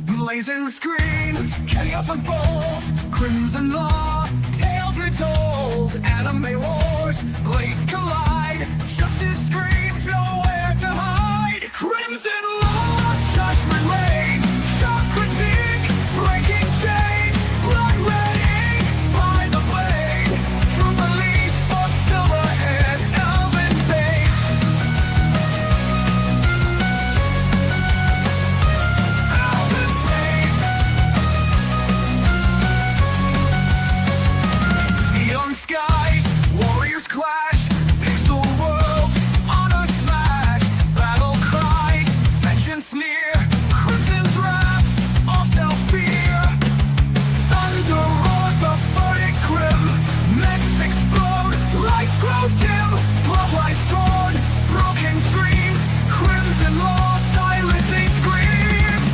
Blazing screens, chaos unfolds, crimson law, tales retold, anime wars, blades collide, justice screams, nowhere to hide. Crimson law, judgment reigns, shock critique, breaking chains, blood red ink by the blade, true release for silverhead, elven face. Elven face. Neon skies, warriors clash, pixel worlds, honor smashed, battle cries, vengeance near, crimson's wrath, all shall fear. Thunder roars, the verdict grim, mechs explode, lights grow dim, bloodlines torn, broken dreams, crimson law, silencing screams.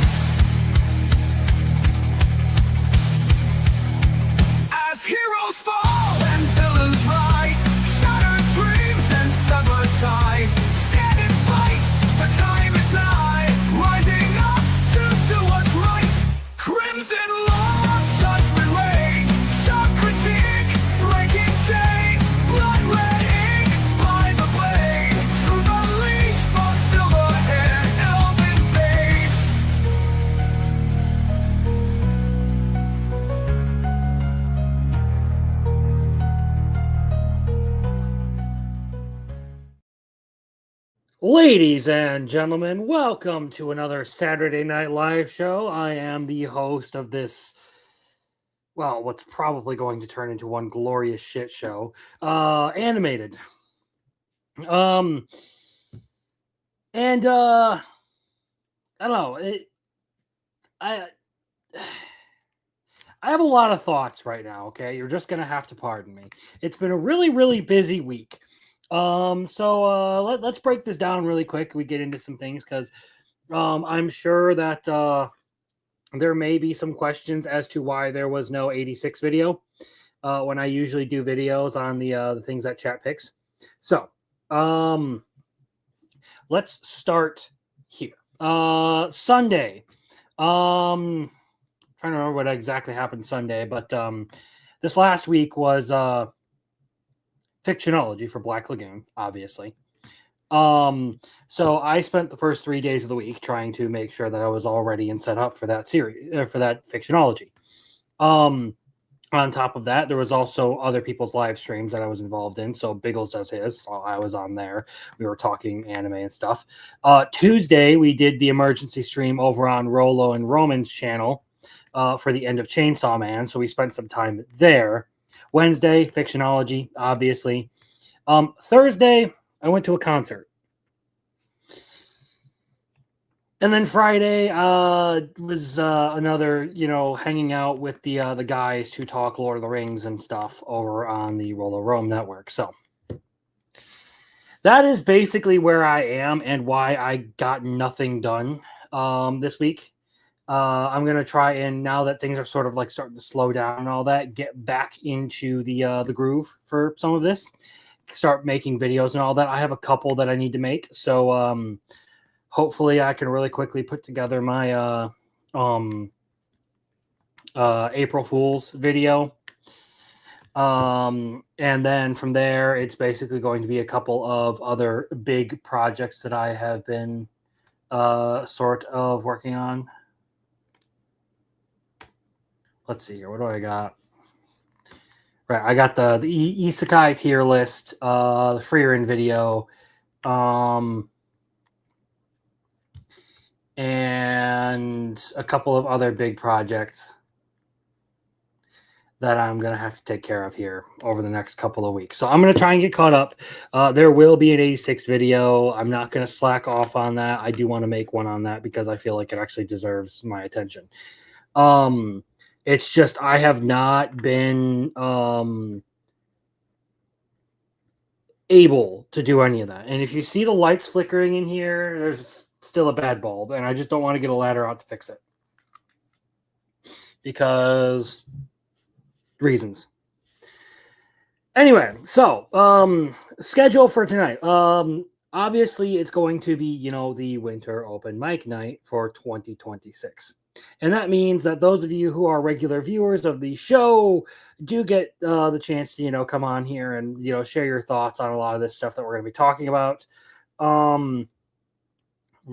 As heroes fall and villains rise, shattered dreams and severed ties, stand and fight, the time is nigh, rising up to do what's right. Crimson law, judgment reigns, shock critique, breaking chains, blood red ink by the blade, truth unleashed for silverhead, elven babes. Ladies and gentlemen, welcome to another Saturday Night Live show. I am the host of this, well, what's probably going to turn into one glorious shit show, animated. I don't know. I have a lot of thoughts right now, okay? You're just gonna have to pardon me. It's been a really, really busy week. Let's break this down really quick. We get into some things because I'm sure that there may be some questions as to why there was no 86 video when I usually do videos on the things that chat picks. So let's start here. Sunday. Trying to remember what exactly happened Sunday, but this last week was Fictionology for Black Lagoon, obviously. So I spent the first 3 days of the week trying to make sure that I was all ready and set up for that series, for that Fictionology. On top of that, there was also other people's live streams that I was involved in. So Biggles does his, so I was on there. We were talking anime and stuff. Tuesday, we did the emergency stream over on Rolo and Roman's channel for the end of Chainsaw Man. So we spent some time there. Wednesday, Fictionology, obviously. Thursday, I went to a concert. And then Friday was another, hanging out with the guys who talk Lord of the Rings and stuff over on the Rolo Rome network. So that is basically where I am and why I got nothing done this week. I'm gonna try and, now that things are sort of like starting to slow down and all that, get back into the groove for some of this. Start making videos and all that. I have a couple that I need to make, so hopefully I can really quickly put together my April Fool's video. And then from there, it's basically going to be a couple of other big projects that I have been sort of working on. Let's see here. What do I got? Right, I got the Isekai tier list, the Freerin video, and a couple of other big projects that I'm going to have to take care of here over the next couple of weeks. So I'm going to try and get caught up. There will be an 86 video. I'm not going to slack off on that. I do want to make one on that because I feel like it actually deserves my attention. It's just I have not been able to do any of that. And if you see the lights flickering in here, there's still a bad bulb, and I just don't want to get a ladder out to fix it because reasons. Anyway, so schedule for tonight. Obviously, it's going to be, the winter open mic night for 2026. And that means that those of you who are regular viewers of the show do get the chance to, come on here and, share your thoughts on a lot of this stuff that we're going to be talking about. We're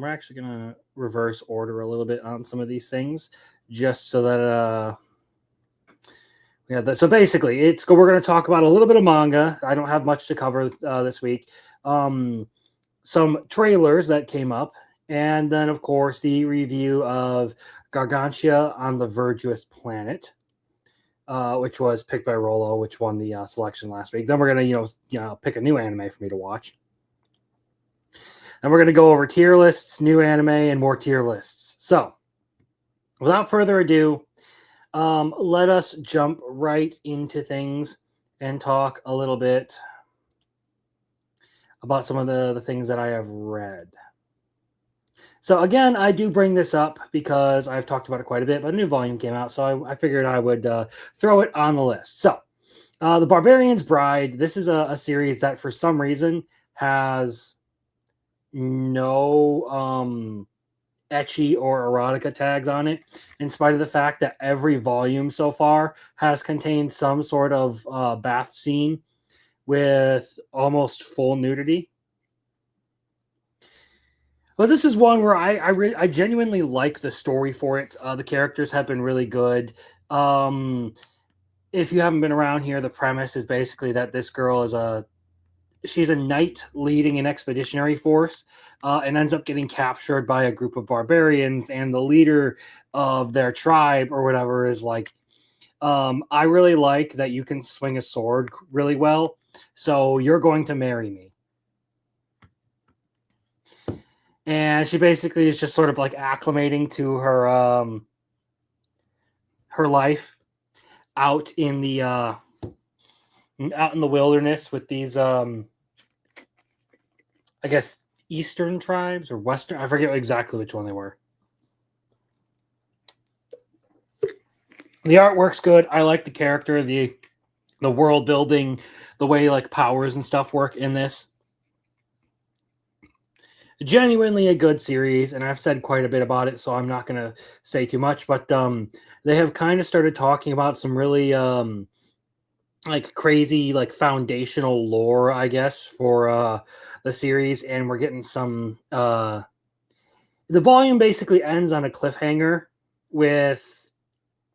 actually going to reverse order a little bit on some of these things just so that so basically we're going to talk about a little bit of manga. I don't have much to cover this week. Some trailers that came up, and then of course the review of Gargantia on the Virtuous Planet, which was picked by Rolo, which won the selection last week. Then we're gonna pick a new anime for me to watch, and we're gonna go over tier lists, new anime, and more tier lists. So without further ado, let us jump right into things and talk a little bit about some of the things that I have read. So again, I do bring this up because I've talked about it quite a bit, but a new volume came out, so I figured I would throw it on the list. So, The Barbarian's Bride, this is a series that for some reason has no ecchi or erotica tags on it, in spite of the fact that every volume so far has contained some sort of bath scene with almost full nudity. But this is one where I genuinely like the story for it. The characters have been really good. If you haven't been around here, the premise is basically that this girl she's a knight leading an expeditionary force, and ends up getting captured by a group of barbarians, and the leader of their tribe or whatever is like, I really like that you can swing a sword really well, so you're going to marry me. And she basically is just sort of like acclimating to her her life out in the wilderness with these I guess Eastern tribes or Western, I forget exactly which one they were. The artwork's good. I like the character, the world building, the way like powers and stuff work in this. Genuinely a good series, and I've said quite a bit about it, so I'm not going to say too much, but they have kind of started talking about some really like crazy like foundational lore, I guess, for the series, and we're getting some the volume basically ends on a cliffhanger with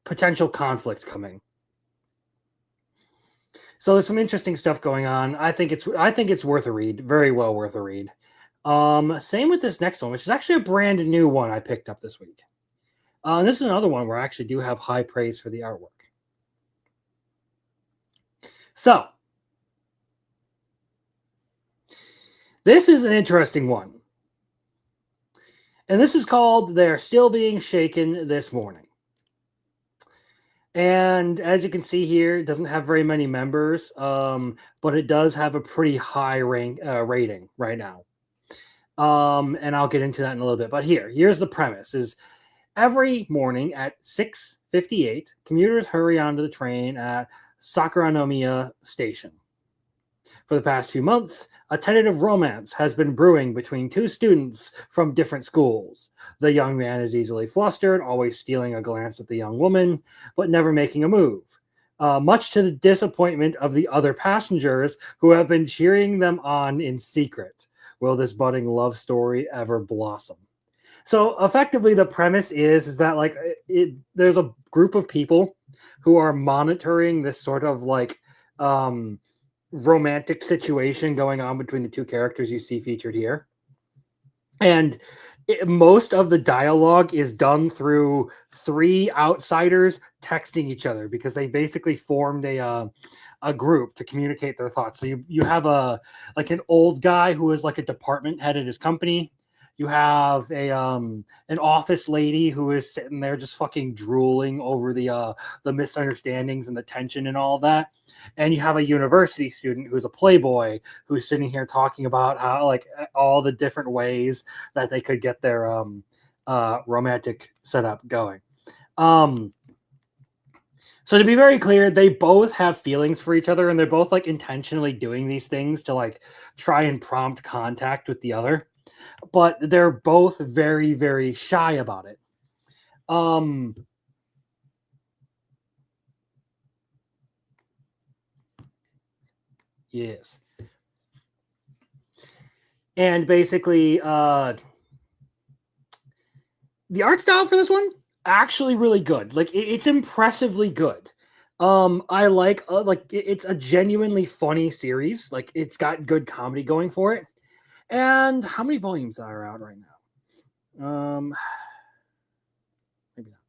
potential conflict coming. So there's some interesting stuff going on. I think it's worth a read. Very well worth a read. Same with this next one, which is actually a brand new one I picked up this week. And this is another one where I actually do have high praise for the artwork. So, this is an interesting one. And this is called They're Still Being Shaken This Morning. And as you can see here, it doesn't have very many members, but it does have a pretty high rating right now. And I'll get into that in a little bit. But here's the premise: is every morning at 6:58, commuters hurry onto the train at Sakuranomiya Station. For the past few months, a tentative romance has been brewing between two students from different schools. The young man is easily flustered, always stealing a glance at the young woman, but never making a move. Much to the disappointment of the other passengers who have been cheering them on in secret. Will this budding love story ever blossom? So effectively, the premise is that like there's a group of people who are monitoring this sort of like romantic situation going on between the two characters you see featured here. And most of the dialogue is done through three outsiders texting each other because they basically formed a group to communicate their thoughts. So you have an old guy who is like a department head at his company. You have an office lady who is sitting there just fucking drooling over the misunderstandings and the tension and all that. And you have a university student who's a playboy who's sitting here talking about how like all the different ways that they could get their romantic setup going. So to be very clear, they both have feelings for each other, and they're both like intentionally doing these things to like try and prompt contact with the other. But they're both very, very shy about it. Yes. And basically, the art style for this one actually really good. Like it's impressively good. I like it's a genuinely funny series. Like it's got good comedy going for it. And how many volumes are out right now? Maybe not.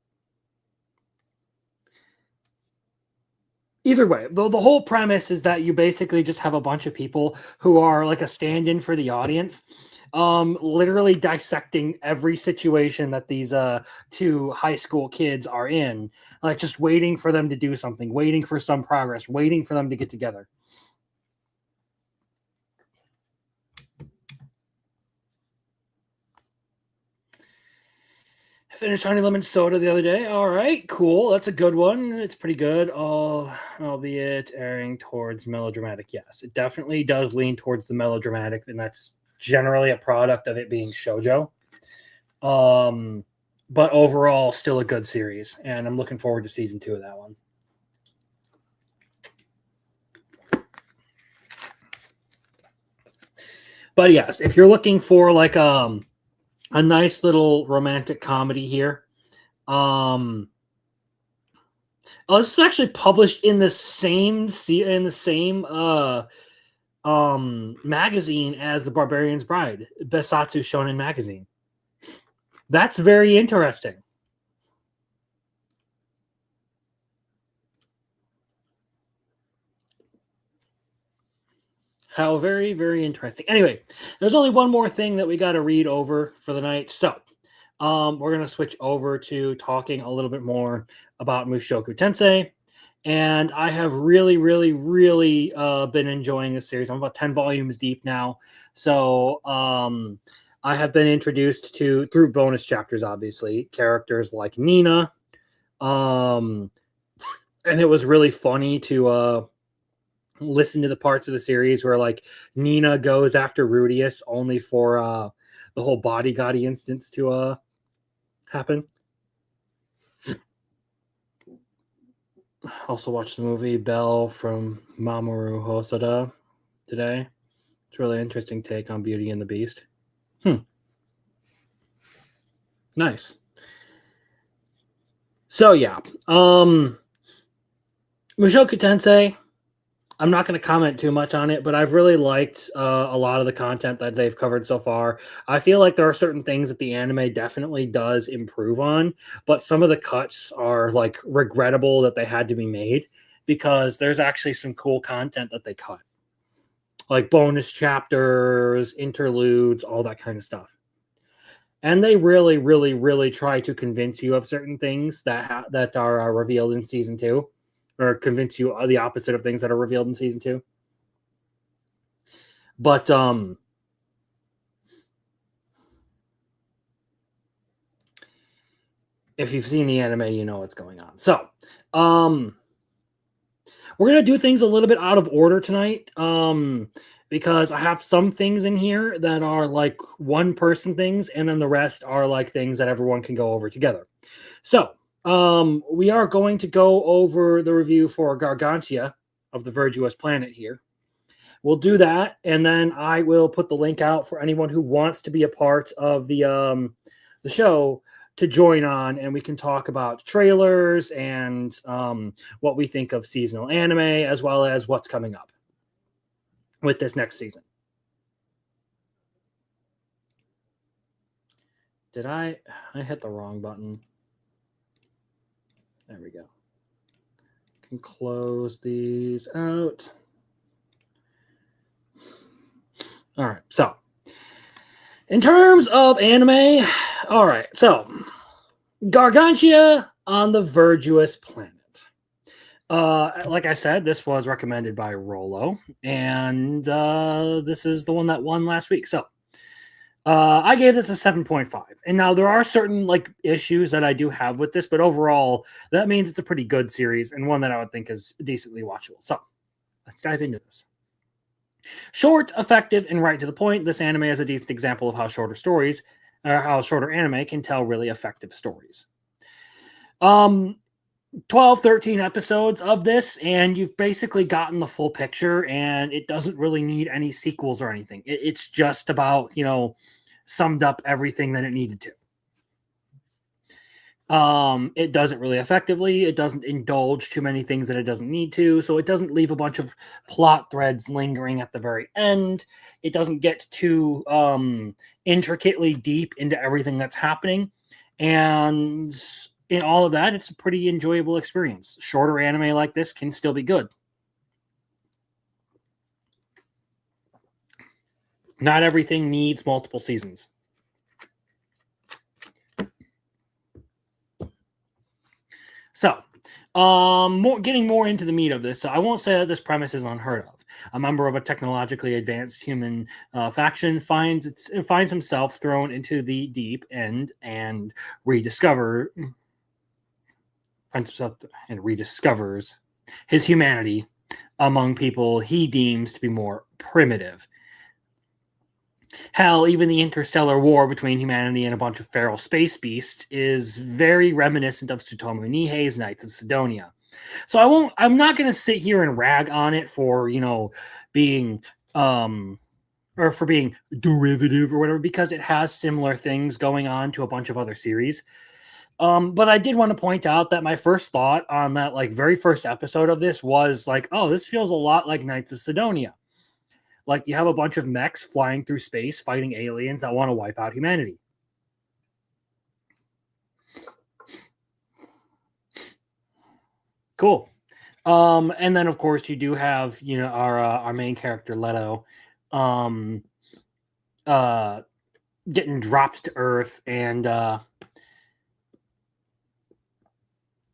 Either way, the whole premise is that you basically just have a bunch of people who are like a stand-in for the audience, literally dissecting every situation that these two high school kids are in, like just waiting for them to do something, waiting for some progress, waiting for them to get together. I finished Honey Lemon Soda the other day. All right, cool. That's a good one. It's pretty good. Albeit airing towards melodramatic. Yes, it definitely does lean towards the melodramatic, and that's generally a product of it being shojo. But overall, still a good series, and I'm looking forward to season 2 of that one. But yes, if you're looking for like a nice little romantic comedy here, this is actually published in the same magazine as The Barbarian's Bride, Besatsu Shonen magazine. That's very interesting. How very, very interesting. Anyway, there's only one more thing that we got to read over for the night. So we're going to switch over to talking a little bit more about Mushoku Tensei. And I have really, really, really been enjoying this series. I'm about 10 volumes deep now. So I have been introduced to, through bonus chapters, obviously, characters like Nina. And it was really funny to listen to the parts of the series where like Nina goes after Rudius only for the whole bodyguard instance to happen. Also watched the movie Belle from Mamoru Hosoda today. It's a really interesting take on Beauty and the Beast. Nice. So yeah, Mushoku Tensei. I'm not going to comment too much on it, but I've really liked a lot of the content that they've covered so far. I feel like there are certain things that the anime definitely does improve on, but some of the cuts are like regrettable that they had to be made because there's actually some cool content that they cut, like bonus chapters, interludes, all that kind of stuff. And they really, really, really try to convince you of certain things that are revealed in season 2. Or convince you the opposite of things that are revealed in season 2. But if you've seen the anime, you know what's going on. So we're gonna do things a little bit out of order tonight. Because I have some things in here that are like one person things, and then the rest are like things that everyone can go over together. So we are going to go over the review for Gargantia of the Virtuous Planet here. We'll do that, and then I will put the link out for anyone who wants to be a part of the show to join on, and we can talk about trailers and what we think of seasonal anime, as well as what's coming up with this next season. Did I hit the wrong button? There we go. Can close these out. All right. So, in terms of anime, all right. So, Gargantia on the Virtuous Planet. Like I said, this was recommended by Rolo, and this is the one that won last week. So, I gave this a 7.5. And now there are certain like issues that I do have with this, but overall, that means it's a pretty good series and one that I would think is decently watchable. So let's dive into this. Short, effective, and right to the point, this anime is a decent example of how shorter stories, or how shorter anime can tell really effective stories. 12, 13 episodes of this, and you've basically gotten the full picture, and it doesn't really need any sequels or anything. It's just about, summed up everything that it needed to. It does it really effectively. It doesn't indulge too many things that it doesn't need to, so it doesn't leave a bunch of plot threads lingering at the very end. It doesn't get too intricately deep into everything that's happening, and in all of that, it's a pretty enjoyable experience. Shorter anime like this can still be good. Not everything needs multiple seasons. So, getting more into the meat of this. So, I won't say that this premise is unheard of. A member of a technologically advanced human faction finds himself thrown into the deep end and rediscovers his humanity among people he deems to be more primitive. Hell, even the interstellar war between humanity and a bunch of feral space beasts is very reminiscent of Tsutomu Nihei's Knights of Sidonia. So I'm not going to sit here and rag on it for, being or for being derivative or whatever, because it has similar things going on to a bunch of other series. But I did want to point out that my first thought on that like very first episode of this was like, oh, this feels a lot like Knights of Sidonia. Like you have a bunch of mechs flying through space fighting aliens that want to wipe out humanity. Cool. And then of course you do have, our main character Leto getting dropped to Earth and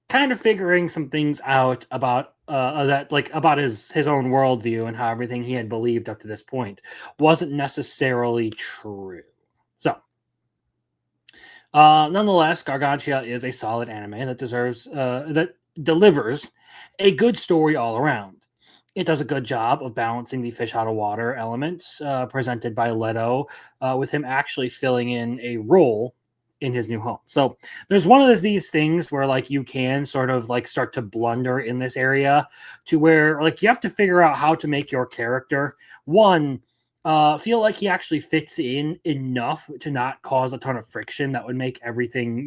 kind of figuring some things out about about his own worldview and how everything he had believed up to this point wasn't necessarily true. So, nonetheless, Gargantia is a solid anime that delivers a good story all around. It does a good job of balancing the fish out of water elements presented by Leto, with him actually filling in a role in his new home. So there's one of these things where like you can sort of like start to blunder in this area to where like you have to figure out how to make your character feel like he actually fits in enough to not cause a ton of friction that would make everything,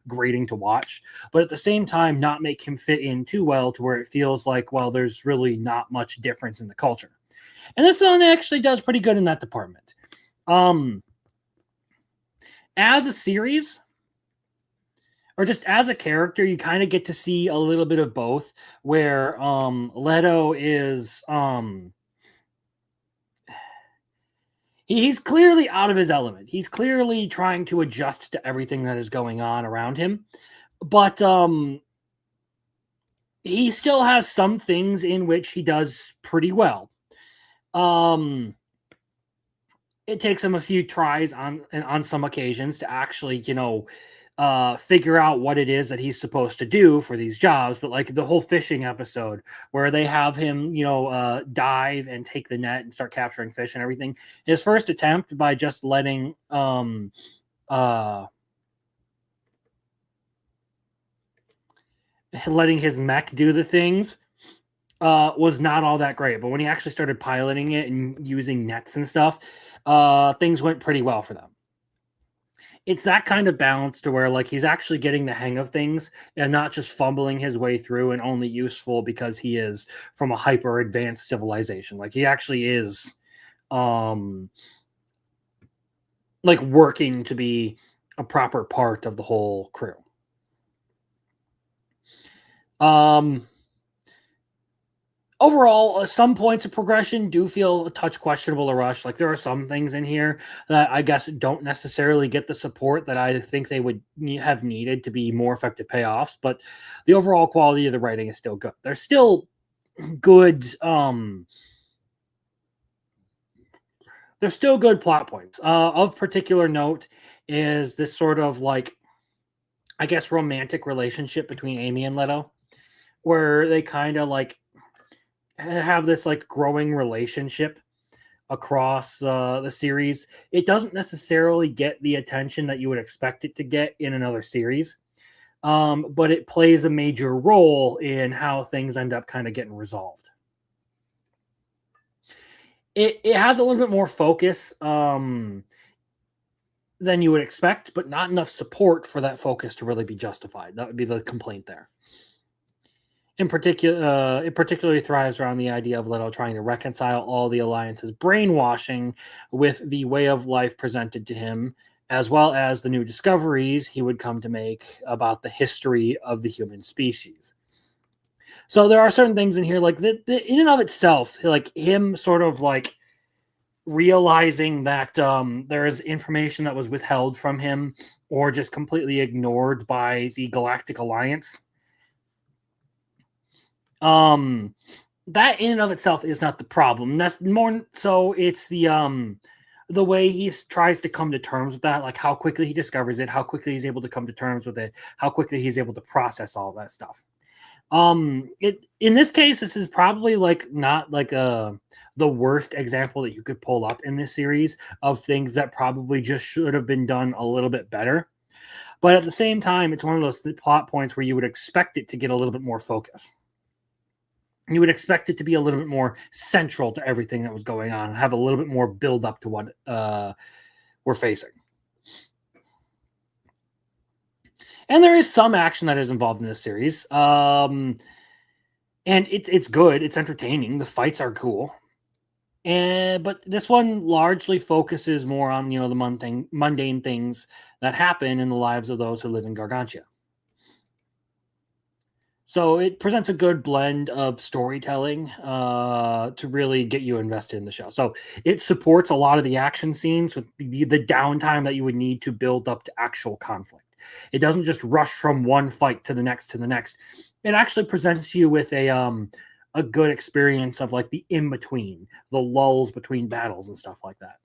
grating to watch, but at the same time not make him fit in too well to where it feels like, well, there's really not much difference in the culture. And this one actually does pretty good in that department. As a series, or just as a character, you kind of get to see a little bit of both, where Leto is he's clearly out of his element. He's clearly trying to adjust to everything that is going on around him, but he still has some things in which he does pretty well. It takes him a few tries on some occasions to actually, figure out what it is that he's supposed to do for these jobs. But like the whole fishing episode where they have him, dive and take the net and start capturing fish and everything. His first attempt by just letting his mech do the things was not all that great. But when he actually started piloting it and using nets and stuff, things went pretty well for them. It's that kind of balance to where like he's actually getting the hang of things and not just fumbling his way through and only useful because he is from a hyper advanced civilization. Like he actually is like working to be a proper part of the whole crew. Overall, some points of progression do feel a touch questionable to rush. Like there are some things in here that I guess don't necessarily get the support that I think they would have needed to be more effective payoffs, but the overall quality of the writing is still good. There's still good They're still good plot points. Of particular note is this sort of like, I guess, romantic relationship between Amy and Leto, where they kind of like have this like growing relationship across the series. It doesn't necessarily get the attention that you would expect it to get in another series, but it plays a major role in how things end up kind of getting resolved. It has a little bit more focus than you would expect, but not enough support for that focus to really be justified. That would be the complaint there. In particular, it particularly thrives around the idea of Leto trying to reconcile all the Alliance's brainwashing with the way of life presented to him, as well as the new discoveries he would come to make about the history of the human species. So there are certain things in here, like the in and of itself, like him sort of like realizing that there is information that was withheld from him or just completely ignored by the Galactic Alliance. That in and of itself is not the problem. That's more so it's the way he tries to come to terms with that, like how quickly he discovers it, how quickly he's able to come to terms with it, how quickly he's able to process all that stuff. It in this case, this is probably like not like the worst example that you could pull up in this series of things that probably just should have been done a little bit better. But at the same time, it's one of those plot points where you would expect it to get a little bit more focus. You would expect it to be a little bit more central to everything that was going on, and have a little bit more build up to what we're facing. And there is some action that is involved in this series. And it's good. It's entertaining. The fights are cool. But this one largely focuses more on, the mundane things that happen in the lives of those who live in Gargantia. So it presents a good blend of storytelling to really get you invested in the show. So it supports a lot of the action scenes with the downtime that you would need to build up to actual conflict. It doesn't just rush from one fight to the next to the next. It actually presents you with a good experience of like the in between, the lulls between battles and stuff like that.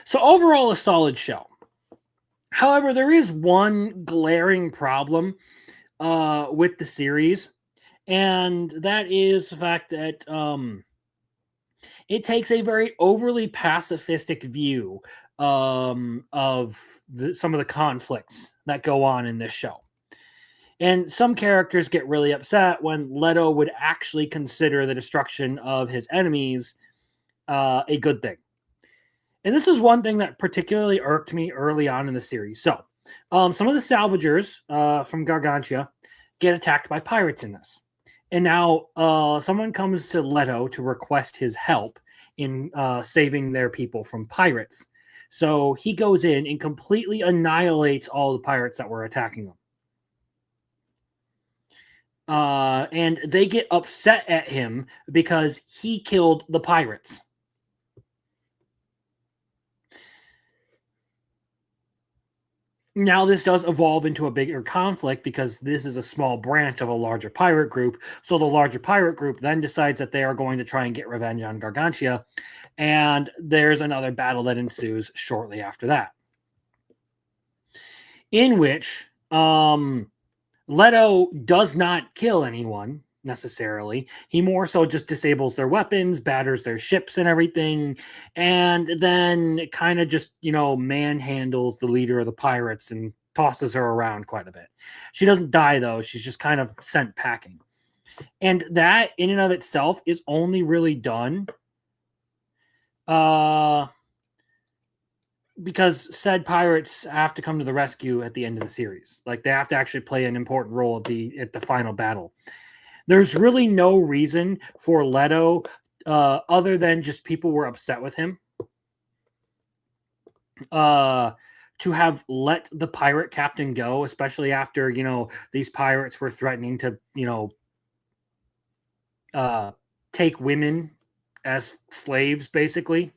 So overall, a solid show. However, there is one glaring problem with the series, and that is the fact that it takes a very overly pacifistic view of some of the conflicts that go on in this show. And some characters get really upset when Leto would actually consider the destruction of his enemies a good thing. And this is one thing that particularly irked me early on in the series. So, some of the salvagers from Gargantia get attacked by pirates in this. And now someone comes to Leto to request his help in saving their people from pirates. So he goes in and completely annihilates all the pirates that were attacking them. And they get upset at him because he killed the pirates. Now, this does evolve into a bigger conflict because this is a small branch of a larger pirate group. So the larger pirate group then decides that they are going to try and get revenge on Gargantia. And there's another battle that ensues shortly after that, in which Leto does not kill anyone necessarily. He more so just disables their weapons, batters their ships and everything, and then kind of just, manhandles the leader of the pirates and tosses her around quite a bit. She doesn't die, though. She's just kind of sent packing. And that, in and of itself, is only really done because said pirates have to come to the rescue at the end of the series. Like, they have to actually play an important role at the final battle. There's really no reason for Leto, other than just people were upset with him, to have let the pirate captain go, especially after, these pirates were threatening to, take women as slaves, basically.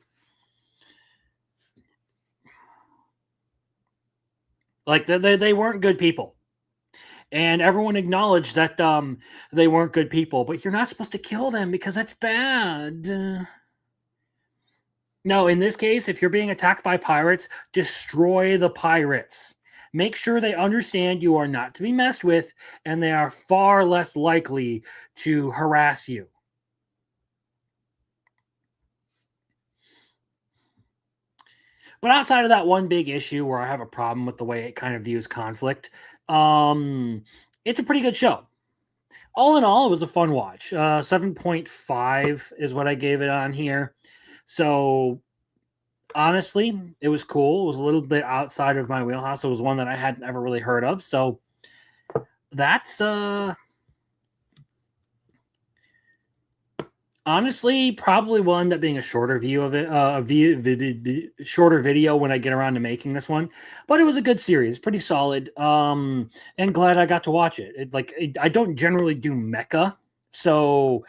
Like they weren't good people. And everyone acknowledged that they weren't good people, but you're not supposed to kill them because that's bad. No, in this case, if you're being attacked by pirates, destroy the pirates. Make sure they understand you are not to be messed with, and they are far less likely to harass you. But outside of that one big issue where I have a problem with the way it kind of views conflict, it's a pretty good show. All in all, it was a fun watch. 7.5 is what I gave it on here. So honestly, it was cool. It was a little bit outside of my wheelhouse. It was one that I hadn't ever really heard of. So that's honestly probably will end up being a shorter view of it, shorter video when I get around to making this one. But it was a good series, pretty solid. And glad I got to watch it. I don't generally do mecha, so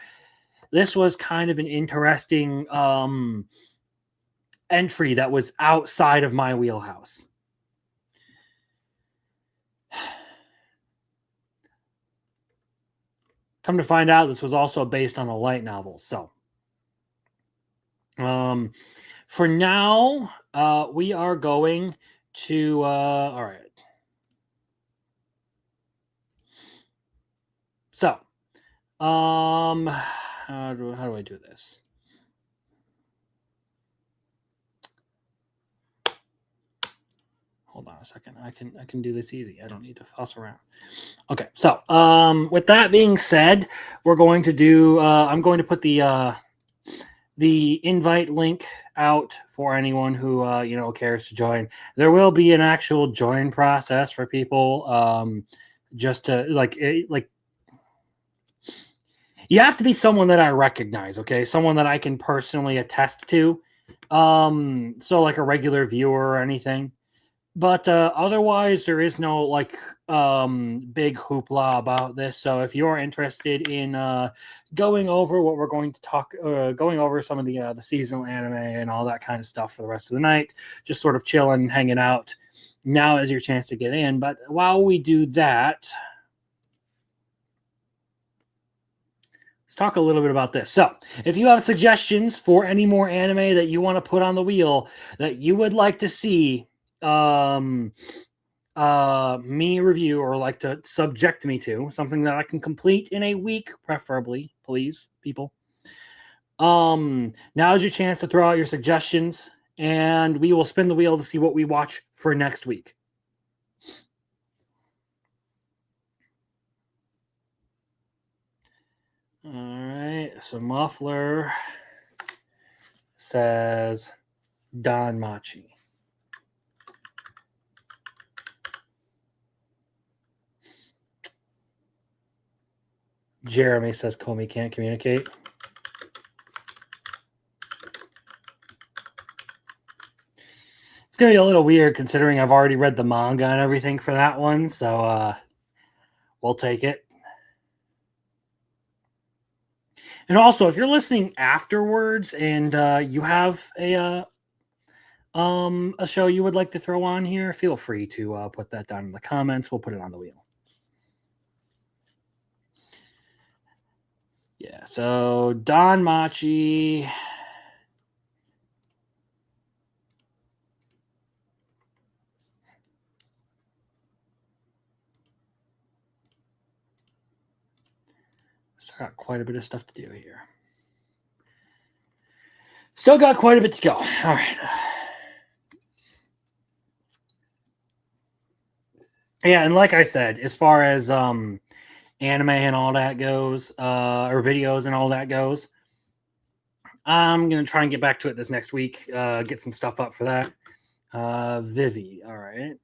this was kind of an interesting entry that was outside of my wheelhouse. Come to find out, this was also based on a light novel. So, for now, we are going to. All right. So, how do I do this? Hold on a second. I can do this easy. I don't need to fuss around. Okay. So, with that being said, we're going to do. I'm going to put the invite link out for anyone who cares to join. There will be an actual join process for people. Just to like you have to be someone that I recognize. Okay, someone that I can personally attest to. So like a regular viewer or anything. But otherwise, there is no big hoopla about this. So if you're interested in going over what we're going to talk, going over some of the seasonal anime and all that kind of stuff for the rest of the night, just sort of chilling, hanging out, now is your chance to get in. But while we do that, let's talk a little bit about this. So if you have suggestions for any more anime that you want to put on the wheel that you would like to see me review or like to subject me to something that I can complete in a week, preferably, please, people. Now is your chance to throw out your suggestions, and we will spin the wheel to see what we watch for next week. All right, so Muffler says Danmachi. Jeremy says Comey can't communicate. It's going to be a little weird considering I've already read the manga and everything for that one. So we'll take it. And also, if you're listening afterwards and you have a show you would like to throw on here, feel free to put that down in the comments. We'll put it on the wheel. Yeah, so Danmachi. Still got quite a bit of stuff to do here. Still got quite a bit to go. All right. Yeah, and like I said, as far as anime and all that goes, or videos and all that goes, I'm gonna try and get back to it this next week. Get some stuff up for that. Vivi, all right.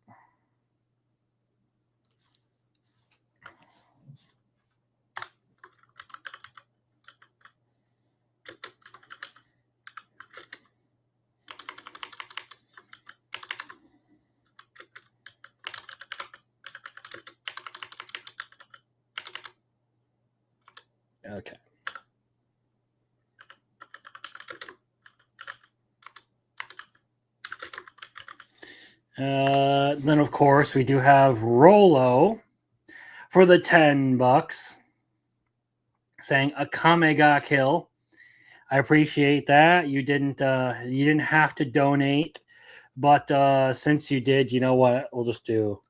Okay. Then of course we do have Rolo for the $10 saying Akame ga kill. I appreciate that. You didn't have to donate, but since you did, you know what? We'll just do.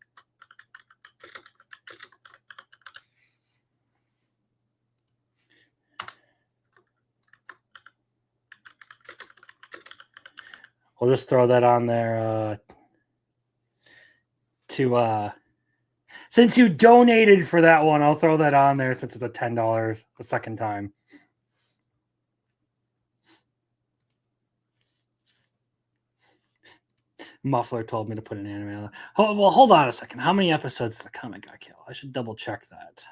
We'll just throw that on there to since you donated for that one, I'll throw that on there since it's a $10 the second time. Muffler told me to put an anime on. Oh, well, hold on a second. How many episodes does the comic got kill? I should double check that.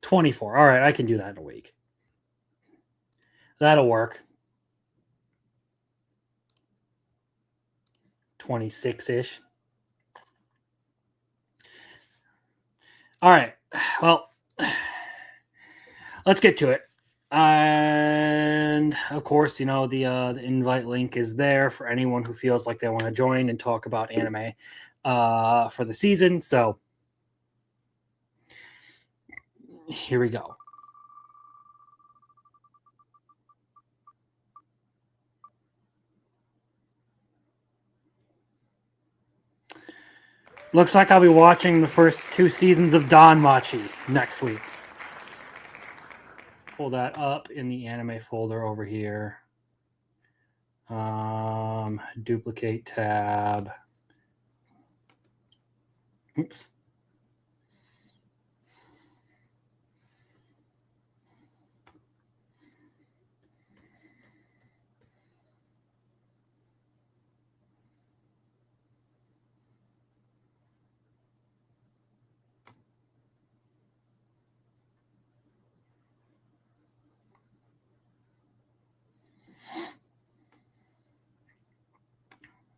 $24. All right, I can do that in a week. That'll work. 26-ish. All right. Well, let's get to it. And of course, you know, the invite link is there for anyone who feels like they want to join and talk about anime for the season. So here we go. Looks like I'll be watching the first 2 seasons of Danmachi next week. Let's pull that up in the anime folder over here. Duplicate tab. Oops.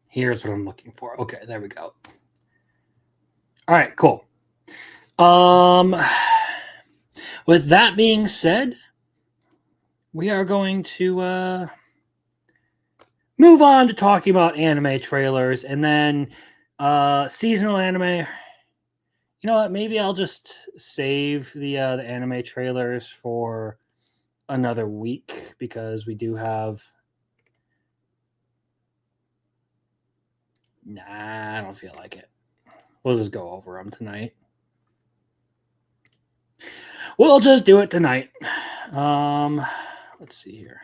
Here's what I'm looking for. Okay, there we go. All right, cool. With that being said, we are going to move on to talking about anime trailers and then seasonal anime. You know what? Maybe I'll just save the anime trailers for another week because we do have. Nah, I don't feel like it. We'll just go over them tonight. We'll just do it tonight. Let's see here.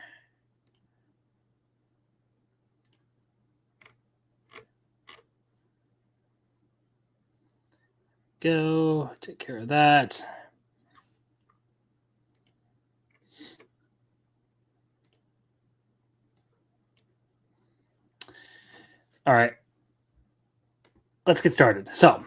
Go take care of that. All right. Let's get started. So,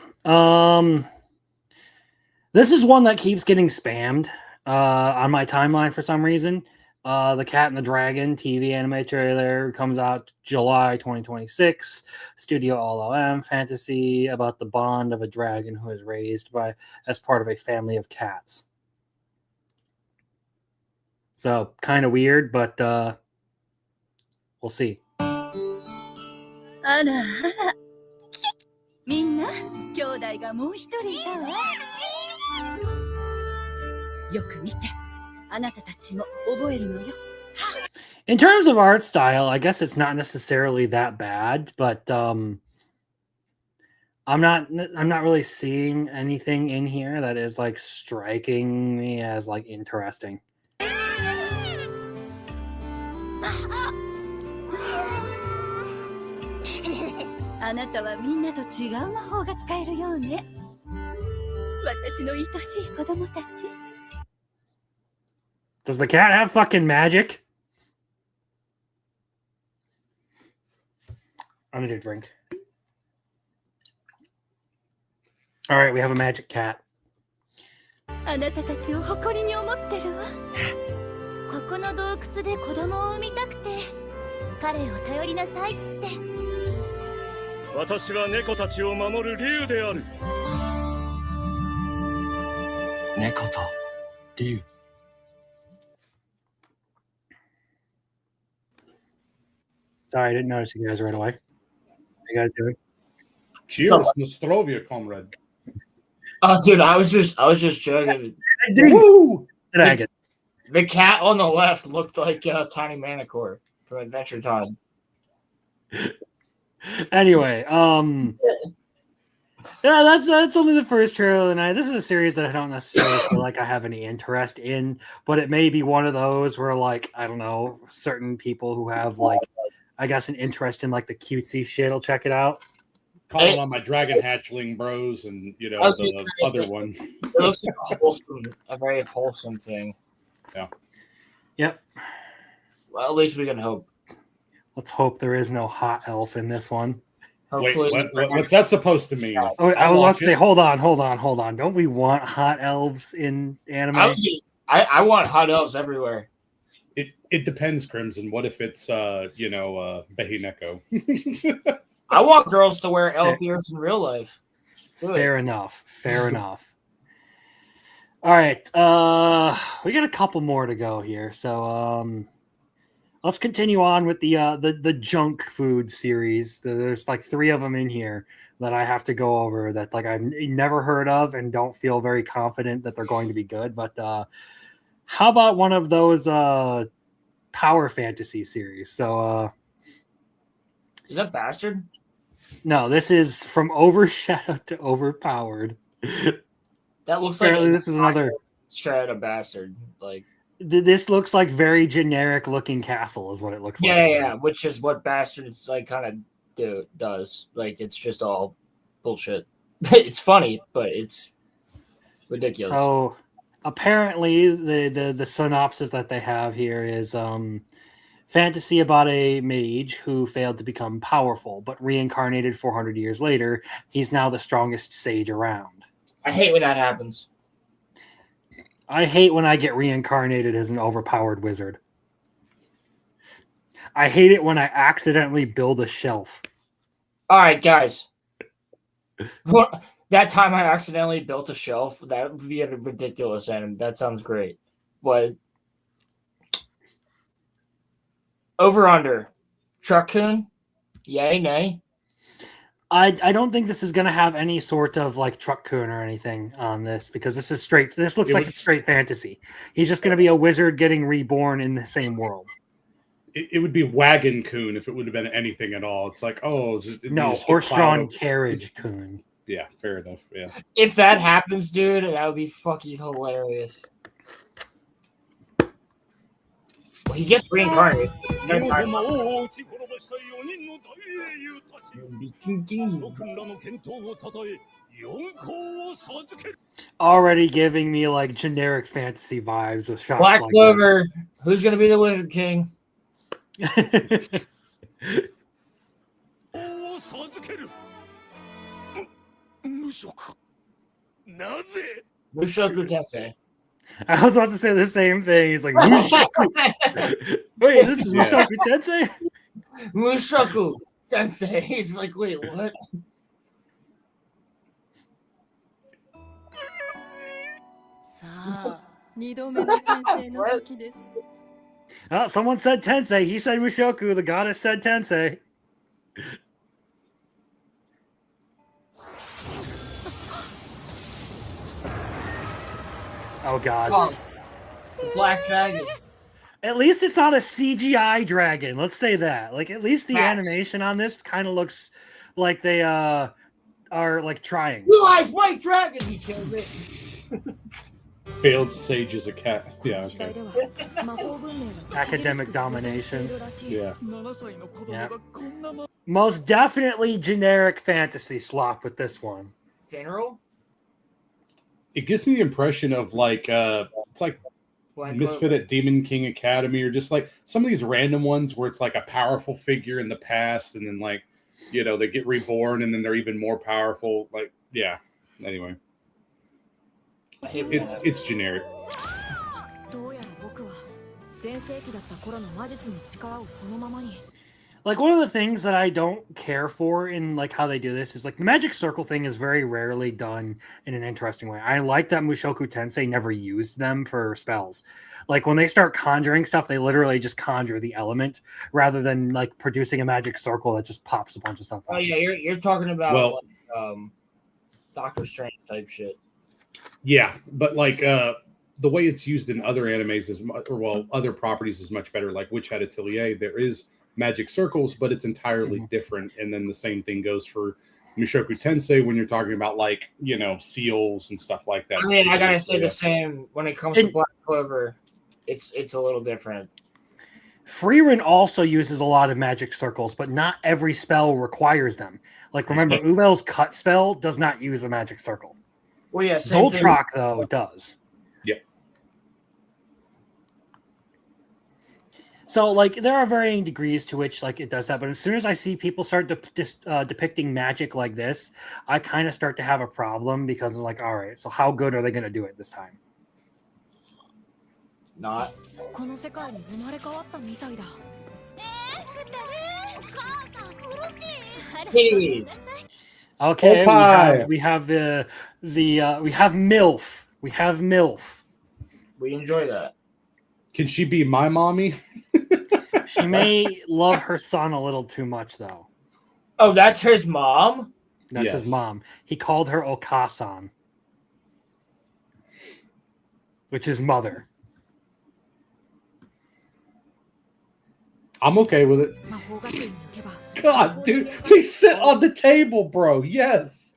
this is one that keeps getting spammed on my timeline for some reason. The Cat and the Dragon TV anime trailer comes out July 2026. Studio LOM fantasy about the bond of a dragon who is raised by as part of a family of cats. So kind of weird, but we'll see. あらあらみんな兄弟がもう一人いたわよく見てあなたたちも覚えるのよ In terms of art style, I guess it's not necessarily that bad, but I'm not really seeing anything in here that is like striking me as like interesting. あなたはみんなと違う魔法が使えるようね私の愛しい子供たち Does the cat have fucking magic? I'm gonna do a drink. All right, we have a magic cat. あなたたちを誇りに思ってるわ。ここの洞窟で子供を産みたくて、彼を頼りなさいって。私は猫たちを守る竜である。猫と竜。Sorry, I didn't notice you guys right away. How you guys doing? Cheers, Nostrovia, comrade. Oh, dude, I was just joking. Woo! Dragon. The cat on the left looked like Tiny Manicore from Adventure Time. Anyway, yeah, that's only the first trailer of the night. This is a series that I don't necessarily feel like I have any interest in, but it may be one of those where, like, I don't know, certain people who have, like, I guess an interest in, like, the cutesy shit will check it out. Calling on my dragon hatchling bros and, you know, the other one. It looks like a very wholesome thing. Yeah. Yep. Well, at least we can hope. Let's hope there is no hot elf in this one. Wait, Hopefully, what's that supposed to mean? Oh, I was about to say, hold on. Don't we want hot elves in anime? I want hot elves everywhere. It depends, Crimson. What if it's Behineko? I want girls to wear elf ears in real life. Good. Fair enough. All right. We got a couple more to go here. So let's continue on with the junk food series. There's like 3 of them in here that I have to go over that like I've never heard of and don't feel very confident that they're going to be good. But how about one of those power fantasy series? So Is that Bastard? no, this is from overshadowed to overpowered. That looks like Apparently, this is another straight out of Bastard. Like, this looks like very generic looking castle is what it looks like. yeah, which is what Bastard is like kind of does. Like, it's just all bullshit. It's funny, but it's ridiculous. So apparently the synopsis that they have here is fantasy about a mage who failed to become powerful but reincarnated 400 years later. He's now the strongest sage around. I hate when that happens. I hate when I get reincarnated as an overpowered wizard. I hate it when I accidentally build a shelf. All right, guys. That time I accidentally built a shelf, that would be a ridiculous anime. That sounds great. But over under. Truck-kun? Yay, nay? I don't think this is going to have any sort of like Truck-kun or anything on this because this looks like straight fantasy. He's just going to be a wizard getting reborn in the same world. It would be Wagon Coon if it would have been anything at all. It's like, no, horse-drawn carriage-kun. Yeah, fair enough. Yeah. If that happens, dude, that would be fucking hilarious. Well, he gets reincarnated. Already giving me like generic fantasy vibes with shots Black like Clover. Who's going to be the Wizard King? that. Mushoku Tensei. I was about to say the same thing. He's like, Mushoku. Wait, this is Mushoku Tensei? Mushoku Tensei. He's like, wait, what? Oh, someone said Tensei. He said Mushoku. The goddess said Tensei. Oh, God. Oh, the Black Dragon. At least it's not a CGI dragon. Let's say that. Like, at least the Facts. animation on this kind of looks like they are like trying. Blue Eyes White Dragon. He kills it. Failed sage is a cat. Yeah. Okay. Academic domination. Yeah. Yeah. Most definitely generic fantasy slop with this one. Funeral? It gives me the impression of like it's like Black Misfit Clover. at Demon King Academy, or just like some of these random ones where it's like a powerful figure in the past, and then like, you know, they get reborn and then they're even more powerful. Like, yeah. Anyway. keep it. It's generic. どうやら僕は全盛期だった頃の魔術の力をそのままに。 Like one of the things that I don't care for in like how they do this is like the magic circle thing is very rarely done in an interesting way. I like that Mushoku Tensei never used them for spells. Like when they start conjuring stuff, they literally just conjure the element rather than like producing a magic circle that just pops a bunch of stuff out. Oh yeah, you're talking about Well- like, Doctor Strange type shit. Yeah, but like the way it's used in other animes is other properties is much better. Like Witch Hat Atelier, there is magic circles, but it's entirely different. And then the same thing goes for Mushoku Tensei when you're talking about like, you know, seals and stuff like that. I mean, I gotta say the same when it comes to Black Clover. It's a little different. Frieren also uses a lot of magic circles, but not every spell requires them. Like remember, Ubel's cut spell does not use a magic circle. Well, yeah, same thing. Zoltrak though does. Yep. So like there are varying degrees to which like it does that, but as soon as I see people start depicting magic like this, I kind of start to have a problem because I'm like, all right, so how good are they going to do it this time? Not. この世界に生まれ変わったみたいだ。お母さん苦しい。 Please. Okay, Popeye. we have we have MILF. We have MILF. We enjoy that. Can she be my mommy? She may love her son a little too much though. Oh, that's his mom? That's Yes. his mom. He called her Okasan, which is mother. I'm okay with it. 魔法学院に行けば God, dude, they sit on the table, bro. Yes.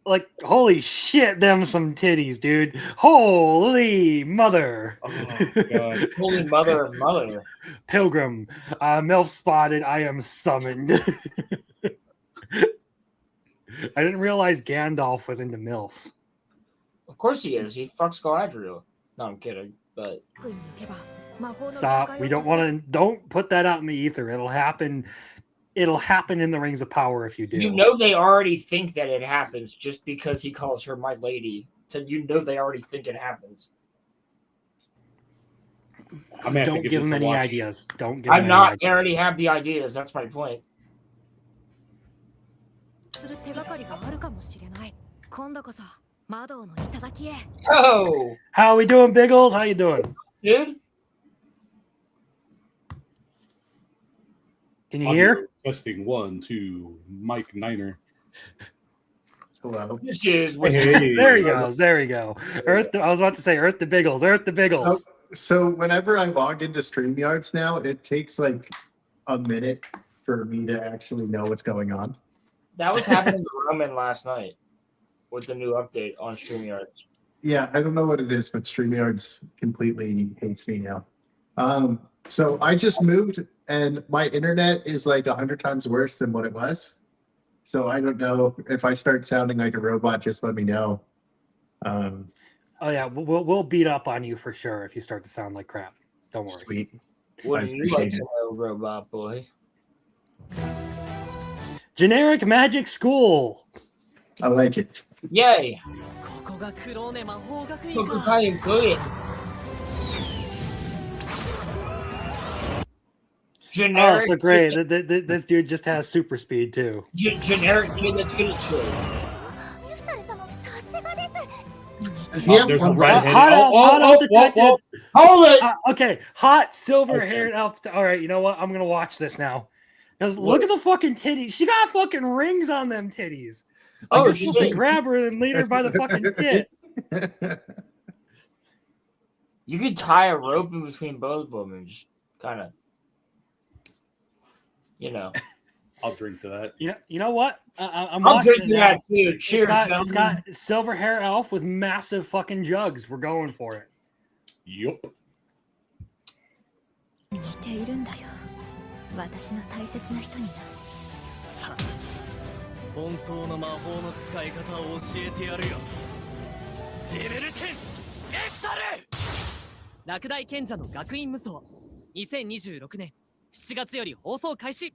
Like, holy shit, them some titties, dude. Holy mother. Oh, God. Holy mother of mother. Pilgrim, MILF spotted, I am summoned. I didn't realize Gandalf was into MILFs. Of course he is. He fucks Galadriel. No, I'm kidding. But 学院に行けば魔法の Stop. We don't want to, don't put that out in the ether. It'll happen in the Rings of Power if you do. you know they already think that it happens just because he calls her my lady. So you know they already think it happens. I may have to Don't give give this them a any watch. ideas. Don't give I'm them not. any They ideas. already have the ideas. That's my point. する手がかりがあるかもしれない。今度こそ魔道の頂へ。 Oh, How we doing, Biggles? How you doing? dude. Can you hear? Testing 1, 2, Mike Niner. Hello. This is what's Hey. There he goes. There we go. I was about to say Earth to Biggles. Earth to Biggles. So whenever I log into StreamYards now, it takes like a minute for me to actually know what's going on. That was happening to Roman last night with the new update on StreamYards. Yeah, I don't know what it is, but StreamYards completely hates me now. So I just moved and my internet is like 100 times worse than what it was. So I don't know if I start sounding like a robot, just let me know. Oh yeah, we'll beat up on you for sure if you start to sound like crap. Don't worry. Sweet. Wouldn't you like appreciate to it. know, robot boy? Generic Magic School. I like it. Yay! ここがクローネ魔法学院Look か。 how you good. Oh, Generic. so great. This dude just has super speed too. Generic dude that's good at shit. ユフタル様さすがです Does he have there's a one redhead. Hot elf, hot elf detective. Hold it! Okay, hot silver-haired elf. All right, you know what? I'm gonna watch this now. 'Cause look at the fucking titties. She got fucking rings on them titties. Like Oh, you're she supposed to did. grab her and lead her by the fucking tit. You could tie a rope in between both of them and just kind of, you know. I'll drink to that. You know what? I'm I'll watching drink it to now. that too. Cheers, It's gentlemen. got silver hair elf with massive fucking jugs. We're going for it. Yup. 似ているんだよ私の大切な人になさあ本当の魔法の使い方を教えてやるよレベル10エクタル落第賢者の学院無双2026年7月より放送開始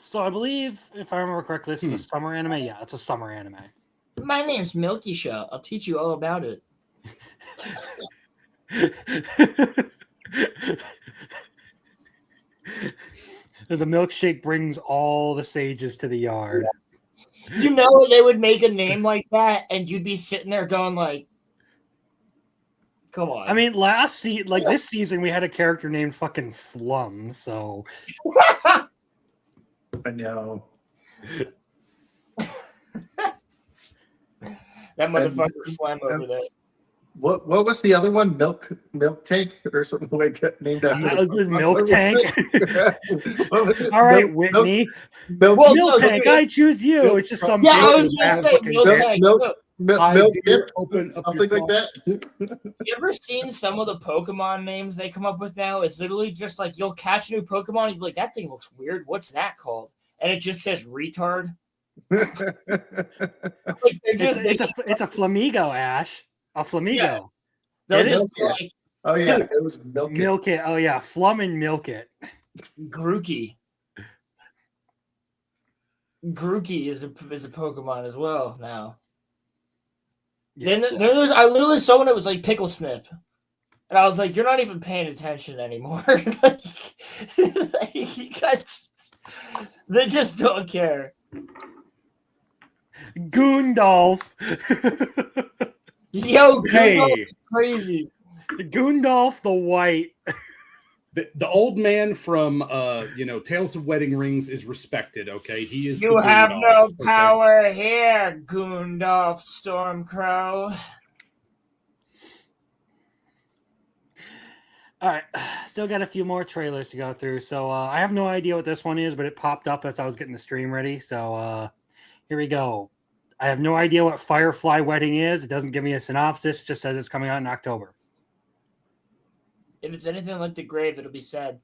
So I believe, if I remember correctly, this is a summer anime. Yeah, it's a summer anime. My name's Milky Shell. I'll teach you all about it. The milkshake brings all the sages to the yard. You know they would make a name like that, and you'd be sitting there going like, "Come on." I mean, this season we had a character named fucking Flum, so I know. That motherfucker Flem over there. What was the other one? Milk tank or something like that named after Milk Tank. What was it? All right, Whitney. Milk Milk Tank, I choose you. It's just some Yeah, I was bitch gonna with say fucking Milk dick. Tank. milk dear, dip, open up something your like that. You ever seen some of the Pokemon names they come up with now? It's literally just like you'll catch a new Pokemon, and you'll be like, that thing looks weird. What's that called? And it just says retard. Like, It's a Flamigo, Ash. A Flamigo. Yeah. They'll Get it? just be like Oh yeah, it was milk. Milk it. Oh yeah, Flum and Milk it. Grookey. Grookey is a Pokemon as well now. Yeah. Then there's I literally saw one that was like Pickle Snip. And I was like, you're not even paying attention anymore. Like, you guys, they just don't care. Goondolf. Yo, Hey. Goondolf is crazy. Goondolf the White. The old man from Tales of Wedding Rings is respected. Okay, he is. You the have Gandalf, no okay? power here, Goondolf Stormcrow. All right, still got a few more trailers to go through. So I have no idea what this one is, but it popped up as I was getting the stream ready. So here we go. I have no idea what Firefly Wedding is. It doesn't give me a synopsis. It just says it's coming out in October. If it's anything like The Grave, it'll be sad.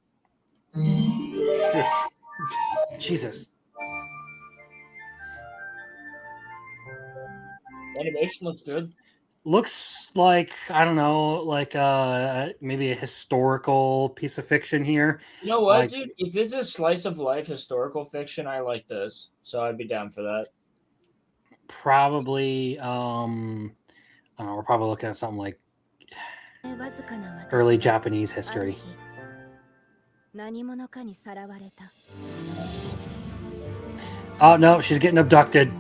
Jesus. Animation looks good. Looks like, I don't know, like maybe a historical piece of fiction here. You know what, Like- dude? If it's a slice of life historical fiction, I like this. So I'd be down for that. Probably, I don't know, we're probably looking at something like わずかな私 early Japanese history. ある日何者かにさらわれた Oh, no, she's getting abducted.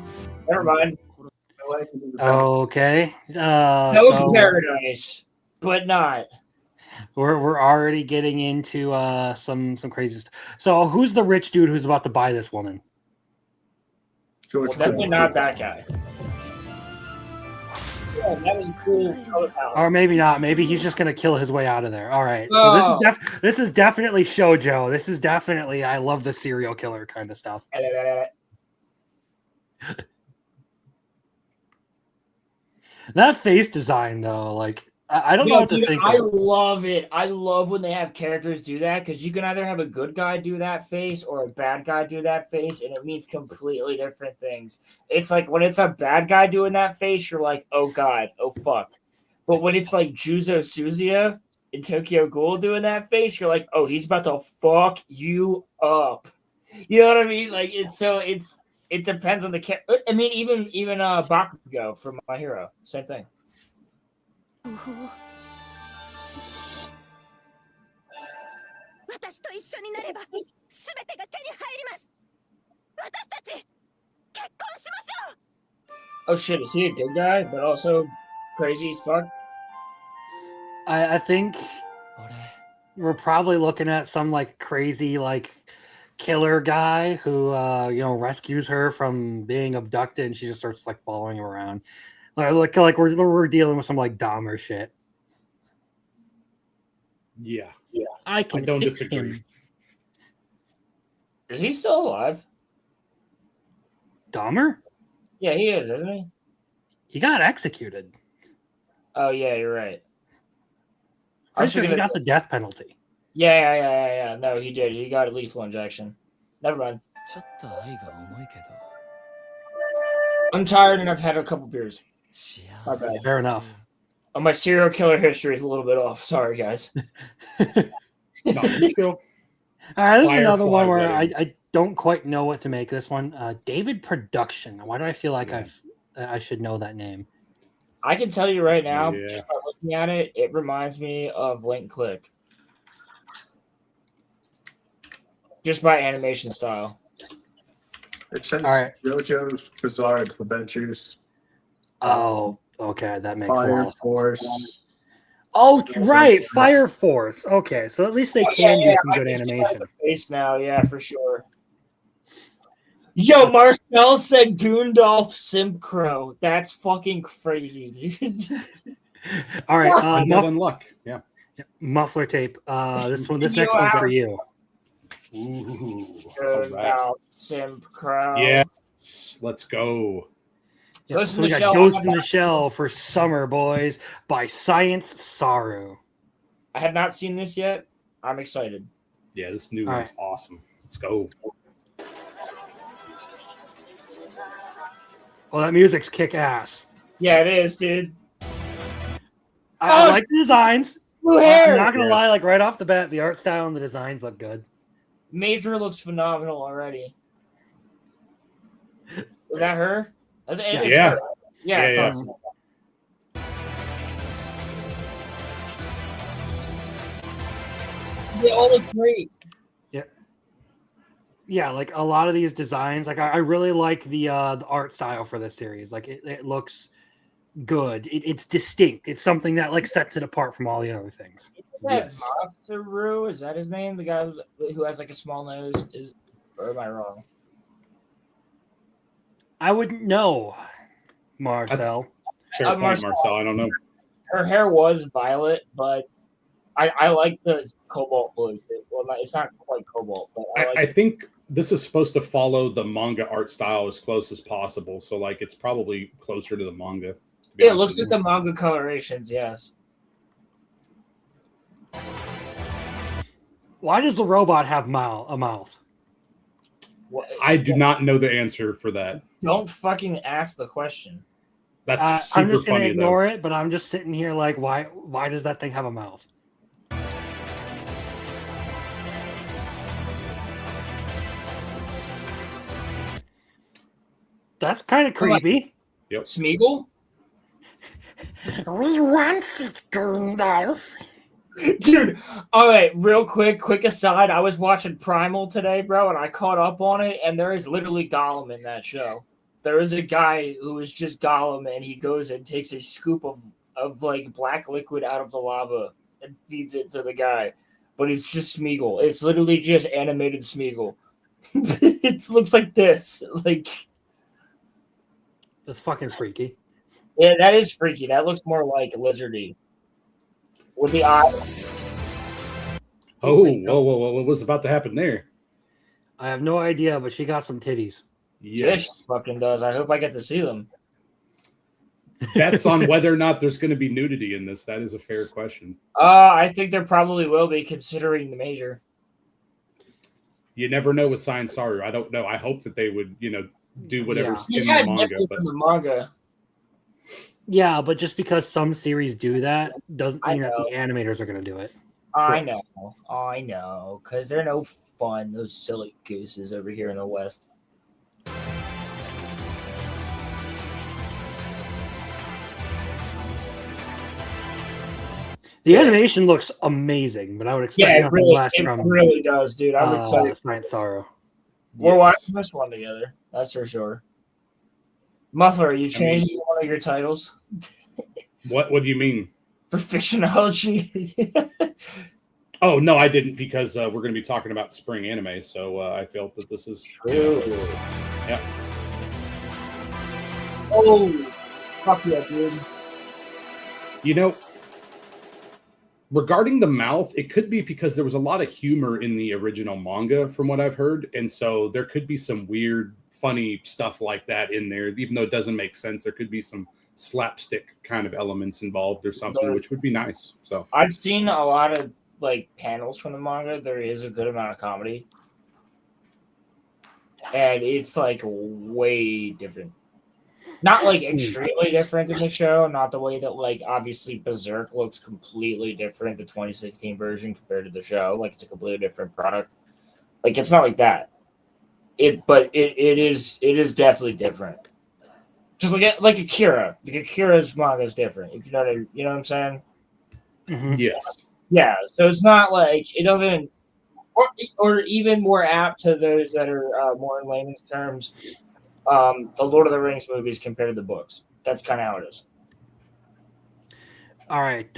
Never mind. Okay. That was so paradise, but not. we're already getting into some crazy stuff. So who's the rich dude who's about to buy this woman? George Well, definitely Clooney. not that guy. Yeah, that was a cool color palette. Or maybe not. Maybe he's just gonna kill his way out of there. All right. So this is definitely shoujo. This is definitely I love the serial killer kind of stuff. That face design though, like I don't know Yo, what to dude, think. I of. love it. I love when they have characters do that because you can either have a good guy do that face or a bad guy do that face, and it means completely different things. It's like when it's a bad guy doing that face, you're like, oh god, oh fuck. But when it's like Juzo Suzuya in Tokyo Ghoul doing that face, you're like, oh, he's about to fuck you up. You know what I mean? Like it depends on the character. I mean, even Bakugo from My Hero, same thing. 私と一緒になれば全てが手に入ります私たち結婚しましょう Oh shit, is he a good guy, but also crazy as fuck? I think we're probably looking at some like crazy like killer guy who rescues her from being abducted and she just starts like following him around. Like we're dealing with some like Dahmer shit. Yeah. I can I don't fix disagree. him. Is he still alive? Dahmer? Yeah, he is, isn't he? He got executed. Oh yeah, you're right. I I'm was sure he thinking got the death penalty. Yeah. No, he did. He got a lethal injection. Never mind. ちょっと愛が重いけど I'm tired and I've had a couple beers. 幸 My せ bad. Fair enough. Oh, my serial killer history is a little bit off. Sorry, guys. No, you still- All right, this is another Firefly one where Wedding. I don't quite know what to make this one. David Production. Why do I feel like Yeah. I've I should know that name. I can tell you right now, Yeah. just by looking at it, it reminds me of Link Click. Just by animation style. It says All right. JoJo's Bizarre Adventures, Oh, okay, that makes a lot Fire of sense. Force. Oh, Stuff right, like that. Fire Force. Okay, so at least they can do some good animation. Face now, yeah, for sure. Yo, Marcel said Goondolf Simcrow. That's fucking crazy, dude. All right, Undead Unluck. Yeah. muffler tape. This next one's for you. Ooh. All right. Goondolf Simcrow. Yes. Let's go. Yeah, Ghost so in we the got Shell. Ghost in the Shell for Summer Boys by Science Saru. I have not seen this yet. I'm excited. Yeah, this new All one's awesome. Let's go. Well, that music's kick ass. Yeah, it is, dude. I Oh, like the designs. Blue I'm hair. not gonna Yeah. lie, like right off the bat, the art style and the designs look good. Major looks phenomenal already. Is that her? It's Yeah. her. Yeah, I Yeah, thought so. They all look great. Yeah, like a lot of these designs, like I really like the art style for this series. Like it looks good. It's distinct. It's something that like sets it apart from all the other things. Is that Yes. Masaru? Is that his name? The guy who has like a small nose? Or am I wrong? I wouldn't know, Marcel. Fair point, Marcel. Marcel. I don't know. Her hair was violet, but I like the cobalt blue. Well, it's not quite cobalt, but I like I think this is supposed to follow the manga art style as close as possible. So, like, it's probably closer to the manga. to be it. honest Looks with like you. the manga colorations, yes. Why does the robot have a mouth? What, I do not know the answer for that. don't fucking ask the question. That's I'm super just gonna funny, ignore it, but I'm just sitting here like, why does that thing have a mouth? That's kind of creepy. Smeagol? We want it, Gandalf. Dude, all right, real quick aside. I was watching Primal today, bro, and I caught up on it, and there is literally Gollum in that show. There is a guy who is just Gollum, and he goes and takes a scoop of like black liquid out of the lava and feeds it to the guy. But it's just Smeagol. It's literally just animated Smeagol. It looks like this. Like, That's fucking freaky. yeah, that is freaky. That looks more like lizardy. With the eye. Oh, whoa. What was about to happen there? I have no idea, but she got some titties. Fish fucking does. I hope I get to see them. That's on whether or not there's going to be nudity in this. That is a fair question. I think there probably will be, considering the major. You never know with Science Saru. I don't know. I hope that they would, do whatever's in Yeah, the manga. definitely But from the manga. Yeah, but just because some series do that doesn't I mean that know. the animators are going to do it. I know, because they're no fun. Those silly gooses over here in the West. The animation looks amazing, but I would expect Yeah, nothing less it from really does, dude. I'm excited. Science Sorrow. We're watching this one together. That's for sure. Muffler, are you changing one of your titles What do you mean? for fictionology? Oh no, I didn't, because we're going to be talking about spring anime. So I felt that this is True. Yeah. Oh, fuck yeah, dude. Regarding the mouth, it could be because there was a lot of humor in the original manga, from what I've heard, and so there could be some weird, funny stuff like that in there. Even though it doesn't make sense, there could be some slapstick kind of elements involved or something, which would be nice. So I've seen a lot of like panels from the manga. There is a good amount of comedy, and it's like way different. Not like extremely different in the show. Not the way that like obviously Berserk looks completely different, the 2016 version compared to the show. Like it's a completely different product. Like it's not like that. But it is definitely different. Just like Akira. Like Akira's manga is different. If you know what I'm saying. Mhm. Yes. Yeah. So it's not like it doesn't, or even more apt to those that are more in layman's terms. The Lord of the Rings movies compared to the books. That's kind of how it is. All right.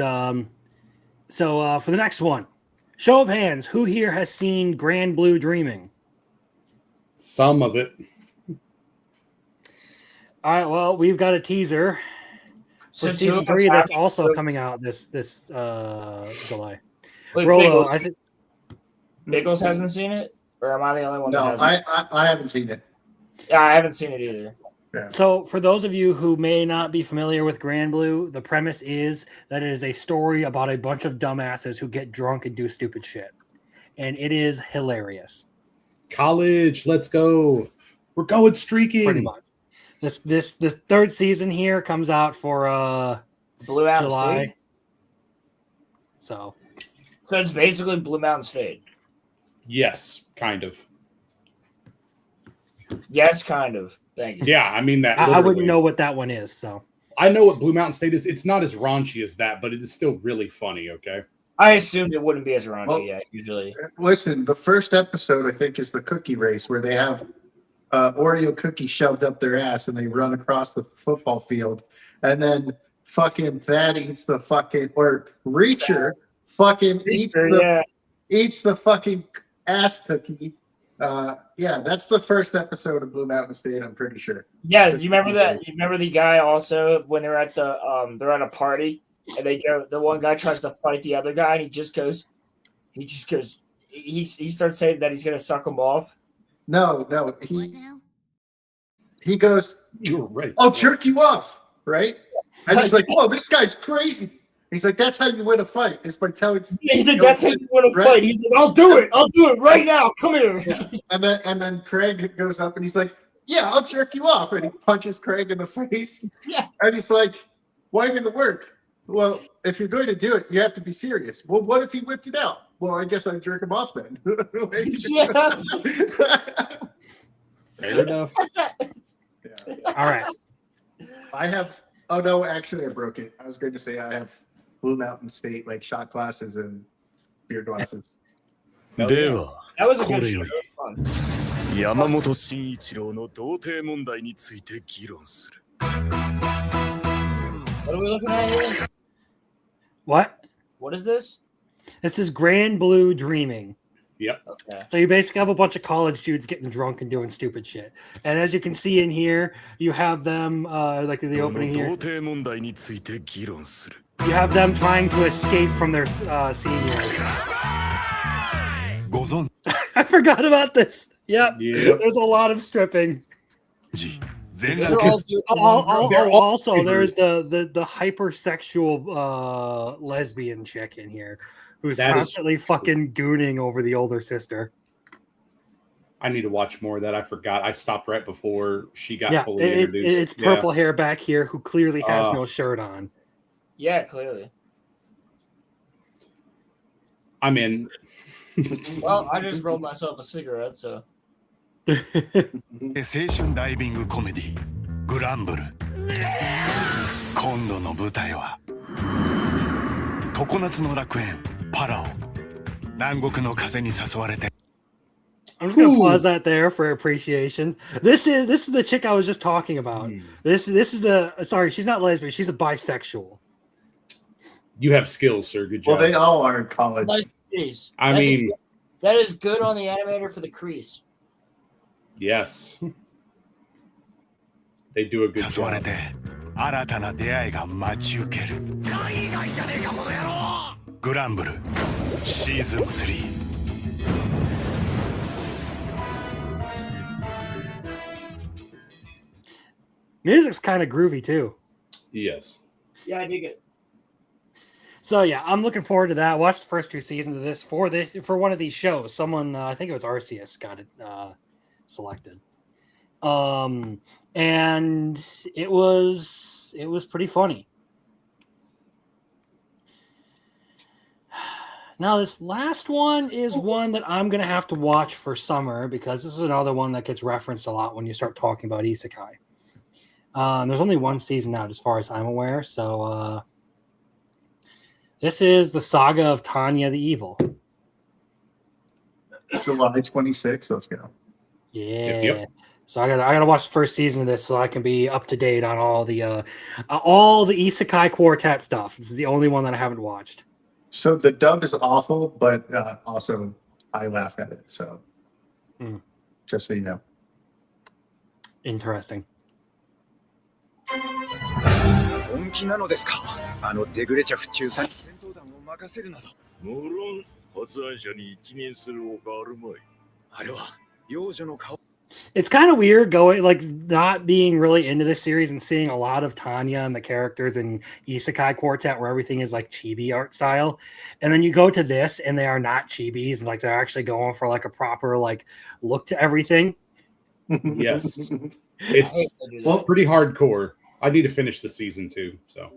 So for the next one, show of hands, who here has seen Grand Blue Dreaming? Some of it. All right. Well, we've got a teaser for Since season you 3 have- that's also coming out this July. Wait, Rolo, Biggles, I think. Biggles hasn't seen it, or am I the only one No, that hasn't? I haven't seen it. Yeah, I haven't seen it either. So, for those of you who may not be familiar with Grand Blue, the premise is that it is a story about a bunch of dumbasses who get drunk and do stupid shit, and it is hilarious. College, let's go. We're going streaking. Pretty much. The third season here comes out for Blue Mountain July. State. So it's basically Blue Mountain State. Yes, kind of. Yes, kind of. Thank you. Yeah, I mean that. I wouldn't literally. know what that one is. So I know what Blue Mountain State is. It's not as raunchy as that, but it is still really funny. Okay. I assumed it wouldn't be as raunchy Well- yet. Usually, Listen, the first episode I think is the cookie race where they have Oreo cookie shoved up their ass and they run across the football field, and then fucking Thad eats the fucking or Reacher fucking eats the fucking ass cookie. Yeah, that's the first episode of Blue Mountain State. I'm pretty sure. yeah. You remember that? You remember the guy also when they're at they're at a party and the one guy tries to fight the other guy and he starts saying that he's gonna suck him off. No, he goes, You were right. I'll jerk you off, right? And he's like, whoa, this guy's crazy. He's like, that's how you win a fight. It's by telling. That's how you want to Right. fight. He's like, I'll do it right now. Come here. And then Craig goes up and he's like, yeah, I'll jerk you off. And he punches Craig in the face. Yeah. And he's like, why didn't it work? Well, if you're going to do it, you have to be serious. Well, what if he whipped it out? Well, I guess I'd jerk him off then. Yeah. Fair enough. all right. I have, oh no, actually I broke it. I was going to say I have Blue Mountain State, like shot glasses and beer glasses. では That was a こ good れ show. より山本慎一郎の童貞問題について議論する What are we looking at here? What? What is this? This is Grand Blue Dreaming. Yep. Okay. So you basically have a bunch of college dudes getting drunk and doing stupid shit. And as you can see in here, you have them, like in the この opening 童 here, 貞問題について議論する you have them trying to escape from their seniors. ご存 I forgot about this. Yep. Yep. There's a lot of stripping. 知全 They're 裸 all doing- They're all Also, favored. there's the hypersexual lesbian chick in here who's That is- constantly fucking gooning over the older sister. I need to watch more of that. I forgot. I stopped right before she got Yeah, fully it's introduced. purple hair back here who clearly has Uh, no shirt on. Yeah, clearly. I'm in. Well, I just rolled myself a cigarette, so. 青春ダイビングコメディグランブル今度の舞台は常夏の楽園パラオ南国の風に誘われて I'm just gonna pause that there for appreciation. This is the chick I was just talking about. This is the sorry, she's not lesbian, she's a bisexual. You have skills, sir. Good Well, job. they all are in college. Like, jeez. I That's- mean, that is good on the animator for the crease. yes. They do a good 誘われ job. て新たな出会いが待ち受けるグランブルシーズン3 Music's kind of groovy too. Yes. Yeah, I dig it. So yeah, I'm looking forward to that. Watch the first 2 seasons of this for one of these shows. Someone, I think it was Arceus, got it selected. And it was pretty funny. Now this last one is one that I'm gonna have to watch for summer because this is another one that gets referenced a lot when you start talking about isekai. There's only one season out, as far as I'm aware. So this is the saga of Tanya the Evil. July 26th. Let's go. Yeah. Yep. So I gotta watch the first season of this so I can be up to date on all the Isekai Quartet stuff. This is the only one that I haven't watched. So the dub is awful, but also I laugh at it. So just so you know. Interesting. 本気なのですか？デグレチャフ中佐に戦闘団を任せるなど。無論発案者に一任するほかあるまい。あれは幼女の顔。 It's kind of weird going like not being really into this series and seeing a lot of Tanya and the characters in Isekai Quartet where everything is like chibi art style, and then you go to this and they are not chibis, like they're actually going for like a proper like look to everything. Yes, it's pretty hardcore. I need to finish the season too. So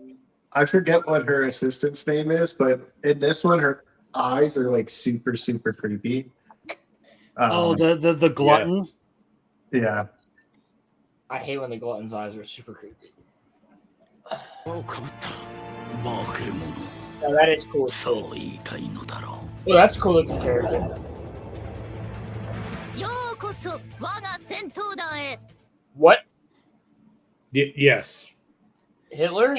I forget what her assistant's name is, but in this one, her eyes are like super creepy. The glutton. Yes. Yeah. I hate when the glutton's eyes are super creepy. No, that is cool. Oh, that's cool looking character. ようこそ我が戦闘団へ。 What? Yes, Hitler?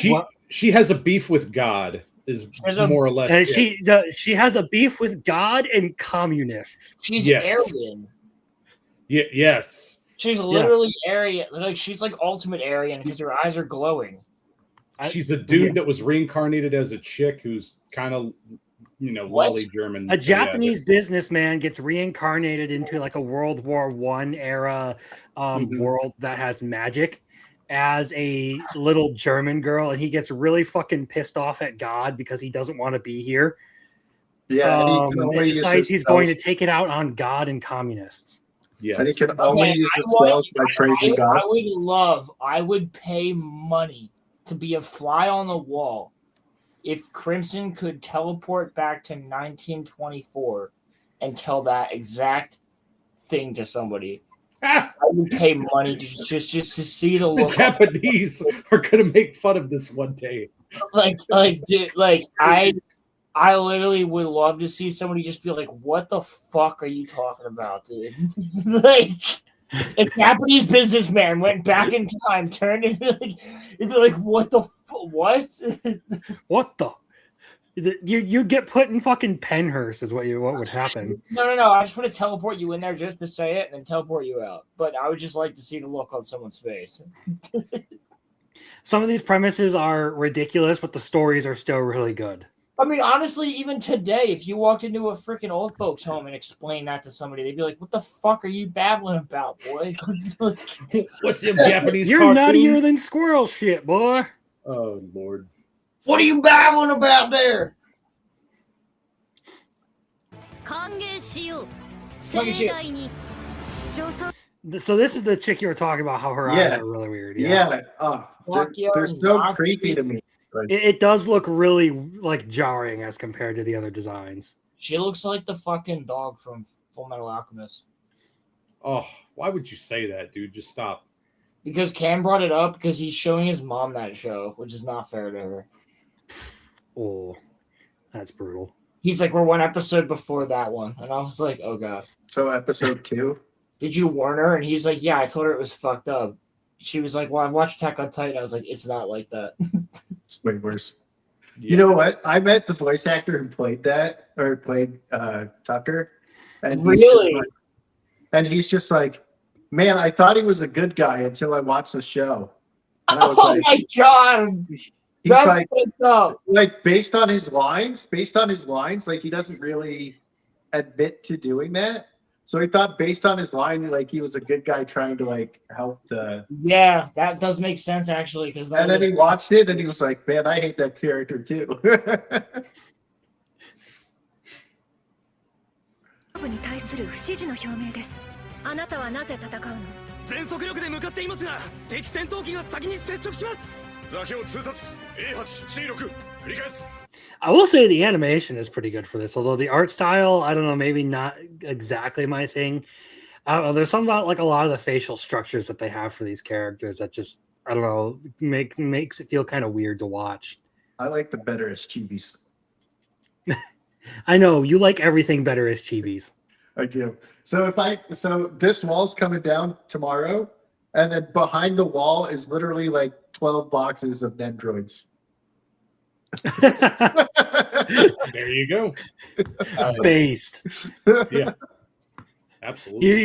she has a beef with God. Is more or less. And it. she has a beef with God and communists. She's Yes. Aryan. Yes. She's literally Aryan. Like she's like ultimate Aryan because her eyes are glowing. She's a dude that was reincarnated as a chick who's kind of, lolly German. A Japanese businessman gets reincarnated into like a World War I era world that has magic as a little German girl, and he gets really fucking pissed off at God because he doesn't want to be here. Yeah, and decides he's going to take it out on God and communists. Yes. And he can only use the spells by praising God. I would pay money to be a fly on the wall if Crimson could teleport back to 1924 and tell that exact thing to somebody. I would pay money to just to see the look. The Japanese are gonna make fun of this one day. I literally would love to see somebody just be like, "What the fuck are you talking about, dude?" Like, a Japanese businessman went back in time, turned into like, it'd be like, "What the what? What the? You get put in fucking Penhurst is what would happen. No. I just want to teleport you in there just to say it and then teleport you out. But I would just like to see the look on someone's face. Some of these premises are ridiculous, but the stories are still really good. I mean, honestly, even today, if you walked into a freaking old folks' home and explained that to somebody, they'd be like, "What the fuck are you babbling about, boy?" What's in Japanese? You're nuttier than squirrel shit, boy. Oh Lord. What are you babbling about there? So this is the chick you were talking about, how her eyes are really weird. Yeah. They're so creepy to me. It does look really like jarring as compared to the other designs. She looks like the fucking dog from Full Metal Alchemist. Oh, why would you say that, dude? Just stop. Because Cam brought it up because he's showing his mom that show, which is not fair to her. Oh, that's brutal. He's like, "We're one episode before that one." And I was like, "Oh, God." So episode 2? Did you warn her? And he's like, "Yeah, I told her it was fucked up." She was like, "Well, I watched Attack on Titan." I was like, "It's not like that." It's way worse. Yeah. You know what? I met the voice actor who played Tucker. And really? He's just like, "Man, I thought he was a good guy until I watched the show." And I was my God. He's like based on his lines, like he doesn't really admit to doing that. So he thought based on his line, like he was a good guy trying to like help the. Yeah, that does make sense actually. And then he watched it and he was like, "Man, I hate that character too." に対する不支持の表明です。あなたはなぜ戦うの？全速力で向かっていますが、敵戦闘機が先に接触します。座標通達 A8C6 繰り返す。I will say the animation is pretty good for this, although the art style, I don't know, maybe not exactly my thing. I don't know. There's something about like a lot of the facial structures that they have for these characters that just I don't know, makes it feel kind of weird to watch. I like the better as chibis. I know you like everything better as chibis. I do. So this wall's coming down tomorrow, and then behind the wall is literally like 12 boxes of Nendroids. There you go. Based. Yeah. Absolutely.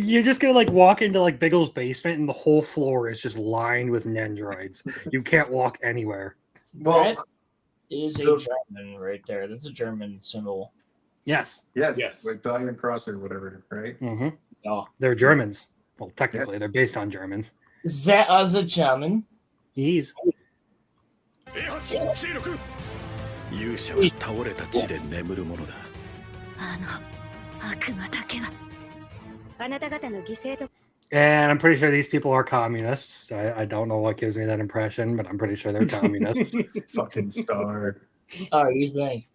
You're just gonna like walk into like Biggles' basement and the whole floor is just lined with Nendroids. You can't walk anywhere. Well, That is a German right there. That's a German symbol. Yes. yes, like the Iron Cross or whatever, right? Mm-hmm. Oh. They're Germans. Well, technically, they're based on Germans. That was a German. He's 勇者は倒れた地で眠るものだ。あの悪魔だけはあなた方の犠牲と and I'm pretty sure these people are communists. I don't know what gives me that impression, but I'm pretty sure they're communists. Fucking star. Oh, you think?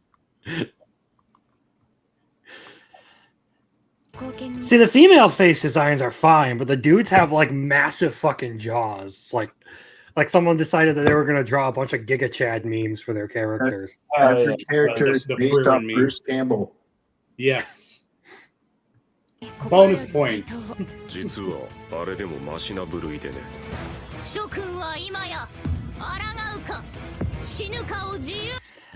See, the female face designs are fine, but the dudes have like massive fucking jaws. Like someone decided that they were gonna draw a bunch of Giga Chad memes for their characters. Every character is the based Freeman on meme. Bruce Campbell. Yes. Bonus points. 実はあれでもマシな部類でね。諸君は今や抗うか死ぬかを自由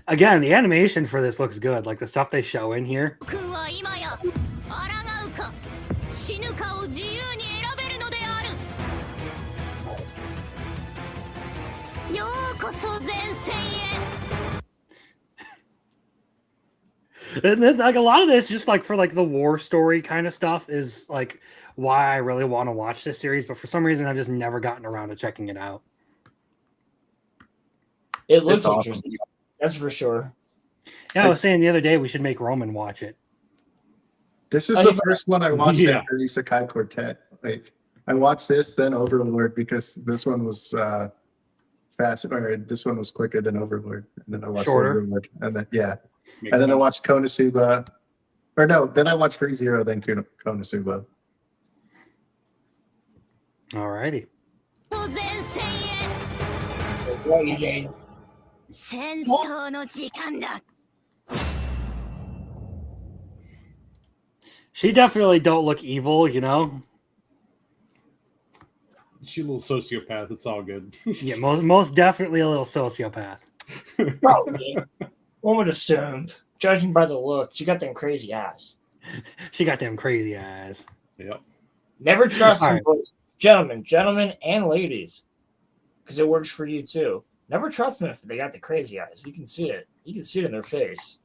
Again, the animation for this looks good. Like the stuff they show in here. 君は今や抗うか死ぬかを自由に選べるのであるようこそ前線へ And then, like a lot of this, just like for like the war story kind of stuff, is like why I really want to watch this series. But for some reason, I've just never gotten around to checking it out. It looks It's awesome. interesting. That's for sure. Yeah, I was saying the other day we should make Roman watch it. This is I the think- first one I watched Yeah. after Isekai Quartet. Like I watched this, then Overlord, because this one was fast, or this one was quicker than Overlord, and then I watched Shorter. Overlord, and then Makes and then I sense. watched Konosuba, or no, then I watched ReZero, then Konosuba. Alrighty. 前線へ What do you think? 戦争の時間だ She definitely don't look evil, you know. She's a little sociopath. It's all good. Yeah, most definitely a little sociopath. Probably. One would assume, judging by the look, she got them crazy eyes. She got them crazy eyes. Yep. Never trust All them, right. boys. Gentlemen, and ladies, because it works for you too. Never trust them if they got the crazy eyes. You can see it. You can see it in their face.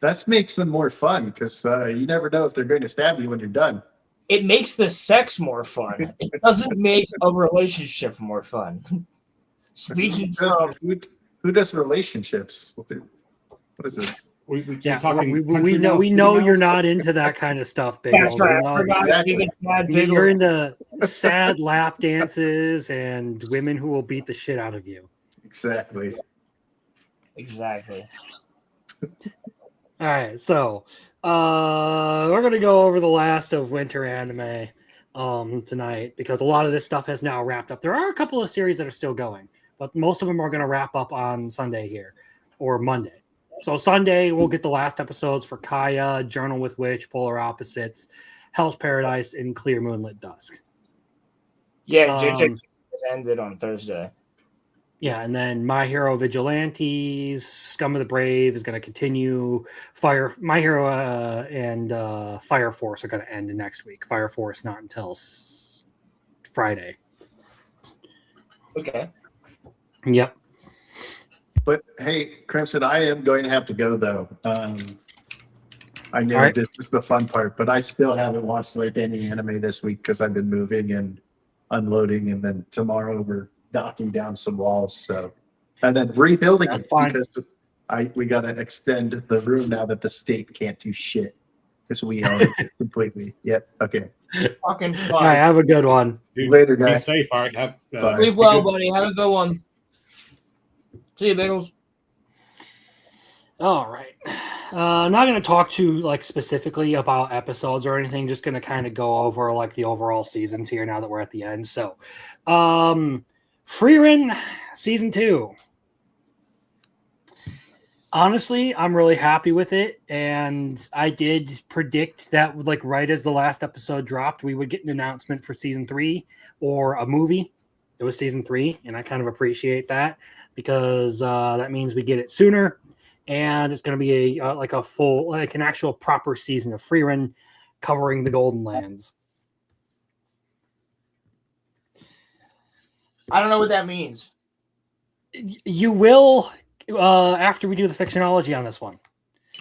That makes them more fun because you never know if they're going to stab you when you're done. It makes the sex more fun. It doesn't make a relationship more fun. Speaking from Who does relationships? What is this? We're Yeah, talking we country know mouse, we city know mouse? you're not into that kind of stuff, Big that's Ol. right. We I know forgot exactly. you get sad big you're ol'- into sad lap dances and women who will beat the shit out of you. Exactly. Exactly. All right, so we're gonna go over the last of winter anime tonight because a lot of this stuff has now wrapped up. There are a couple of series that are still going, but most of them are gonna wrap up on Sunday here or Monday. So Sunday we'll get the last episodes for Kaya, Journal with Witch, Polar Opposites, Hell's Paradise, and Clear Moonlit Dusk. Yeah, JJ Um, ended on Thursday. Yeah, and then My Hero Vigilantes, Scum of the Brave is going to continue. My Hero and Fire Force are going to end next week. Fire Force not until Friday. Okay. Yep. But hey, Crimson, I am going to have to go though. I know All right. this is the fun part, but I still haven't watched like any anime this week because I've been moving and unloading, and then tomorrow we're knocking down some walls. So, and then rebuilding That's it fine. because we got to extend the room now that the state can't do shit because we own it completely. Yep. Okay. Fucking All right, fun. have a good one. Dude, Later, be guys. safe. All right. Have, Bye. Sleep well, buddy. Have a good one. See you, Bagels. All right. I'm not going to talk to like specifically about episodes or anything. Just going to kind of go over like the overall seasons here now that we're at the end. So, Frieren season 2. Honestly, I'm really happy with it, and I did predict that, like, right as the last episode dropped, we would get an announcement for season 3 or a movie. It was season 3, and I kind of appreciate that because that means we get it sooner, and it's going to be a full, like, an actual proper season of Frieren covering the Golden Lands. I don't know what that means. You will after we do the fictionology on this one.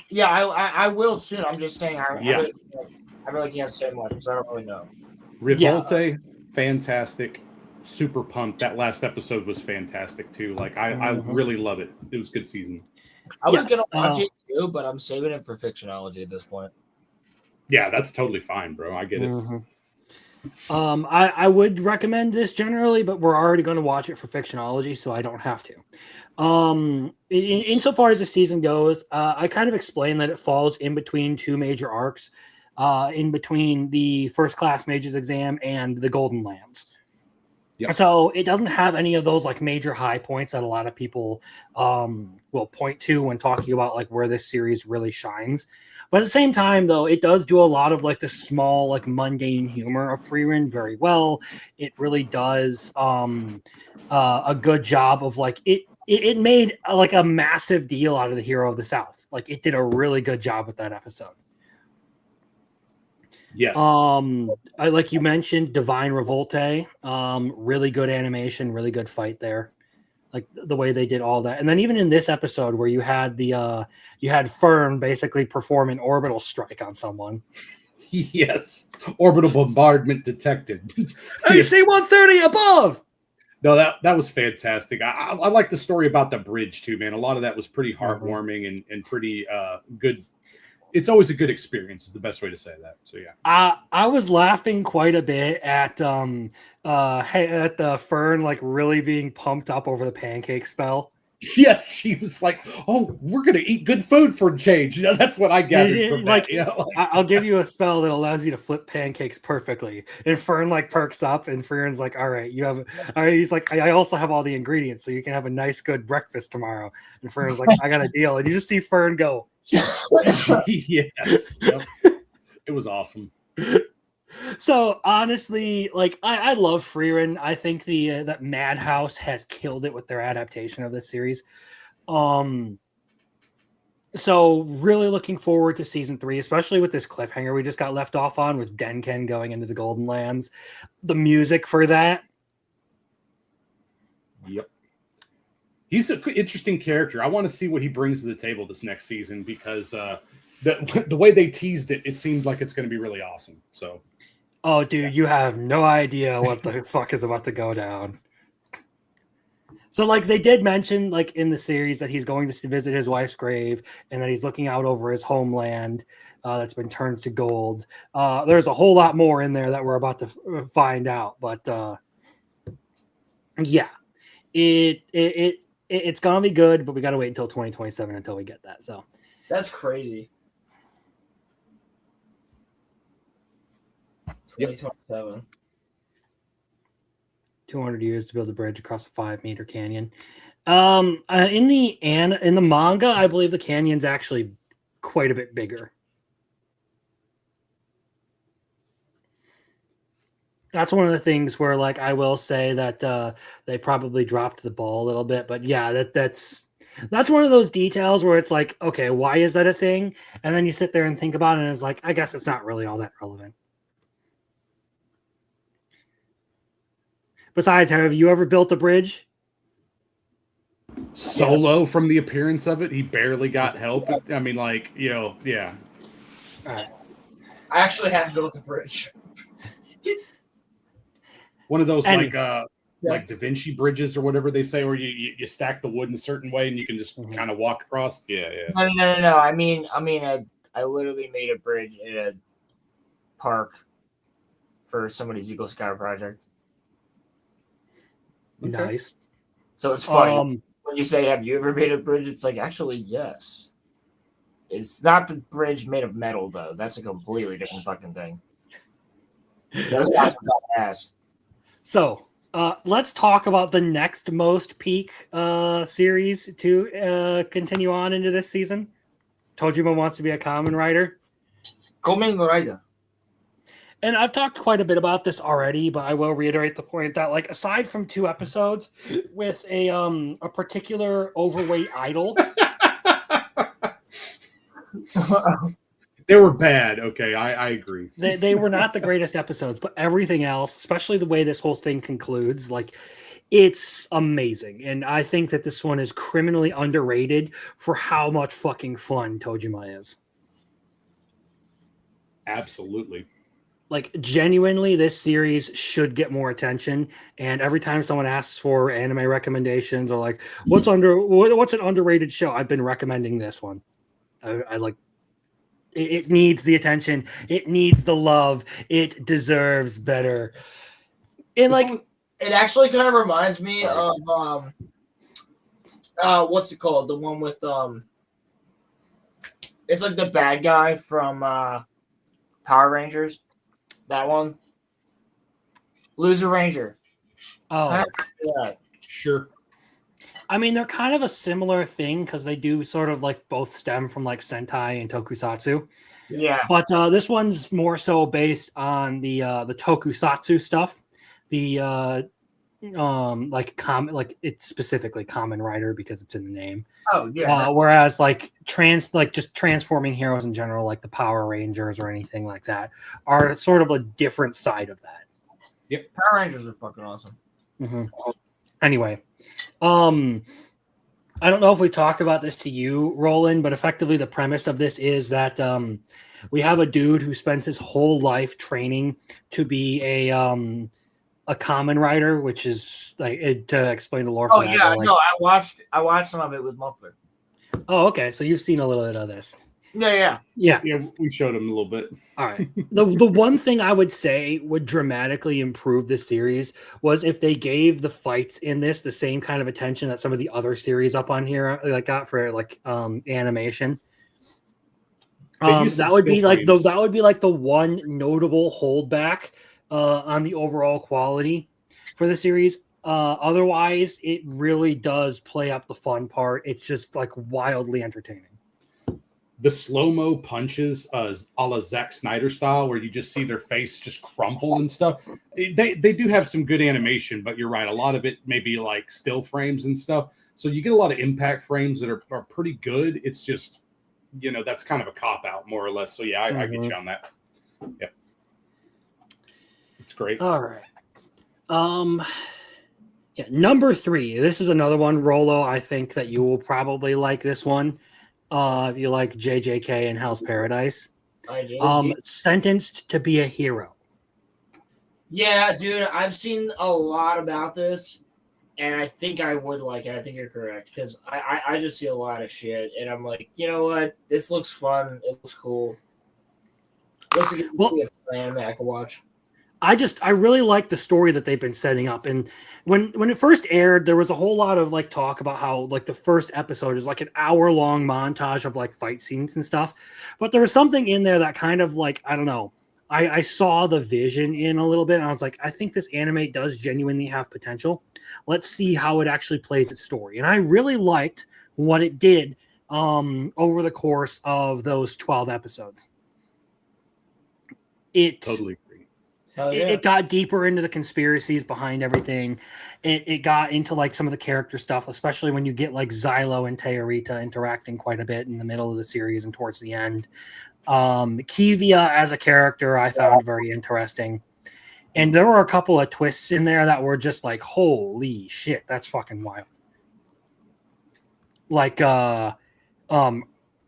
Yeah, I will soon. I'm just saying I Yeah. really can't say much because I don't really know. Revolte, fantastic, super pumped. That last episode was fantastic too. Like I really love it. It was a good season. I was Yes, gonna watch it too, but I'm saving it for fictionology at this point. Yeah, that's totally fine, bro. I get it. Mhm. I would recommend this generally, but we're already going to watch it for fictionology, so I don't have to. Insofar as the season goes, I kind of explained that it falls in between two major arcs, in between the First Class Mages exam and the Golden Lands. Yep. So it doesn't have any of those like major high points that a lot of people will point to when talking about like where this series really shines. But at the same time, though, it does do a lot of like the small, like mundane humor of Frieren very well. It really does a good job of like it made like a massive deal out of the Hero of the South. Like it did a really good job with that episode. Yes. I like you mentioned Divine Revolte. Really good animation, really good fight there. Like the way they did all that. And then even in this episode where you had Fern basically perform an orbital strike on someone. Yes. Orbital bombardment detected. AC 130 above. No, that was fantastic. I like the story about the bridge too, man. A lot of that was pretty heartwarming and pretty good. It's always a good experience is the best way to say that. So yeah. I was laughing quite a bit at the Fern like really being pumped up over the pancake spell. Yes, she was like, "Oh, we're gonna eat good food for a change." You know, that's what I gathered from like, that. Yeah, I'll give you a spell that allows you to flip pancakes perfectly. And Fern like perks up, and Fern's like, "All right, you have." All right, he's like, "I also have all the ingredients, so you can have a nice, good breakfast tomorrow." And Fern's like, "I got a deal." And you just see Fern go. Yes, yep. It was awesome. So honestly, like I love Frieren. I think that Madhouse has killed it with their adaptation of this series. So really looking forward to season 3, especially with this cliffhanger we just got left off on with Denken going into the Golden Lands. The music for that. Yep. He's an interesting character. I want to see what he brings to the table this next season because the way they teased it, it seemed like it's going to be really awesome. So. Oh, dude, you have no idea what the fuck is about to go down. So, like, they did mention, like, in the series that he's going to visit his wife's grave and that he's looking out over his homeland that's been turned to gold. There's a whole lot more in there that we're about to find out. But, yeah, it's going to be good, but we got to wait until 2027 until we get that. So That's crazy. 2027. 200 years to build a bridge across a 5-meter canyon. In the manga, I believe the canyon's actually quite a bit bigger. That's one of the things where, like, I will say that they probably dropped the ball a little bit, but yeah, that's one of those details where it's like, okay, why is that a thing? And then you sit there and think about it, and it's like, I guess it's not really all that relevant. Besides, have you ever built a bridge? Solo from the appearance of it, he barely got help. I mean, like, you know, yeah. All right. I actually have built a bridge. One of those like Yeah. Da Vinci bridges or whatever they say, where you stack the wood in a certain way and you can just kind of walk across. Yeah, yeah. No. I mean, I literally made a bridge in a park for somebody's Eagle Scout project. Nice. So it's funny when you say, "Have you ever made a bridge?" It's like, actually, yes. It's not the bridge made of metal, though. That's a completely different fucking thing. That's awesome ass. So, Let's talk about the next most peak series to continue on into this season. Tojima wants to be a Kamen Rider. Kamen Rider. And I've talked quite a bit about this already, but I will reiterate the point that, like, aside from 2 episodes with a particular overweight idol, They were bad. Okay, I agree. they were not the greatest episodes, but everything else, especially the way this whole thing concludes, like, it's amazing. And I think that this one is criminally underrated for how much fucking fun Tojima is. Absolutely. Like, genuinely, this series should get more attention. And every time someone asks for anime recommendations or like what's an underrated show, I've been recommending this one. I like it needs the attention, it needs the love, it deserves better. And like, it actually kind of reminds me of what's it called? The one with it's like the bad guy from Power Rangers. That one. Loser Ranger. oh, Sure. I mean, they're kind of a similar thing because they do sort of like both stem from like Sentai and Tokusatsu. Yeah. But this one's more so based on the Tokusatsu stuff. The like it's specifically Kamen Rider because it's in the name. Oh yeah. Whereas like just transforming heroes in general, like the Power Rangers or anything like that, are sort of a different side of that. Power Rangers are fucking awesome. Mm-hmm. Anyway, I don't know if we talked about this to you, Roland, but effectively the premise of this is that we have a dude who spends his whole life training to be a Kamen Rider, which is like to explain the lore. Oh for that, yeah, like, no, I watched some of it with Muffler. Oh, okay. So you've seen a little bit of this. Yeah. Yeah. We showed him a little bit. All right. The one thing I would say would dramatically improve this series was if they gave the fights in this the same kind of attention that some of the other series up on here like got for like animation. That would be like the one notable holdback on the overall quality for the series. Otherwise, it really does play up the fun part. It's just like wildly entertaining. The slow-mo punches, a la Zack Snyder style, where you just see their face just crumple and stuff. They do have some good animation, but you're right. A lot of it may be like still frames and stuff. So you get a lot of impact frames that are pretty good. It's just, that's kind of a cop-out, more or less. So yeah, I get you on that. Yep. It's great. All right. Yeah, number 3. This is another one, Rolo. I think that you will probably like this one. If you like JJK and Hell's Paradise. I do. Sentenced to be a Hero. Yeah, dude, I've seen a lot about this, and I think I would like it. I think you're correct, because I just see a lot of shit, and I'm like, you know what? This looks fun. It looks cool. Looks like it could be a plan that I could watch. I really like the story that they've been setting up. And when it first aired, there was a whole lot of like talk about how like the first episode is like an hour-long montage of like fight scenes and stuff. But there was something in there that kind of like, I don't know, I saw the vision in a little bit. And I was like, I think this anime does genuinely have potential. Let's see how it actually plays its story. And I really liked what it did over the course of those 12 episodes. Totally. It got deeper into the conspiracies behind everything. It got into like some of the character stuff, especially when you get like Xylo and Teorita interacting quite a bit in the middle of the series and towards the end. Kivia as a character I found very interesting. And there were a couple of twists in there that were just like, holy shit, that's fucking wild. Like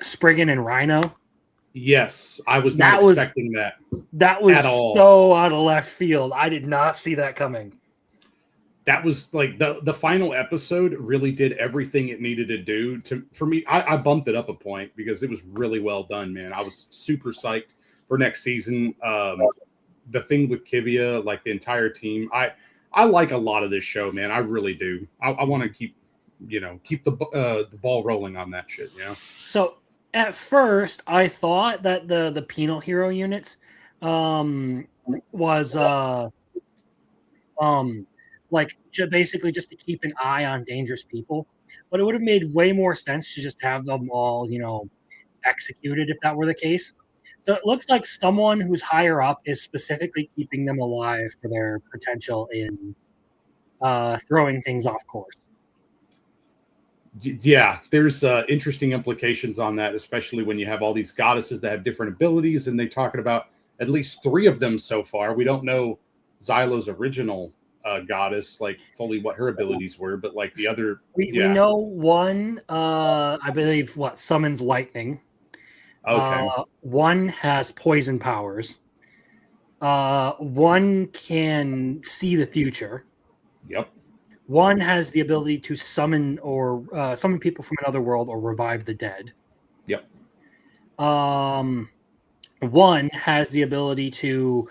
Spriggan and Rhino. Yes, I was not expecting that. That was so out of left field. I did not see that coming. That was like the final episode really did everything it needed to do. For me, I bumped it up a point because it was really well done, man. I was super psyched for next season. The thing with Kivia, like the entire team, I like a lot of this show, man. I really do. I want to keep the ball rolling on that shit. So. At first, I thought that the penal hero units was like basically just to keep an eye on dangerous people. But it would have made way more sense to just have them all, executed if that were the case. So it looks like someone who's higher up is specifically keeping them alive for their potential in throwing things off course. Yeah, there's interesting implications on that, especially when you have all these goddesses that have different abilities, and they're talking about at least 3 of them so far. We don't know Xylo's original goddess, like fully what her abilities were, but like the other, we know one, I believe, summons lightning. Okay. One has poison powers. One can see the future. Yep. One has the ability to summon or summon people from another world or revive the dead. Yep. One has the ability to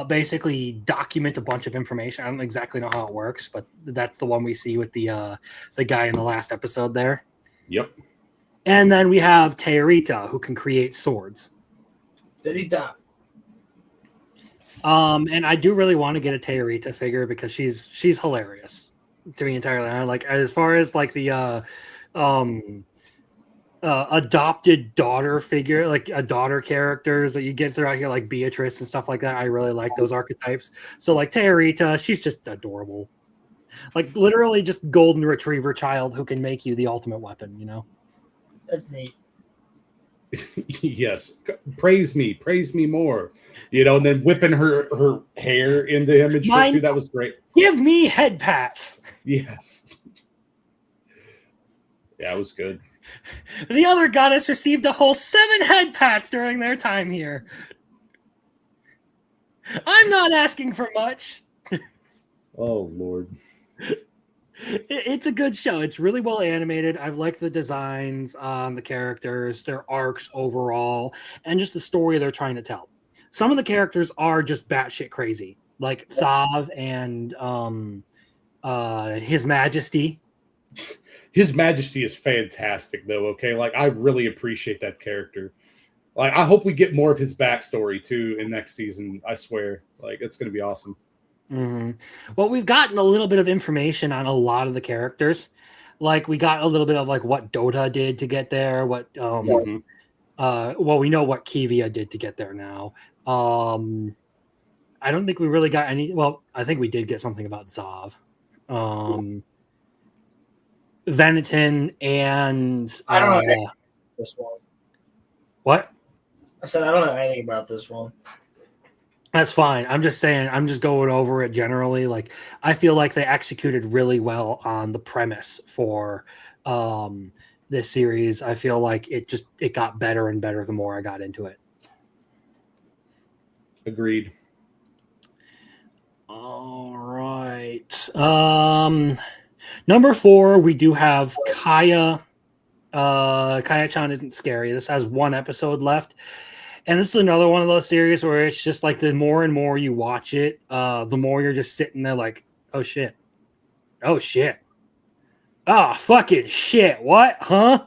basically document a bunch of information. I don't exactly know how it works, but that's the one we see with the guy in the last episode there. Yep. And then we have Teorita, who can create swords. Teorita. And I do really want to get a Teorita figure because she's hilarious, to be entirely honest. Like, as far as like the adopted daughter figure, like a daughter characters that you get throughout here, like Beatrice and stuff like that, I really like those archetypes. So like Teorita, she's just adorable. Like literally just golden retriever child who can make you the ultimate weapon, That's neat. Yes. Praise me more. And then whipping her hair into him and shit too. That was great. Give me head pats. Yes. Yeah, it was good. The other goddess received a whole 7 head pats during their time here. I'm not asking for much. Oh, Lord. It's a good show. It's really well animated. I've liked the designs on the characters, their arcs overall, and just the story they're trying to tell. Some of the characters are just batshit crazy, like Sav and His Majesty. His Majesty is fantastic, though. Okay, like I really appreciate that character. Like I hope we get more of his backstory too in next season. I swear, like it's going to be awesome. Mm-hmm. Well, we've gotten a little bit of information on a lot of the characters. Like we got a little bit of like what Dota did to get there. What well, we know what Kivia did to get there now. I don't think we really got any. Well, I think we did get something about Zav. Veneton and I don't know anything about this one. What? I said I don't know anything about this one. That's fine. I'm just saying, I'm just going over it generally. Like, I feel like they executed really well on the premise for this series. I feel like it got better and better the more I got into it. Agreed. All right. Number 4, we do have Kaya. Kaya-chan Isn't Scary. This has 1 episode left. And this is another one of those series where it's just like the more and more you watch it, the more you're just sitting there like, oh shit. Oh shit. Oh fucking shit. What? Huh?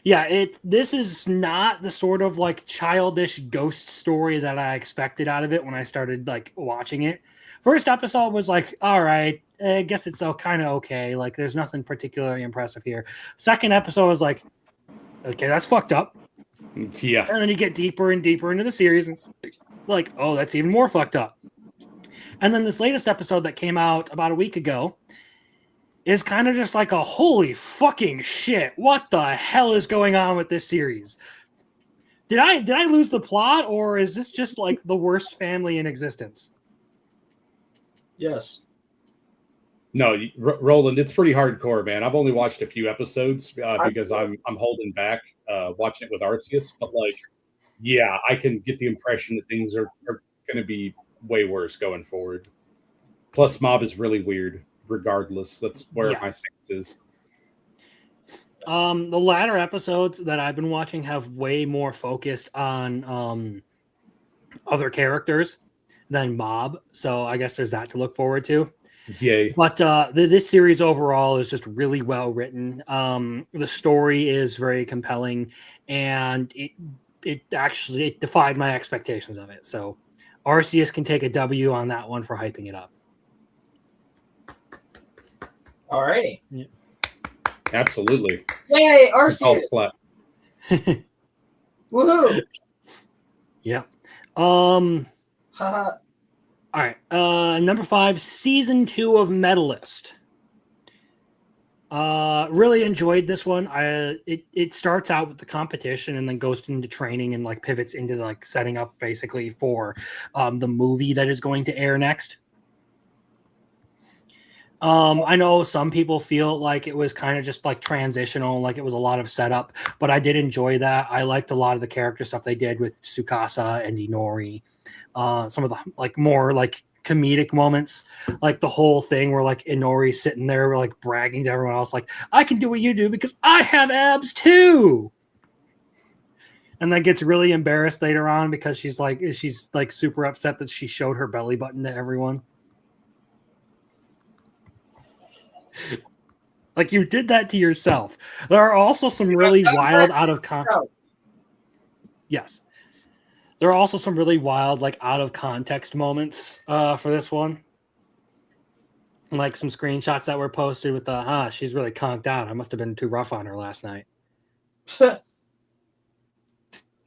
Yeah, this is not the sort of like childish ghost story that I expected out of it when I started like watching it. First episode was like, all right, I guess it's kind of okay. Like there's nothing particularly impressive here. Second episode was like, okay, that's fucked up. Yeah. And then you get deeper and deeper into the series and it's like, oh, that's even more fucked up. And then this latest episode that came out about a week ago is kind of just like a holy fucking shit. What the hell is going on with this series? Did I lose the plot, or is this just like the worst family in existence? Yes. No, Roland, it's pretty hardcore, man. I've only watched a few episodes because I'm holding back watching it with Arceus. But like, yeah, I can get the impression that things are going to be way worse going forward. Plus, Mob is really weird. Regardless, that's where my stance is. The latter episodes that I've been watching have way more focused on other characters than Mob, so I guess there's that to look forward to. Yay. But this series overall is just really well written. The story is very compelling, and it defied my expectations of it. So Arceus can take a W on that one for hyping it up. Alrighty. Absolutely. Yay, Golf Arceus. clap. Woohoo. Yeah. Haha. All right. Number 5, season 2 of Medalist. Really enjoyed this one. It starts out with the competition and then goes into training and like pivots into like setting up basically for the movie that is going to air next. I know some people feel like it was kind of just like transitional, like it was a lot of setup, but I did enjoy that. I liked a lot of the character stuff they did with Tsukasa and Inori. Some of the like more like comedic moments, like the whole thing where like Inori sitting there like bragging to everyone else, like, I can do what you do because I have abs too. And then gets really embarrassed later on because she's like super upset that she showed her belly button to everyone. Like, you did that to yourself. There are also some really wild out of Yes. There are also some really wild, like, out of context moments for this one. Like some screenshots that were posted with the, she's really conked out. I must have been too rough on her last night.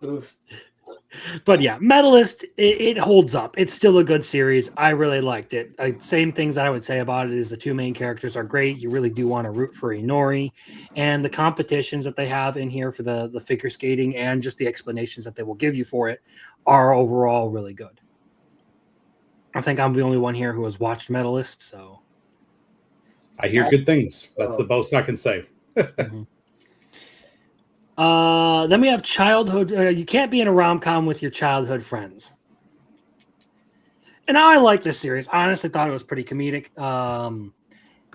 Oof. But yeah, Medalist, it holds up. It's still a good series. I really liked it. Same things that I would say about it is the two main characters are great. You really do want to root for Inori. And the competitions that they have in here for the figure skating and just the explanations that they will give you for it are overall really good. I think I'm the only one here who has watched Medalist, so. I hear good things. That's the most I can say. Mm-hmm. Then we have childhood. You can't be in a rom-com with your childhood friends. And I like this series. I honestly thought it was pretty comedic.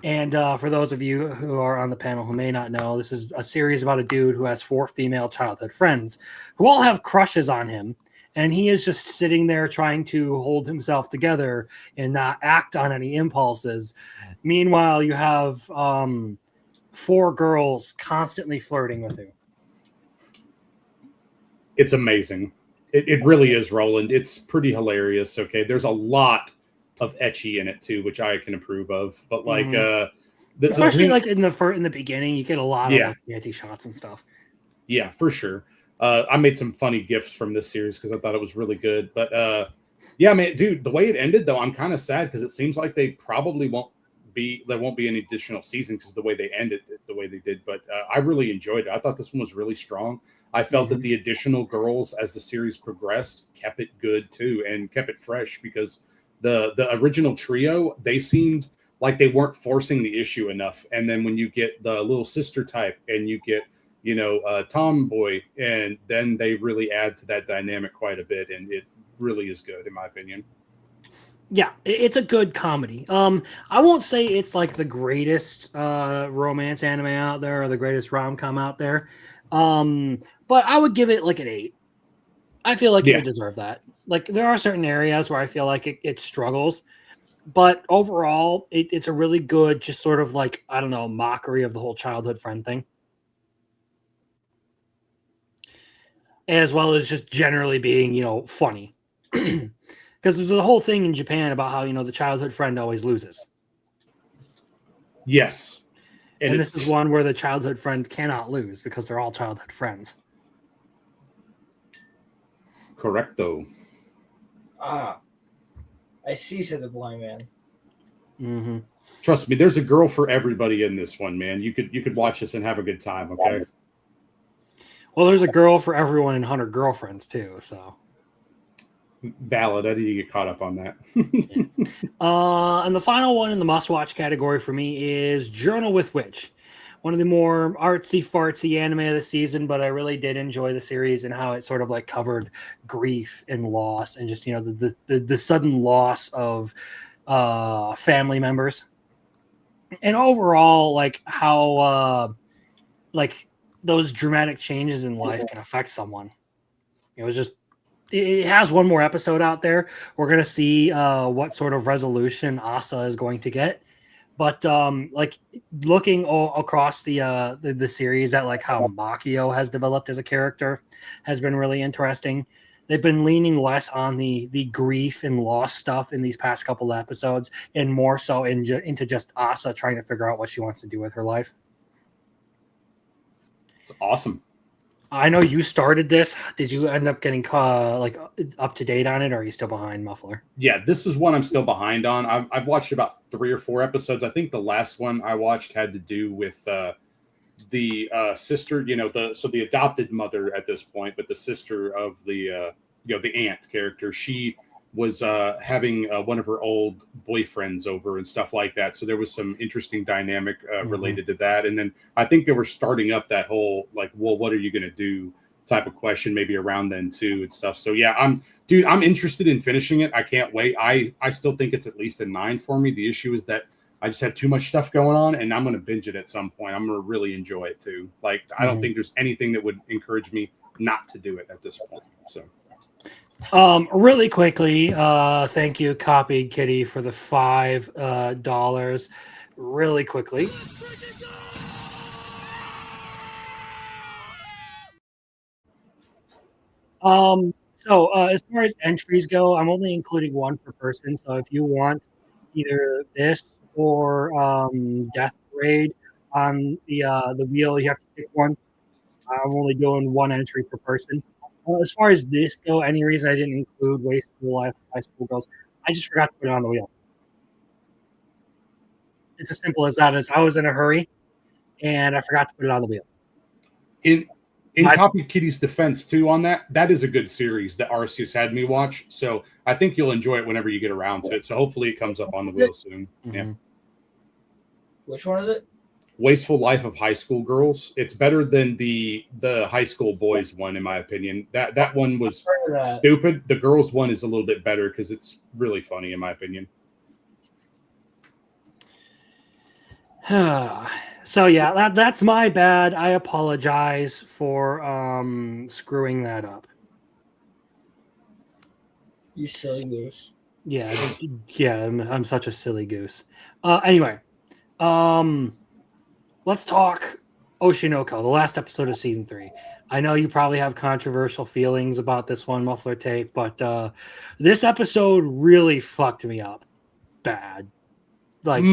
And for those of you who are on the panel who may not know, this is a series about a dude who has 4 female childhood friends who all have crushes on him. And he is just sitting there trying to hold himself together and not act on any impulses. Meanwhile, you have 4 girls constantly flirting with him. It's amazing. It really is, Roland. It's pretty hilarious. Okay, there's a lot of ecchi in it too, which I can approve of. But like, especially like in the beginning, you get a lot of like, anti shots and stuff. Yeah, for sure. I made some funny gifs from this series because I thought it was really good. But yeah, man, dude, the way it ended though, I'm kind of sad because it seems like they probably there won't be any additional season because the way they ended it, the way they did. But I really enjoyed it. I thought this one was really strong. I felt that the additional girls, as the series progressed, kept it good too and kept it fresh because the original trio, they seemed like they weren't forcing the issue enough. And then when you get the little sister type and you get, Tomboy, and then they really add to that dynamic quite a bit. And it really is good, in my opinion. Yeah, it's a good comedy. I won't say it's like the greatest romance anime out there or the greatest rom-com out there. But I would give it like an 8. I feel like it would deserve that. Like, there are certain areas where I feel like it struggles, but overall, it's a really good, just sort of like, I don't know, mockery of the whole childhood friend thing. As well as just generally being, funny. Because there's a whole thing in Japan about how, the childhood friend always loses. Yes. And this is one where the childhood friend cannot lose because they're all childhood friends. Correcto. I see, said the blind man. Mm-hmm. Trust me, there's a girl for everybody in this one, man. You could watch this and have a good time, okay? Well, there's a girl for everyone in 100 Girlfriends, too, so. Valid. I need to get caught up on that. And the final one in the must-watch category for me is Journal with Witch. One of the more artsy-fartsy anime of the season, but I really did enjoy the series and how it sort of like covered grief and loss and just, the sudden loss of family members. And overall, like how like those dramatic changes in life can affect someone. It has one more episode out there. We're going to see what sort of resolution Asa is going to get. But like looking across the series at like how Makio has developed as a character has been really interesting. They've been leaning less on the grief and loss stuff in these past couple of episodes, and more so into just Asa trying to figure out what she wants to do with her life. It's awesome. I know you started this. Did you end up getting like up to date on it, or are you still behind, Muffler? Yeah, this is one I'm still behind on. I've watched about 3 or 4 episodes. I think the last one I watched had to do with the sister, the adopted mother at this point, but the sister of the the aunt character. She was having one of her old boyfriends over and stuff like that. So there was some interesting dynamic related to that. And then I think they were starting up that whole like, well, what are you going to do type of question maybe around then too and stuff. So yeah, I'm interested in finishing it. I can't wait. I still think it's at least a 9 for me. The issue is that I just had too much stuff going on, and I'm going to binge it at some point. I'm going to really enjoy it too. Like, I don't think there's anything that would encourage me not to do it at this point. So, really quickly, thank you, Copied Kitty, for the $5. Really quickly. So as far as entries go, I'm only including 1 per person. So if you want either this or Death Parade on the wheel, you have to pick one. I'm only doing 1 entry per person. As far as this go, any reason I didn't include Wasteful Life of High School Girls, I just forgot to put it on the wheel. It's as simple as that. As I was in a hurry, and I forgot to put it on the wheel. In Copied Kitty's defense too, on that is a good series that Arceus had me watch. So I think you'll enjoy it whenever you get around to it. So hopefully it comes up on the wheel soon. Mm-hmm. Yeah. Which one is it? Wasteful Life of High School Girls. It's better than the high school boys one, in my opinion. That one was stupid. The girls one is a little bit better because it's really funny, in my opinion. So yeah, that's my bad. I apologize for screwing that up. You silly goose. Yeah, I'm such a silly goose. Anyway, let's talk Oshinoko, the last episode of season 3. I know you probably have controversial feelings about this one, Muffler Tape, but this episode really fucked me up bad. Like,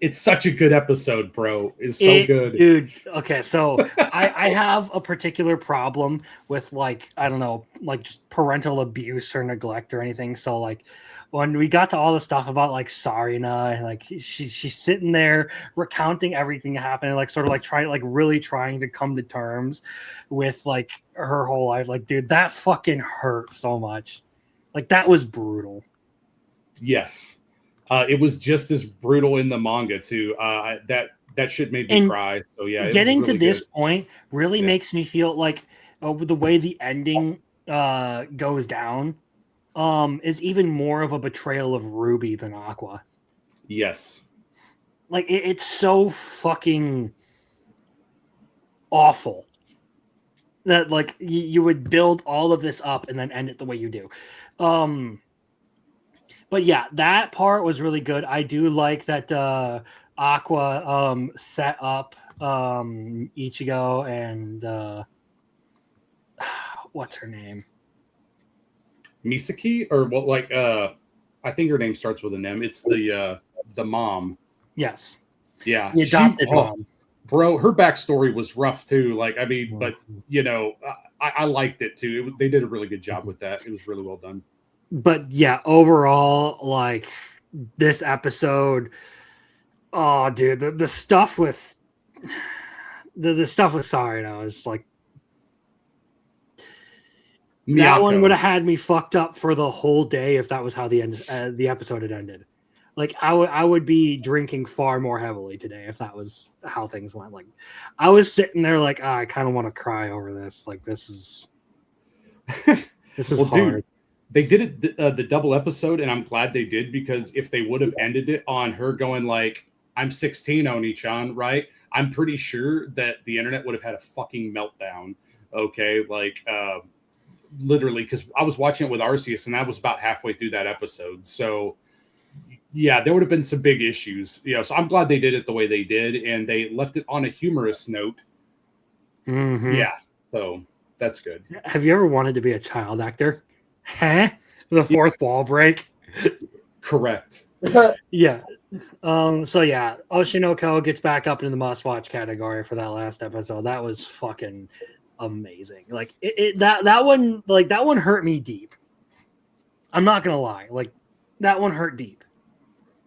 it's such a good episode, bro. It's so good. Dude, okay, so I have a particular problem with, like, I don't know, like just parental abuse or neglect or anything. So, like, when we got to all the stuff about, like, Sarina, and, like, she's sitting there recounting everything that happened, like, sort of, like, really trying to come to terms with, like, her whole life. Like, dude, that fucking hurt so much. Like, that was brutal. Yes. It was just as brutal in the manga too. That shit made me cry. So yeah, getting really to this good. point really makes me feel like the way the ending goes down is even more of a betrayal of Ruby than Aqua. Yes, like it's so fucking awful that like you would build all of this up and then end it the way you do. But yeah, that part was really good. I do like that Aqua set up Ichigo and what's her name? Misaki, or what? Like I think her name starts with an M. It's the mom. Yes. Yeah. The adopted mom. Bro, her backstory was rough too. Like, I mean, but I liked it too. They did a really good job with that. It was really well done. But yeah, overall, like this episode, oh dude, the stuff with the stuff with Sarino is like Miyako. That one would have had me fucked up for the whole day if that was how the episode had ended. Like I would be drinking far more heavily today if that was how things went. Like I was sitting there like I kind of want to cry over this. Like this is well, hard. Dude, they did it the double episode, and I'm glad they did, because if they would have ended it on her going like, I'm 16, Oni-chan, right? I'm pretty sure that the internet would have had a fucking meltdown. Okay, like literally, because I was watching it with Arceus, and I was about halfway through that episode. So yeah, there would have been some big issues. So I'm glad they did it the way they did, and they left it on a humorous note. Mm-hmm. Yeah, so that's good. Have you ever wanted to be a child actor? Huh? The fourth wall break. Correct. Yeah. So yeah, Oshinoko gets back up into the must-watch category for that last episode. That was fucking amazing. Like that one hurt me deep. I'm not gonna lie. Like that one hurt deep.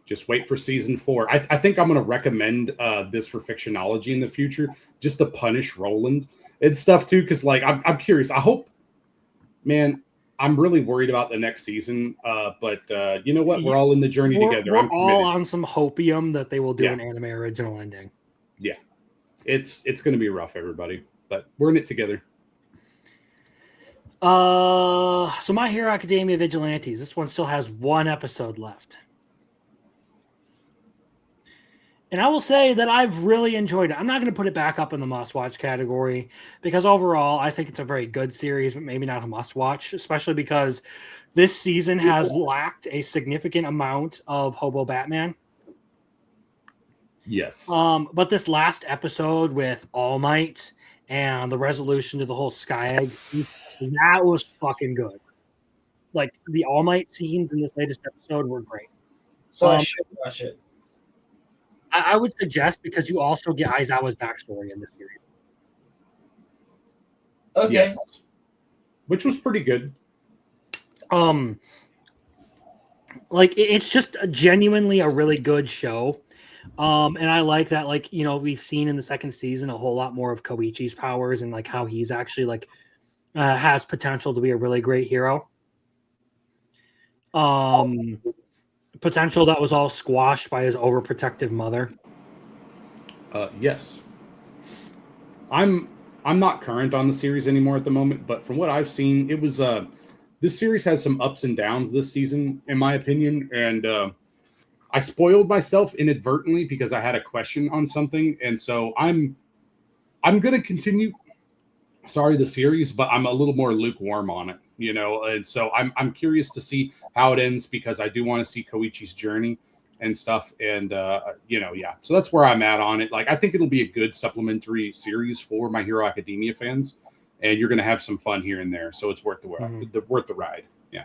Just wait for season 4. I think I'm going to recommend this for Fictionology in the future, just to punish Roland and stuff too. Because like I'm curious. I hope, man. I'm really worried about the next season. But you know what? We're all in the journey together. We're I'm all committed. on some hopium that they will do Yeah. an anime original ending. Yeah, it's going to be rough, everybody. But we're in it together. So My Hero Academia Vigilantes. This one still has one episode left. And I will say that I've really enjoyed it. I'm not going to put it back up in the must-watch category because overall, I think it's a very good series, but maybe not a must-watch, especially because this season has lacked a significant amount of Hobo Batman. Yes. But this last episode with All Might and the resolution to the whole Sky Egg, that was fucking good. Like, the All Might scenes in this latest episode were great. So I should watch it. I would suggest because you also get Aizawa's backstory in this series. Okay. Yes. Which was pretty good. It's just genuinely a really good show. And I like that, like, you know, we've seen in the second season a whole lot more of Koichi's powers and like how he's actually like has potential to be a really great hero. Potential that was all squashed by his overprotective mother. Yes. I'm not current on the series anymore at the moment, but from what I've seen, it was this series has some ups and downs this season, in my opinion, and I spoiled myself inadvertently because I had a question on something, and so I'm gonna continue. Sorry, the series, but I'm a little more lukewarm on it, you know, and so I'm curious to see how it ends because I do want to see Koichi's journey and stuff, and you know, yeah. So that's where I'm at on it. Like, I think it'll be a good supplementary series for My Hero Academia fans, and you're gonna have some fun here and there, so it's worth the ride. Yeah.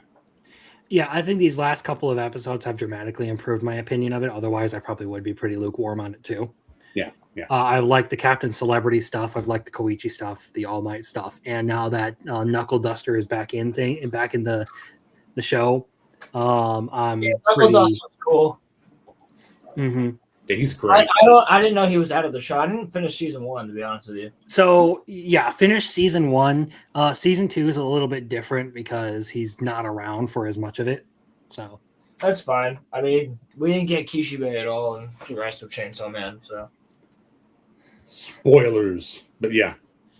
Yeah, I think these last couple of episodes have dramatically improved my opinion of it. Otherwise, I probably would be pretty lukewarm on it too. Yeah, yeah. I like the Captain Celebrity stuff. I've liked the Koichi stuff, the All Might stuff, and now that Knuckle Duster is back in the show, I'm Knuckle Duster's cool. Mm-hmm. Yeah, he's great. I didn't know he was out of the show. I didn't finish season 1, to be honest with you. So yeah, finish season 1. Season 2 is a little bit different because he's not around for as much of it. So that's fine. I mean, we didn't get Kishibe at all, and the rest of Chainsaw Man. So spoilers, but yeah,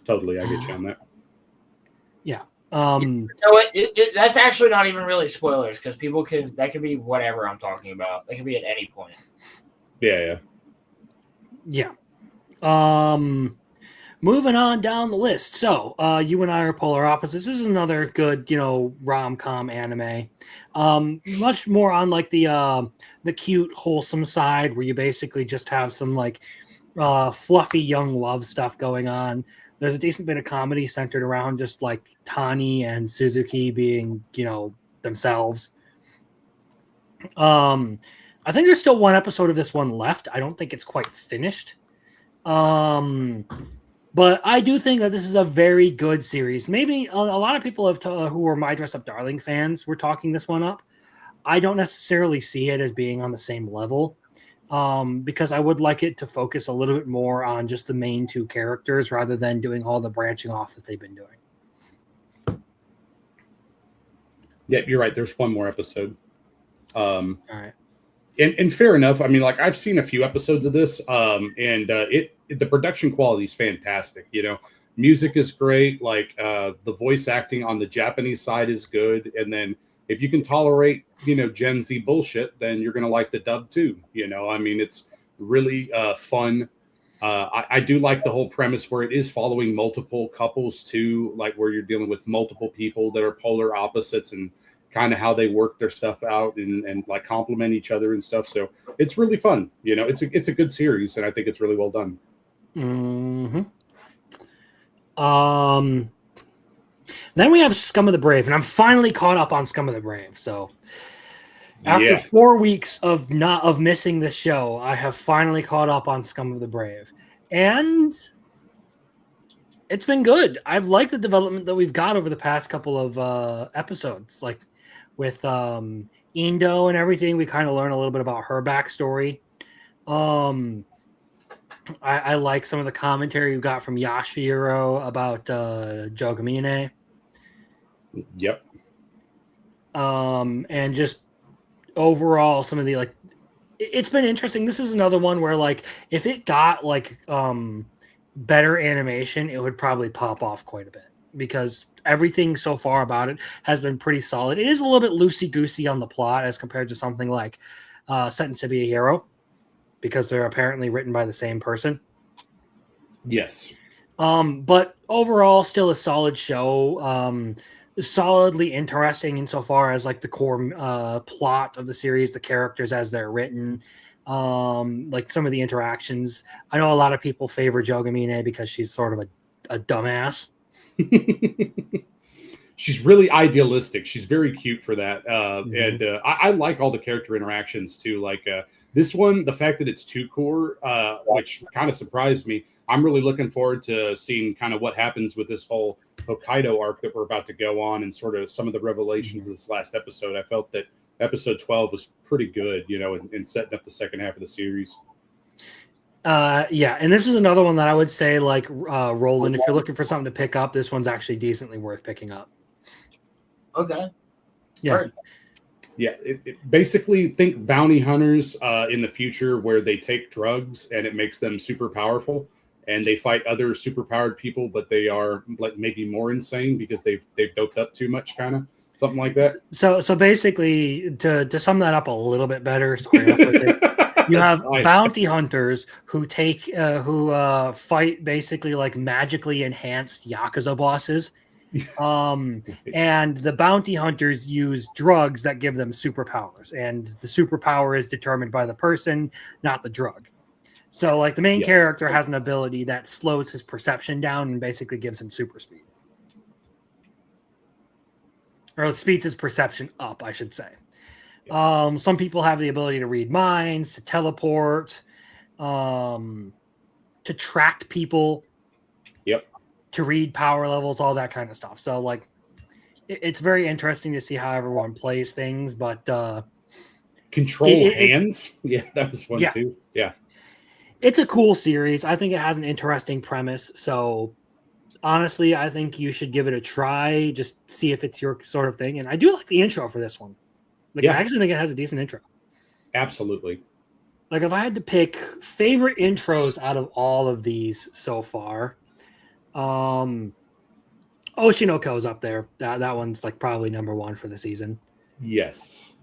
totally, I get you on that. Yeah. You know what? That's actually not even really spoilers because people that could be whatever I'm talking about. They could be at any point. Yeah. Moving on down the list. So, you and I are polar opposites. This is another good, you know, rom-com anime. Much more on like the cute, wholesome side, where you basically just have some like fluffy young love stuff going on. There's a decent bit of comedy centered around just like Tani and Suzuki being, you know, themselves. I think there's still one episode of this one left. I don't think it's quite finished. But I do think that this is a very good series. Maybe a lot of people who are My Dress Up Darling fans were talking this one up. I don't necessarily see it as being on the same level because I would like it to focus a little bit more on just the main two characters rather than doing all the branching off that they've been doing. Yeah, you're right. There's one more episode. All right. And fair enough. I mean, like, I've seen a few episodes of this, and the production quality is fantastic. You know, music is great. Like, the voice acting on the Japanese side is good. And then if you can tolerate, you know, Gen Z bullshit, then you're gonna like the dub too. You know, I mean, it's really fun. I do like the whole premise where it is following multiple couples too, like where you're dealing with multiple people that are polar opposites and kind of how they work their stuff out and like complement each other and stuff. So it's really fun. You know, it's a good series, and I think it's really well done. Mm-hmm. Then we have Scum of the Brave, and I'm finally caught up on Scum of the Brave. So after Yeah. 4 weeks of missing this show, I have finally caught up on Scum of the Brave, and it's been good. I've liked the development that we've got over the past couple of episodes, like with Indo and everything. We kind of learn a little bit about her backstory. I like some of the commentary you got from Yashiro about Jogamine. Yep. And just overall some of the like it's been interesting. This is another one where like if it got like better animation, it would probably pop off quite a bit because everything so far about it has been pretty solid. It is a little bit loosey-goosey on the plot as compared to something like Sentence to Be a Hero, because they're apparently written by the same person. Yes. But overall, still a solid show. Solidly interesting insofar as like the core plot of the series, the characters as they're written, like some of the interactions. I know a lot of people favor Jogamine because she's sort of a dumbass. She's really idealistic. She's very cute for that. And I like all the character interactions too. Like this one, the fact that it's two core, which kind of surprised me. I'm really looking forward to seeing kind of what happens with this whole Hokkaido arc that we're about to go on and sort of some of the revelations of this last episode. I felt that episode 12 was pretty good, you know, in setting up the second half of the series. Yeah, and this is another one that I would say, like, Roland, if you're looking for something to pick up, this one's actually decently worth picking up. Okay. Yeah. Word. Yeah, basically think bounty hunters in the future where they take drugs and it makes them super powerful and they fight other superpowered people, but they are like maybe more insane because they've doped up too much, kind of something like that. So basically, to sum that up a little bit better, sorry, you have fine. bounty hunters who fight basically like magically enhanced Yakuza bosses. And the bounty hunters use drugs that give them superpowers, and the superpower is determined by the person, not the drug. So like the main character has an ability that slows his perception down and basically gives him super speed, or speeds his perception up, I should say. Some people have the ability to read minds, to teleport, to track people, to read power levels, all that kind of stuff. So like it's very interesting to see how everyone plays things, but control hands. Yeah, that was one too. Yeah. It's a cool series. I think it has an interesting premise. So honestly, I think you should give it a try. Just see if it's your sort of thing. And I do like the intro for this one. Like, I actually think it has a decent intro. Absolutely. Like, if I had to pick favorite intros out of all of these so far, Oshinoko's up there. That one's like probably number one for the season. Yes.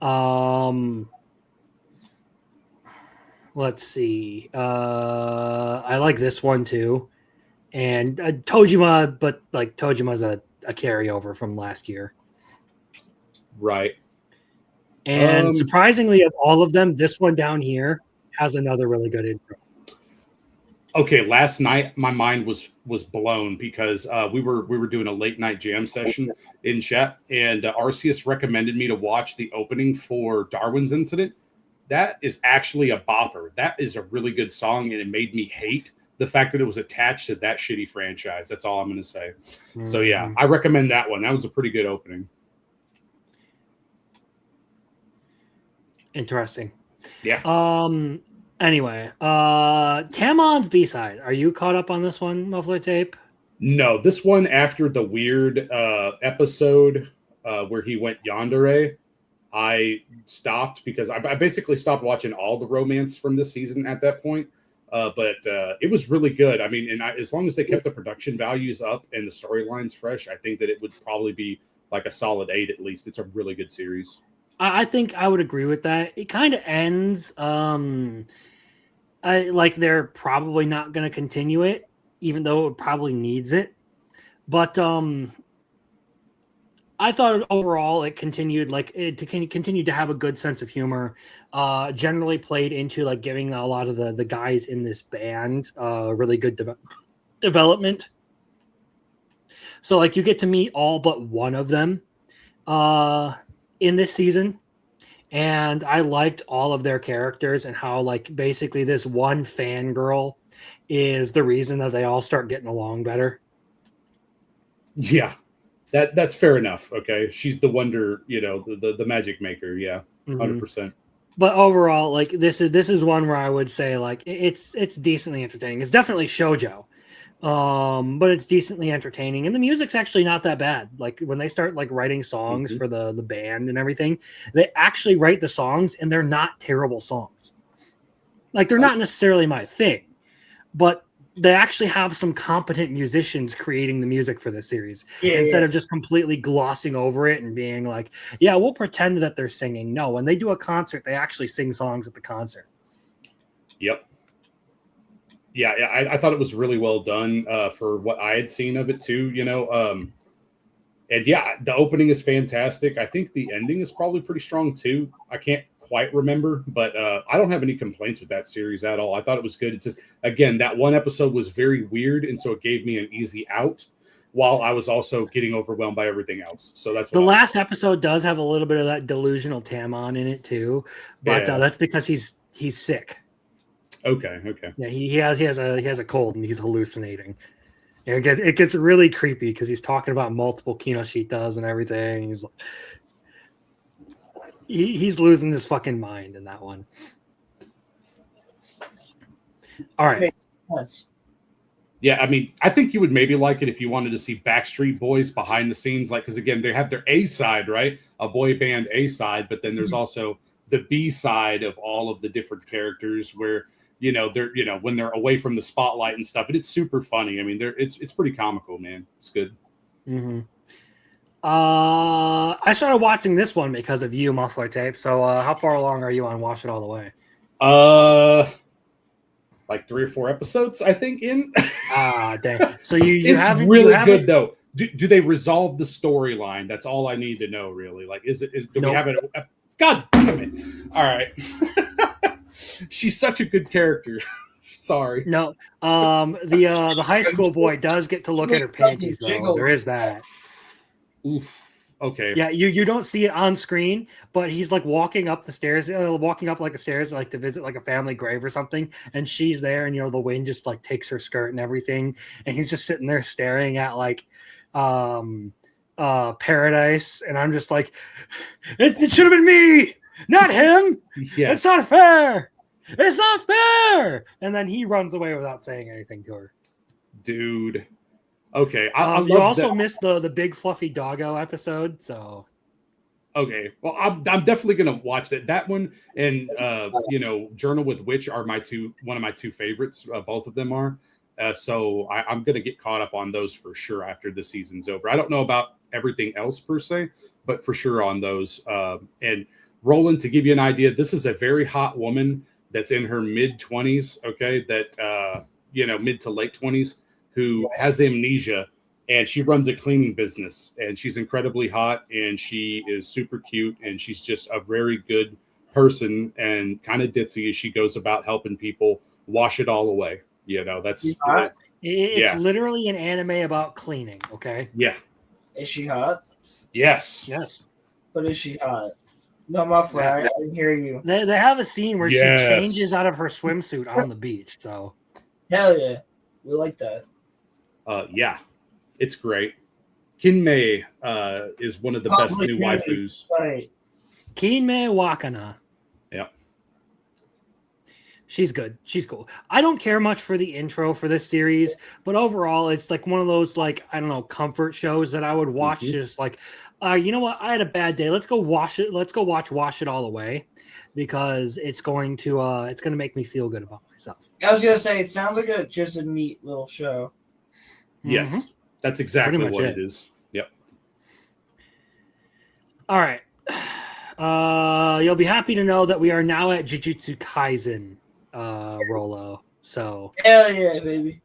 Let's see. I like this one too. And Tojima, but like Tojima's a carryover from last year. Right. And surprisingly, of all of them, this one down here has another really good intro. Okay, last night my mind was blown because we were doing a late night jam session in chat, and Arceus recommended me to watch the opening for Darwin's Incident. That is actually a bopper. That is a really good song, and it made me hate the fact that it was attached to that shitty franchise. That's all I'm going to say. So yeah, I recommend that one. That was a pretty good opening. Interesting. Yeah. Anyway, Tamon's B-side. Are you caught up on this one, Muffler Tape? No, this one after the weird episode where he went yandere, I stopped because I basically stopped watching all the romance from this season at that point. But it was really good. I mean, and as long as they kept the production values up and the storylines fresh, I think that it would probably be like a solid 8 at least. It's a really good series. I think I would agree with that. It kind of ends like they're probably not going to continue it, even though it probably needs it. But I thought overall it continued to continue to have a good sense of humor. Generally played into like giving a lot of the guys in this band really good development. So like you get to meet all but one of them in this season. And I liked all of their characters and how like basically this one fangirl is the reason that they all start getting along better. Yeah, that's fair enough. Okay, she's the wonder, the magic maker. Yeah, 100%. But overall, like this is one where I would say like it's decently entertaining. It's definitely shoujo, but it's decently entertaining, and the music's actually not that bad. Like when they start like writing songs for the band and everything, they actually write the songs, and they're not terrible songs. Like they're not necessarily my thing, but they actually have some competent musicians creating the music for this series instead of just completely glossing over it and being like, yeah, we'll pretend that they're singing. No, when they do a concert, they actually sing songs at the concert. Yep. Yeah, I thought it was really well done for what I had seen of it too, and yeah, the opening is fantastic. I think the ending is probably pretty strong too. I can't quite remember, but I don't have any complaints with that series at all. I thought it was good. It's just, again, that one episode was very weird, and so it gave me an easy out while I was also getting overwhelmed by everything else. So that's the last episode does have a little bit of that delusional Tamon in it too, but that's because he's sick. Okay. Yeah, he has a cold and he's hallucinating. And it gets really creepy because he's talking about multiple Kinoshitas and everything. He's losing his fucking mind in that one. All right. Yeah, I mean, I think you would maybe like it if you wanted to see Backstreet Boys behind the scenes, like because again, they have their A side, right? A boy band A side, but then there's also the B side of all of the different characters where they're when they're away from the spotlight and stuff. And it's super funny. I mean, it's pretty comical, man. It's good. Mm-hmm. I started watching this one because of you, Muffler Tape. So how far along are you on Wash It All the Way? Like 3 or 4 episodes, I think, in. Dang. So you it's haven't really you good though. Do they resolve the storyline? That's all I need to know, really. Like, do we have it? God damn it! All right. She's such a good character. Sorry. No. The high school boy does get to look at her panties, though. There is that. Oof. Okay. Yeah, you don't see it on screen, but he's like walking up the stairs, walking up like the stairs, like to visit like a family grave or something, and she's there, and the wind just like takes her skirt and everything, and he's just sitting there staring at like paradise, and I'm just like, it should have been me, not him. Yeah. It's not fair. It's not fair. And then he runs away without saying anything to her. Dude. Okay. You also missed the big fluffy doggo episode, so. Okay. Well, I'm definitely gonna watch that one, and Journal with Witch are one of my two favorites. Both of them are. So I'm gonna get caught up on those for sure after the season's over. I don't know about everything else per se, but for sure on those. And Roland, to give you an idea, this is a very hot woman that's in her mid-20s. Okay, that mid to late 20s. Who has amnesia, and she runs a cleaning business, and she's incredibly hot, and she is super cute, and she's just a very good person and kind of ditzy as she goes about helping people wash it all away. That's it's literally an anime about cleaning. Okay. Yeah. Is she hot? Yes. But is she hot? No, my friend, I didn't hear you. They have a scene where she changes out of her swimsuit on the beach. So. Hell yeah, we like that. Yeah, it's great. Kinmei is one of the best new waifus. Right. Kinmei Wakana. Yeah. She's good. She's cool. I don't care much for the intro for this series, but overall, it's like one of those, like, I don't know, comfort shows that I would watch. Just like, you know what? I had a bad day. Let's go watch it. Let's go watch Wash It All Away, because it's going to make me feel good about myself. I was gonna say, it sounds like just a neat little show. Yes, that's exactly what it is. Yep. All right. You'll be happy to know that we are now at Jujutsu Kaisen, Rolo. So hell yeah, baby.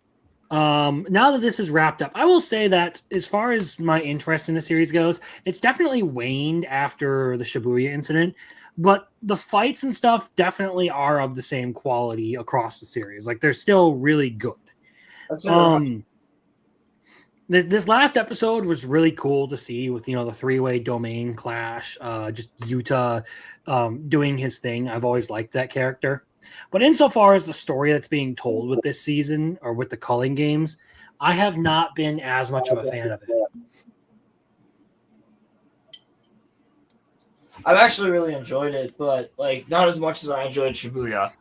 Now that this is wrapped up, I will say that as far as my interest in the series goes, it's definitely waned after the Shibuya incident, but the fights and stuff definitely are of the same quality across the series. Like, they're still really good. This last episode was really cool to see with the three-way domain clash. Just Yuta doing his thing. I've always liked that character. But insofar as the story that's being told with this season or with the Culling games, I have not been as much of a fan of it. I've actually really enjoyed it, but like not as much as I enjoyed Shibuya.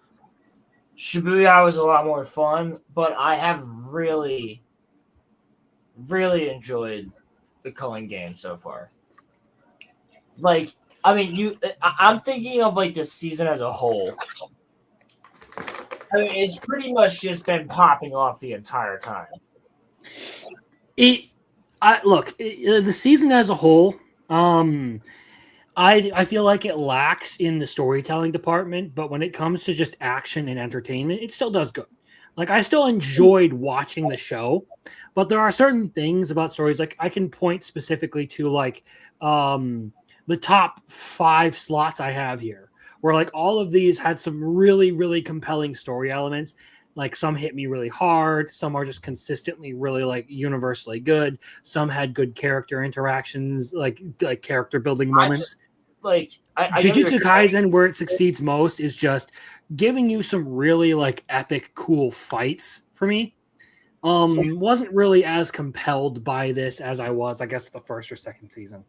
Shibuya was a lot more fun, but I have really, really enjoyed the Culling game so far. Like, I mean, I'm thinking of like the season as a whole. I mean, it's pretty much just been popping off the entire time. The season as a whole, I feel like it lacks in the storytelling department, but when it comes to just action and entertainment, it still does good. Like, I still enjoyed watching the show, but there are certain things about stories, like I can point specifically to like the top 5 slots I have here, where like all of these had some really, really compelling story elements. Like some hit me really hard, some are just consistently really like universally good. Some had good character interactions, like character building moments. Jujutsu Kaisen, where it succeeds most, is just giving you some really like epic, cool fights for me. Wasn't really as compelled by this as I was, I guess, the first or second season.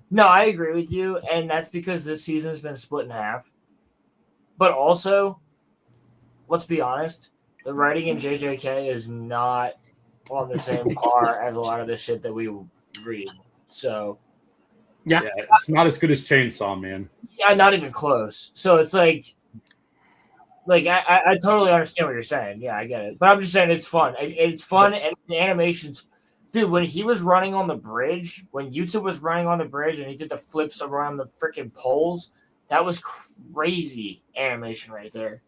No, I agree with you, and that's because this season has been split in half. But also, let's be honest, the writing in JJK is not on the same par as a lot of the shit that we read. So, yeah, it's not as good as Chainsaw Man. Yeah, not even close. So it's like I totally understand what you're saying. Yeah, I get it. But I'm just saying it's fun. It's fun, and the animations. Dude, when he was running on the bridge, when YouTube was running on the bridge and he did the flips around the freaking poles, that was crazy animation right there.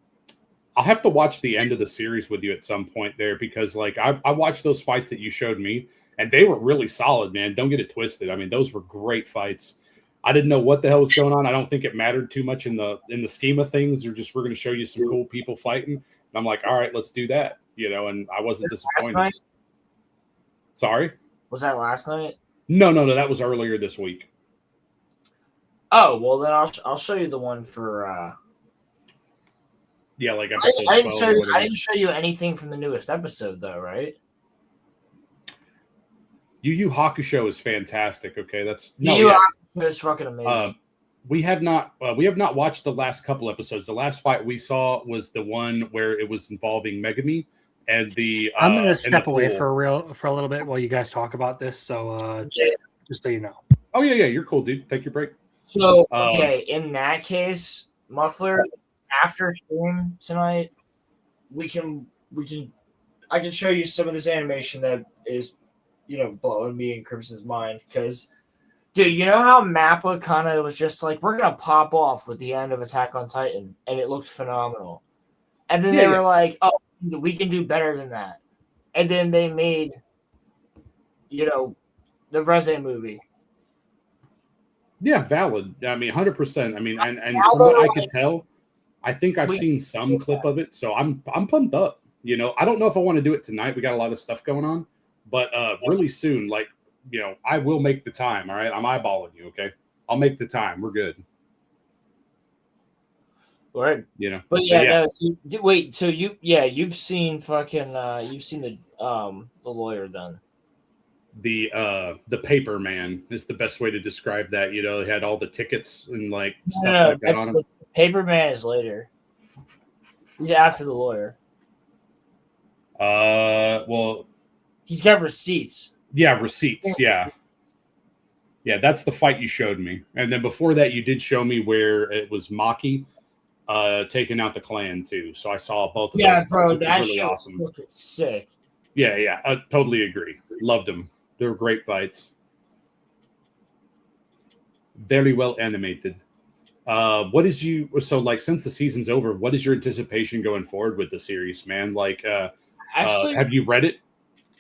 I'll have to watch the end of the series with you at some point there, because like I watched those fights that you showed me and they were really solid, man. Don't get it twisted. I mean, those were great fights. I didn't know what the hell was going on. I don't think it mattered too much in the scheme of things. We're going to show you some cool people fighting. And I'm like, all right, let's do that. And I wasn't disappointed. Sorry? Was that last night? No. That was earlier this week. Oh, well then I'll show you the one for yeah, like episode I didn't show you anything from the newest episode though, right? Yu Yu Hakusho is fantastic. Okay, Yu Yu Hakusho is fucking amazing. We have not watched the last couple episodes. The last fight we saw was the one where it was involving Megami and the. I'm gonna step away for a little bit while you guys talk about this. So just so you know. Oh yeah, you're cool, dude. Take your break. So okay, in that case, Muffler, after stream tonight, I can show you some of this animation that is, blowing me and Crimson's mind, because, dude, you know how Mappa kind of was just like, we're gonna pop off with the end of Attack on Titan, and it looked phenomenal, and then they were like, oh, we can do better than that, and then they made, the Reze movie. Yeah, valid. I mean, 100%. I mean, and from what I could tell, I think I've seen some clip of it, so I'm pumped up. I don't know if I want to do it tonight. We got a lot of stuff going on, but really soon, like, I will make the time. All right, I'm eyeballing you. Okay, I'll make the time. We're good. Right. But wait. So you've seen fucking you've seen the lawyer done. The paper man is the best way to describe that. They had all the tickets and like stuff like that on them. Paper man is later. He's after the lawyer. Well, he's got receipts. Yeah, receipts. Yeah, that's the fight you showed me, and then before that, you did show me where it was Maki taking out the clan too. So I saw both of those. Yeah, bro, that really shit awesome. was sick. Yeah, I totally agree. Loved them. They were great fights. Very well animated. Since the season's over, what is your anticipation going forward with the series, man? Like, actually, have you read it?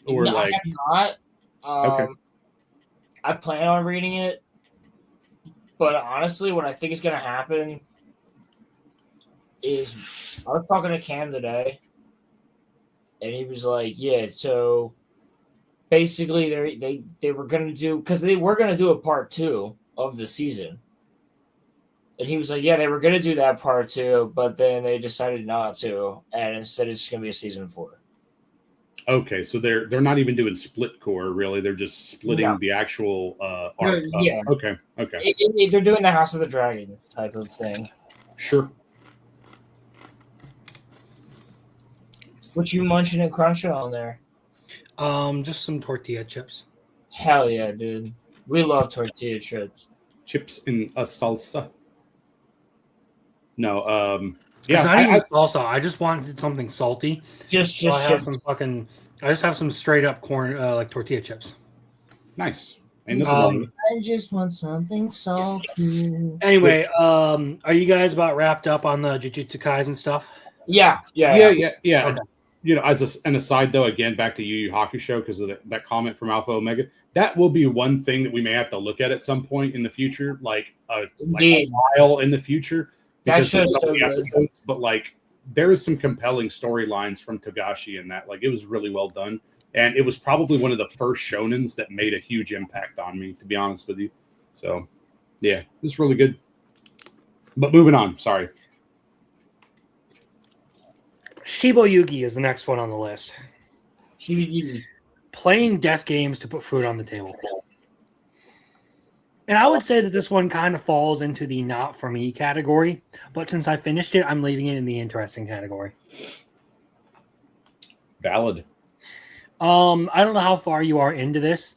Or no, like, I have not. Okay. I plan on reading it, but honestly, what I think is going to happen is I was talking to Cam today, and he was like, "Yeah, so basically they were gonna do because they were gonna do a part 2 of the season. And he was like, yeah, they were going to do that part 2, but then they decided not to. And instead, it's going to be a season 4. Okay, so they're not even doing split core, really. They're just splitting No. the actual arc. Yeah. Okay. They're doing the House of the Dragon type of thing. Sure. What you munching and crunching on there? Just some tortilla chips. Hell yeah, dude. We love tortilla chips. Chips in a salsa. No, It's yeah. not even salsa. I just wanted something salty. Just So I have chips. some fucking. I just have some straight up corn, like tortilla chips. Nice. And this I just want something salty. Anyway, are you guys about wrapped up on the Jujutsu Kaisen stuff? Yeah. yeah. Okay. You know, as an aside, though, again, back to Yu Yu Hakusho, because of that comment from Alpha Omega, that will be one thing that we may have to look at some point in the future, like a while in the future. That Because there's show's so many good. episodes, but like there is some compelling storylines from Togashi in that. Like it was really well done, and it was probably one of the first shonens that made a huge impact on me, to be honest with you. So, yeah, it's really good. But moving on, sorry. Shibo Yugi is the next one on the list. Shibigiri. Playing death games to put food on the table. And I would say that this one kind of falls into the not for me category, but since I finished it, I'm leaving it in the interesting category. Valid. I don't know how far you are into this,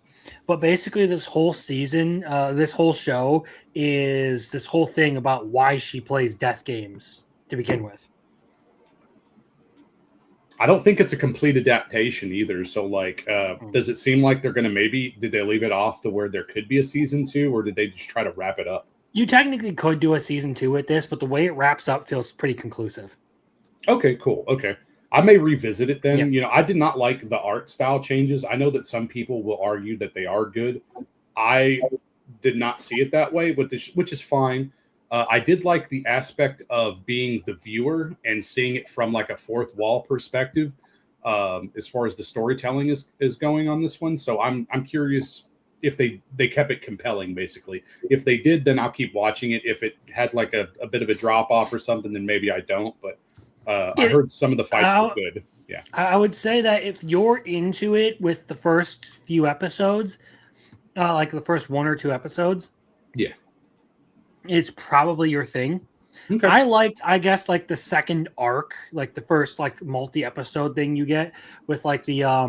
but basically this whole season, this whole show is this whole thing about why she plays death games to begin with. I don't think it's a complete adaptation either. So, like, does it seem like they're going to did they leave it off to where there could be a season 2, or did they just try to wrap it up? You technically could do a season 2 with this, but the way it wraps up feels pretty conclusive. Okay, cool. Okay. I may revisit it then. Yeah. You know, I did not like the art style changes. I know that some people will argue that they are good. I did not see it that way, which is fine. I did like the aspect of being the viewer and seeing it from like a fourth wall perspective, as far as the storytelling is going on this one. So I'm curious if they kept it compelling, basically. If they did, then I'll keep watching it. If it had like a bit of a drop off or something, then maybe I don't. But I heard some of the fights were good. Yeah. I would say that if you're into it with the first few episodes, like the first 1 or 2 episodes, yeah, it's probably your thing. Okay. I liked, I guess, like the second arc, like the first like multi-episode thing you get with like the I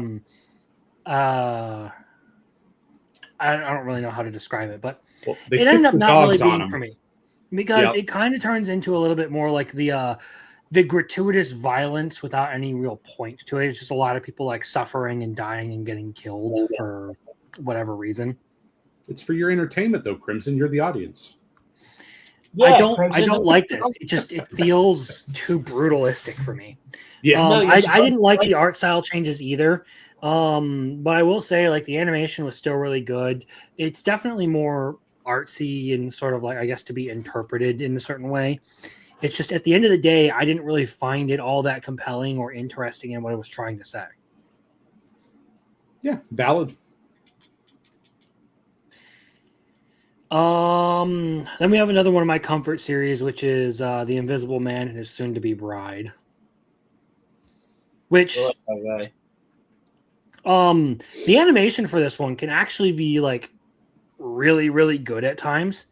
don't really know how to describe it, but well, it ended up not really being for me because it kind of turns into a little bit more like the gratuitous violence without any real point to it. It's just a lot of people like suffering and dying and getting killed for whatever reason. It's for your entertainment, though, Crimson. You're the audience. Yeah, I don't Crimson- like this. It feels too brutalistic for me. Yeah. No, you're I supposed didn't to like like the art style changes either. But I will say like the animation was still really good. It's definitely more artsy and sort of like, I guess, to be interpreted in a certain way. It's just at the end of the day, I didn't really find it all that compelling or interesting in what it was trying to say. Yeah, valid. Then we have another one of my comfort series, which is The Invisible Man and His Soon-to-Be Bride. Which Oh, that's that guy. the animation for this one can actually be like really, really good at times.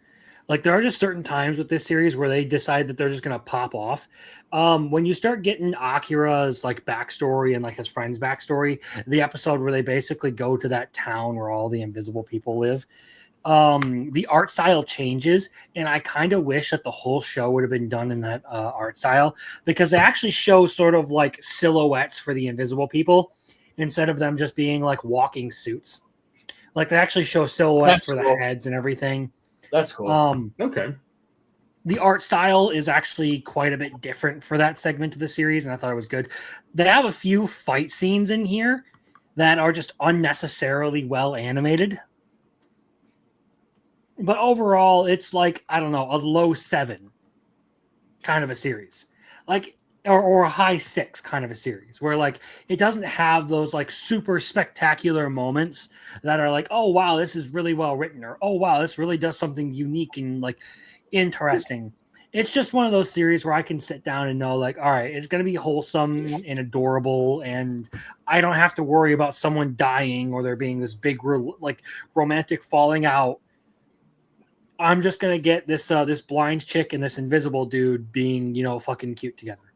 Like there are just certain times with this series where they decide that they're just gonna pop off. When you start getting Akira's like backstory and like his friend's backstory, the episode where they basically go to that town where all the invisible people live, the art style changes, and I kind of wish that the whole show would have been done in that art style, because they actually show sort of like silhouettes for the invisible people instead of them just being like walking suits. Like they actually show silhouettes for the heads and everything. That's cool. Okay. The art style is actually quite a bit different for that segment of the series, and I thought it was good. They have a few fight scenes in here that are just unnecessarily well animated. But overall, it's like, I don't know, a low 7 kind of a series. Like, or a high 6 kind of a series where like it doesn't have those like super spectacular moments that are like, oh wow, this is really well written, or oh wow, this really does something unique and like interesting. It's just one of those series where I can sit down and know like, all right, it's going to be wholesome and adorable, and I don't have to worry about someone dying or there being this big like romantic falling out. I'm just going to get this this blind chick and this invisible dude being, you know, fucking cute together.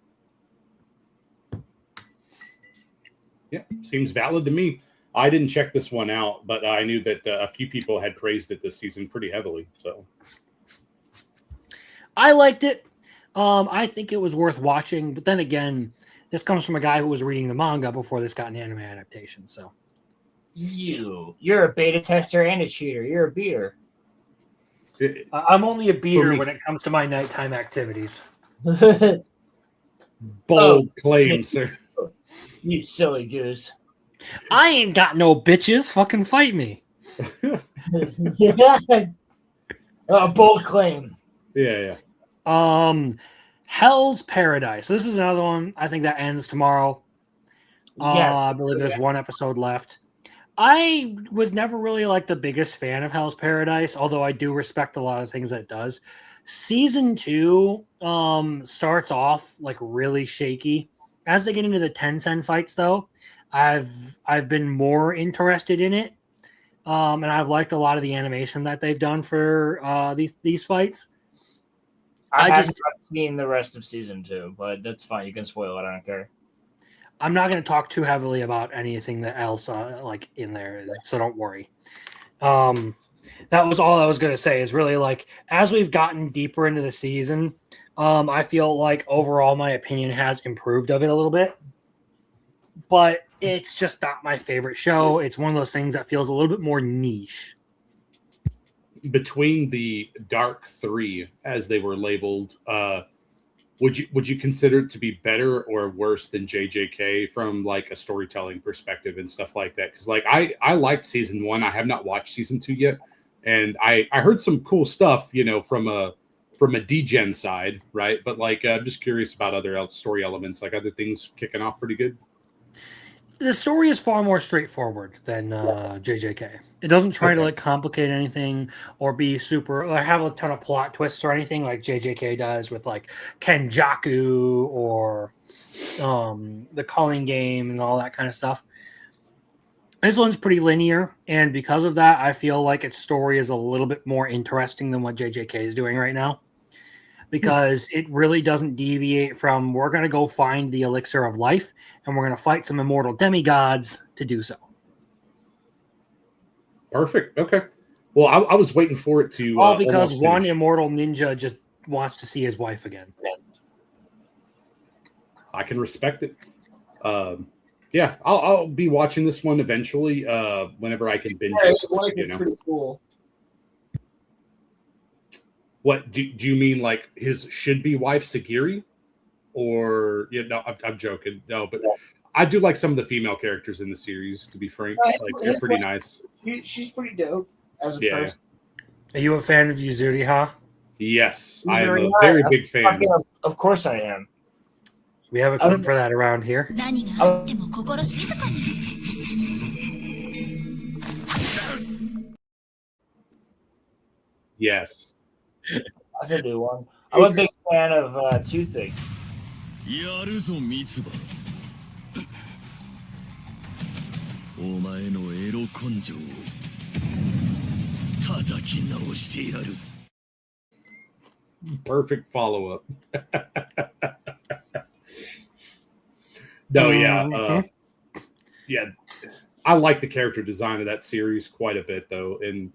Yeah, seems valid to me. I didn't check this one out, but I knew that a few people had praised it this season pretty heavily. So I liked it. I think it was worth watching, but then again, this comes from a guy who was reading the manga before this got an anime adaptation. So you're a beta tester and a cheater. You're a beater. I'm only a beater when it comes to my nighttime activities. Bold claim, sir. You silly goose. I ain't got no bitches. Fucking fight me. A bold claim. Yeah. Hell's Paradise. This is another one. I think that ends tomorrow. Yes. I believe there's one episode left. I was never really like the biggest fan of Hell's Paradise, although I do respect a lot of things that it does. Season 2 starts off like really shaky. As they get into the Tencent fights, though, I've been more interested in it, and I've liked a lot of the animation that they've done for these fights. I haven't seen the rest of season 2, but that's fine. You can spoil it. I don't care. I'm not going to talk too heavily about anything that else like in there, so don't worry. That was all I was going to say. Is really like as we've gotten deeper into the season, I feel like overall my opinion has improved of it a little bit, but it's just not my favorite show. It's one of those things that feels a little bit more niche. Between the Dark 3, as they were labeled, would you consider it to be better or worse than JJK from like a storytelling perspective and stuff like that? Because like I liked season 1. I have not watched season 2 yet, and I heard some cool stuff, you know, from a DGen side, right? But like I'm just curious about other story elements, like other things kicking off pretty good. The story is far more straightforward than JJK. It doesn't try to like complicate anything or be super or have a ton of plot twists or anything like JJK does with like Kenjaku or the Culling Game and all that kind of stuff. This one's pretty linear, and because of that, I feel like its story is a little bit more interesting than what JJK is doing right now. Because it really doesn't deviate from we're going to go find the elixir of life and we're going to fight some immortal demigods to do so. Perfect. Okay. Well, I was waiting for it to all because one immortal ninja just wants to see his wife again. I can respect it. Yeah, I'll be watching this one eventually. Whenever I can binge it. His wife is pretty cool. What do you mean, like his should-be wife Sagiri, or no? I'm joking. No, but I do like some of the female characters in the series. To be frank, like they're pretty nice. She's pretty dope as a person. Are you a fan of Yuzuriha? Yes, I am a very big fan. Of course, I am. We have a clip for that around here. Yes. That's a new one. I'm a big fan of two things. やるぞ三つ葉お前のエロ根性を叩き直してやる Perfect follow-up. No, yeah. I like the character design of that series quite a bit, though, and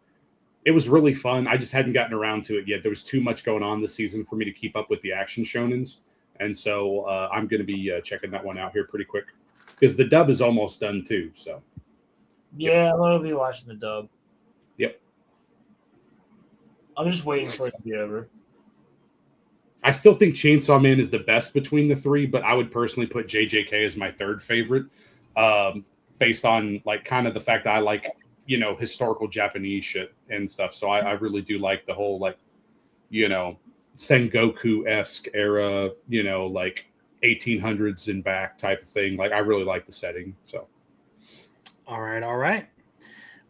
it was really fun. I just hadn't gotten around to it yet. There was too much going on this season for me to keep up with the action shonens, and so I'm going to be checking that one out here pretty quick because the dub is almost done too. So, yeah, I'm going to be watching the dub. Yep. I'm just waiting for it to be over. I still think Chainsaw Man is the best between the three, but I would personally put JJK as my third favorite, based on like kind of the fact that I like, you know, historical Japanese shit and stuff. So I really do like the whole, like, you know, Sengoku-esque era, you know, like 1800s and back type of thing. Like I really like the setting. So All right, all right.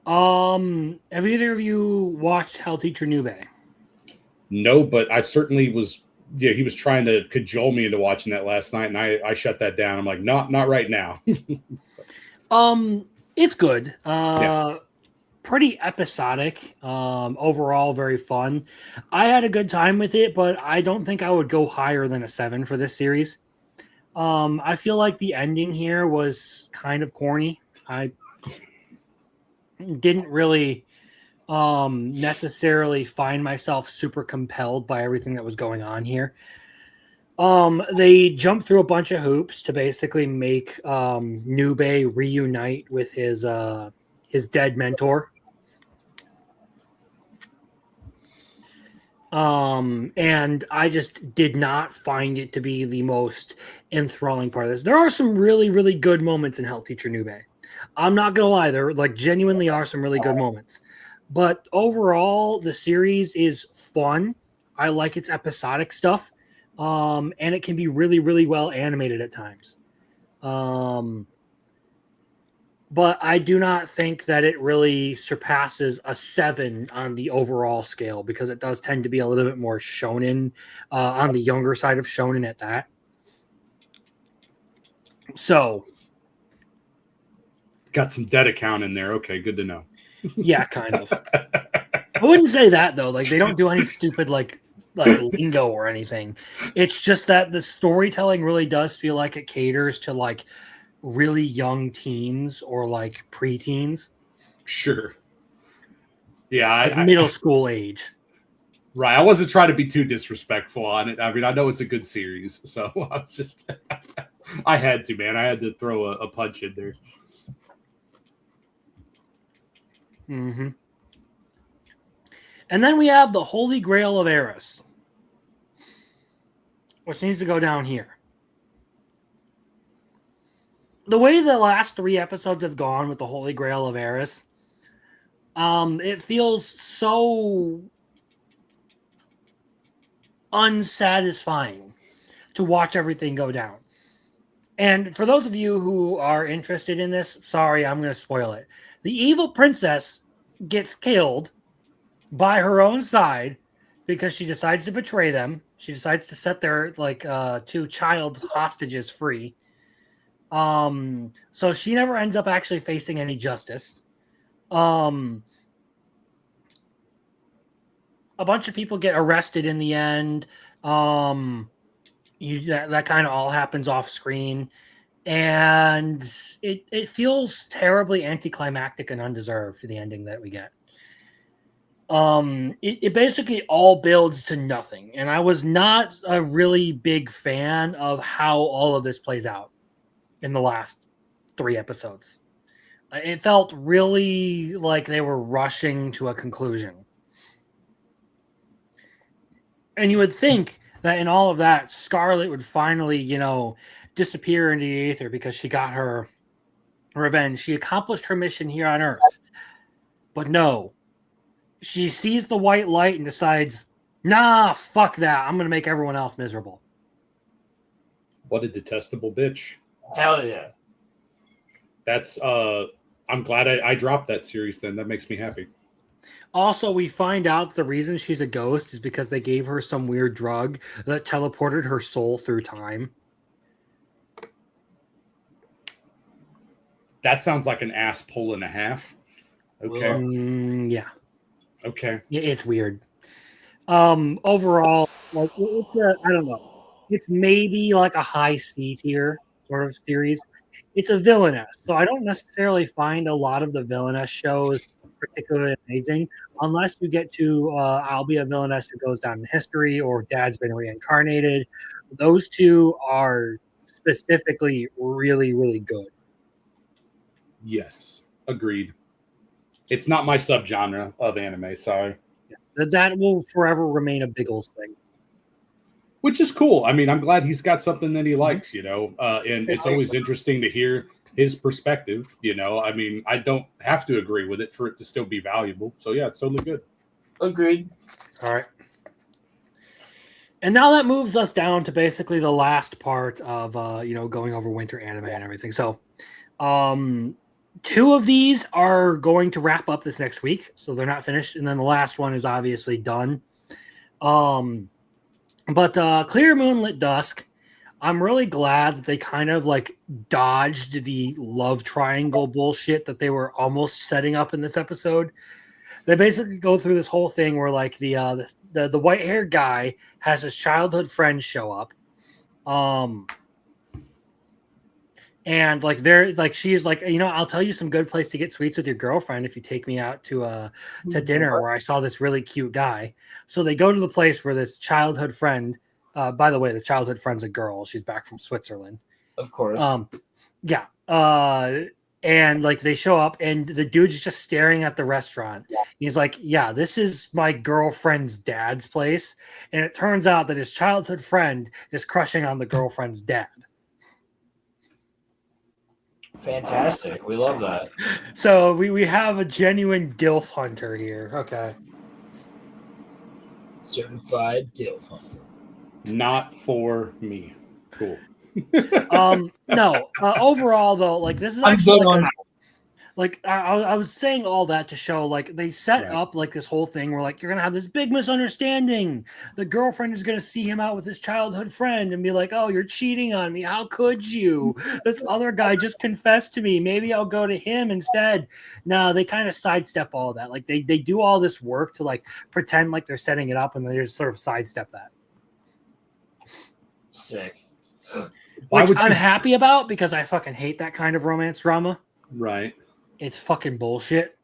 Have either of you watched Hell Teacher Nube? no, but I certainly was. Yeah, he was trying to cajole me into watching that last night, and I shut that down. I'm like, not right now. It's good. Yeah. Pretty episodic. Overall, very fun. I had a good time with it, but I don't think I would go higher than a 7 for this series. I feel like the ending here was kind of corny. I didn't really necessarily find myself super compelled by everything that was going on here. They jumped through a bunch of hoops to basically make Nube reunite with his dead mentor. And I just did not find it to be the most enthralling part of this. There are some really, really good moments in Hell Teacher Nube. I'm not gonna lie, there like genuinely are some really good moments. But overall, the series is fun. I like its episodic stuff. And it can be really, really well animated at times. But I do not think that it really surpasses a 7 on the overall scale because it does tend to be a little bit more shonen, on the younger side of shonen at that. So, Got some dead account in there. Okay, good to know. yeah, kind of. I wouldn't say that though. Like they don't do any stupid like lingo or anything. It's just that the storytelling really does feel like it caters to like really young teens or like preteens. Sure. Yeah, Like middle school age. Right. I wasn't trying to be too disrespectful on it. I mean, I know it's a good series, so I was just I had to, man. I had to throw a punch in there. Mm-hmm. And then we have the Holy Grail of Eris, which needs to go down here. The way the last 3 episodes have gone with the Holy Grail of Eris, it feels so unsatisfying to watch everything go down. And for those of you who are interested in this, sorry, I'm going to spoil it. The evil princess gets killed by her own side because she decides to betray them. She decides to set their 2 child hostages free. So she never ends up actually facing any justice. A bunch of people get arrested in the end. That kind of all happens off screen. And it feels terribly anticlimactic and undeserved, the ending that we get. It basically all builds to nothing. And I was not a really big fan of how all of this plays out in the last 3 episodes. It felt really like they were rushing to a conclusion. And you would think that in all of that, Scarlet would finally, disappear into the aether because she got her revenge. She accomplished her mission here on Earth. But no. She sees the white light and decides, nah, fuck that. I'm going to make everyone else miserable. What a detestable bitch. Hell yeah. That's I'm glad I dropped that series then. That makes me happy. Also, we find out the reason she's a ghost is because they gave her some weird drug that teleported her soul through time. That sounds like an ass pull and a half. Okay. Yeah. Okay. Yeah, it's weird. Overall, like I don't know. It's maybe like a high C tier sort of series. It's a villainess, so I don't necessarily find a lot of the villainess shows particularly amazing unless you get to I'll Be a Villainess Who Goes Down in History or Dad's Been Reincarnated. Those 2 are specifically really, really good. Yes. Agreed. It's not my subgenre of anime, sorry. That will forever remain a Biggles thing. Which is cool. I mean, I'm glad he's got something that he likes, and it's always interesting to hear his perspective, I mean, I don't have to agree with it for it to still be valuable. So, yeah, it's totally good. Agreed. All right. And now that moves us down to basically the last part of going over winter anime and everything. So, 2 of these are going to wrap up this next week, so they're not finished, and then the last one is obviously done. But Clear Moonlit Dusk, I'm really glad that they kind of like dodged the love triangle bullshit that they were almost setting up in this episode. They basically go through this whole thing where like the white haired guy has his childhood friend show up, and like they're like she's like, I'll tell you some good place to get sweets with your girlfriend if you take me out to dinner where I saw this really cute guy. So they go to the place where this childhood friend. By the way, the childhood friend's a girl. She's back from Switzerland, Of course. yeah. And like they show up and the dude's just staring at the restaurant. Yeah. He's like, yeah, this is my girlfriend's dad's place. And it turns out that his childhood friend is crushing on the girlfriend's dad. Fantastic. We love that. So we have a genuine DILF hunter here. Okay. Certified DILF hunter. Not for me. Cool. No. Overall, though, like this is I'm actually good on that. like I was saying all that to show like they set Right. up like this whole thing where like you're gonna have this big misunderstanding. The girlfriend is gonna see him out with his childhood friend and be like, "Oh, you're cheating on me. How could you? This other guy just confessed to me. Maybe I'll go to him instead." No, they kind of sidestep all of that. Like they do all this work to like pretend like they're setting it up and they just sort of sidestep that. Sick. Why Which would I'm you- happy about because I fucking hate that kind of romance drama. Right. It's fucking bullshit.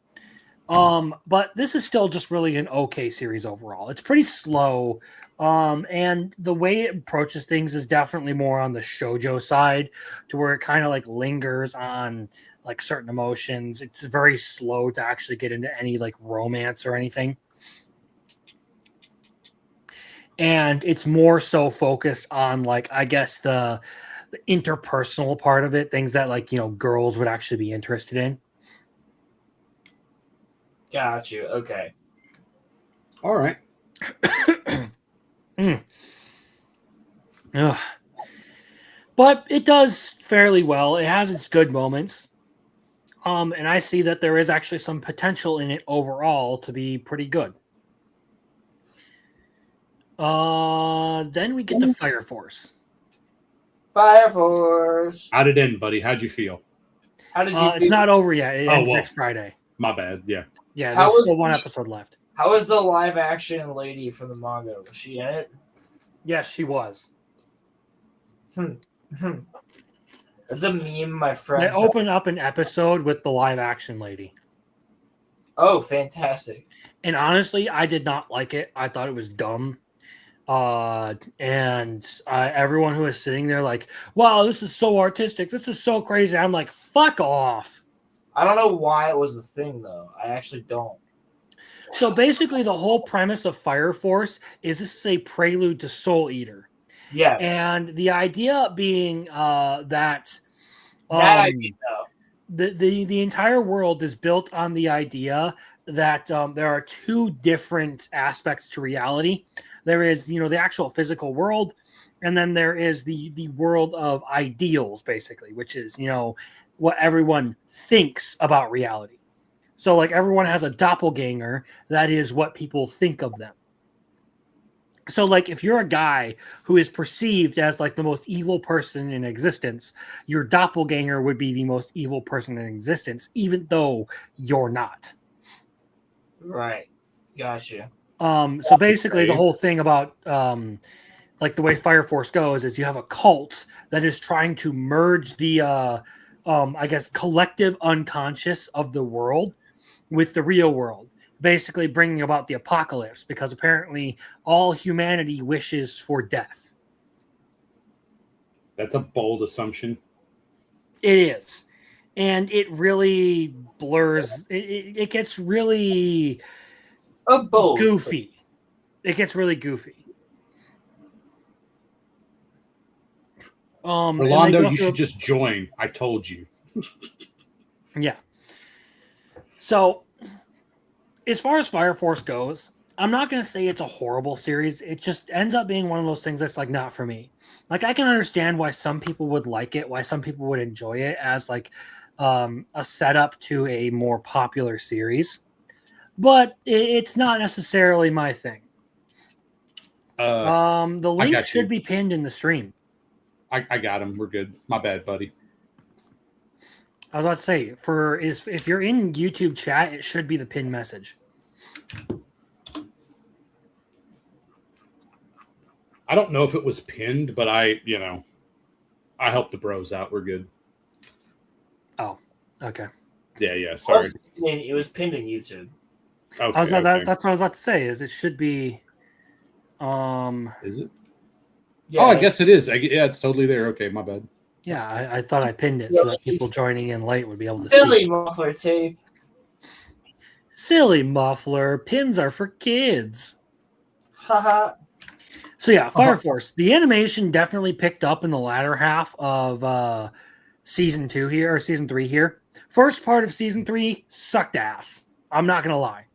But this is still just really an okay series overall. It's pretty slow. And the way it approaches things is definitely more on the shoujo side, to where it kind of like lingers on like certain emotions. It's very slow to actually get into any like romance or anything. And it's more so focused on like, I guess the interpersonal part of it, things that like, girls would actually be interested in. Got you. Okay. All right. Ugh. But it does fairly well. It has its good moments. And I see that there is actually some potential in it overall to be pretty good. Then we get to Fire Force. Fire Force. How'd it end, buddy? How'd you feel? How did you It's feel? not over yet. It Oh, ends well. next Friday. My bad. Yeah. Yeah, How there's was still one the- episode left. How was the live action lady from the manga? Was she in it? Yes, she was. It's a meme, my friend. They open up an episode with the live action lady. Oh, fantastic. And honestly, I did not like it. I thought it was dumb. And everyone who was sitting there like, wow, this is so artistic. This is so crazy. I'm like, fuck off. I don't know why it was a thing, though. I actually don't. So basically, the whole premise of Fire Force is this is a prelude to Soul Eater. Yes. And the idea being that that I did know. the entire world is built on the idea that there are 2 different aspects to reality. There is, the actual physical world, and then there is the world of ideals, basically, which is, what everyone thinks about reality. So, like, everyone has a doppelganger that is what people think of them. So, like, if you're a guy who is perceived as, like, the most evil person in existence, your doppelganger would be the most evil person in existence, even though you're not. Right. Gotcha. So basically, the whole thing about like the way Fire Force goes is you have a cult that is trying to merge the I guess collective unconscious of the world with the real world, basically bringing about the apocalypse, because apparently all humanity wishes for death. That's a bold assumption. It is, and it really blurs. It gets really A bold. goofy. It gets really goofy. And they Rolando, go you through- should just join. I told you. Yeah. So, as far as Fire Force goes, I'm not gonna say it's a horrible series. It just ends up being one of those things that's like not for me. Like I can understand why some people would like it, why some people would enjoy it as like a setup to a more popular series, but it's not necessarily my thing. The link got should you. be pinned in the stream. I got him. We're good. My bad, buddy. I was about to say, if you're in YouTube chat, it should be the pinned message. I don't know if it was pinned, but I helped the bros out. We're good. Oh, okay. Yeah. Sorry. It was pinned in YouTube. Okay, That's what I was about to say. Is it should be? Is it? Yeah, Oh, I guess it is. Yeah, it's totally there. Okay, my bad. Yeah, I thought I pinned it so that people joining in late would be able to silly see. muffler tape. Silly muffler. Pins are for kids. Haha. So yeah, Fire Force. The animation definitely picked up in the latter half of season 2 here, or season 3 here. First part of season 3 sucked ass. I'm not gonna lie.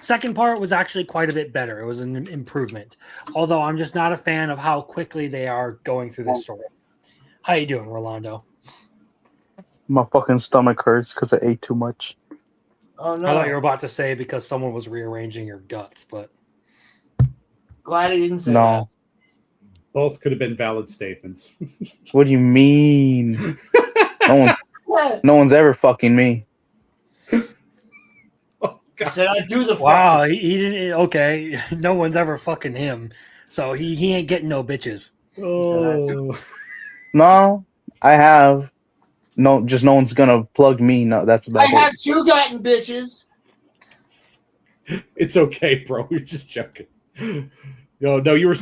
Second part was actually quite a bit better. It was an improvement. Although I'm just not a fan of how quickly they are going through this story. How you doing, Rolando? My fucking stomach hurts because I ate too much. Oh no! I thought you were about to say because someone was rearranging your guts, but Glad he didn't say No. that. Both could have been valid statements. What do you mean? No one's ever fucking me. I said I do the wow, he didn't. Okay, no one's ever fucking him, so he ain't getting no bitches. Oh. No, I have. No, just no one's gonna plug me. No, that's I about have it. 2 gotten bitches. It's okay, bro. We're just joking. Yo, no, you were.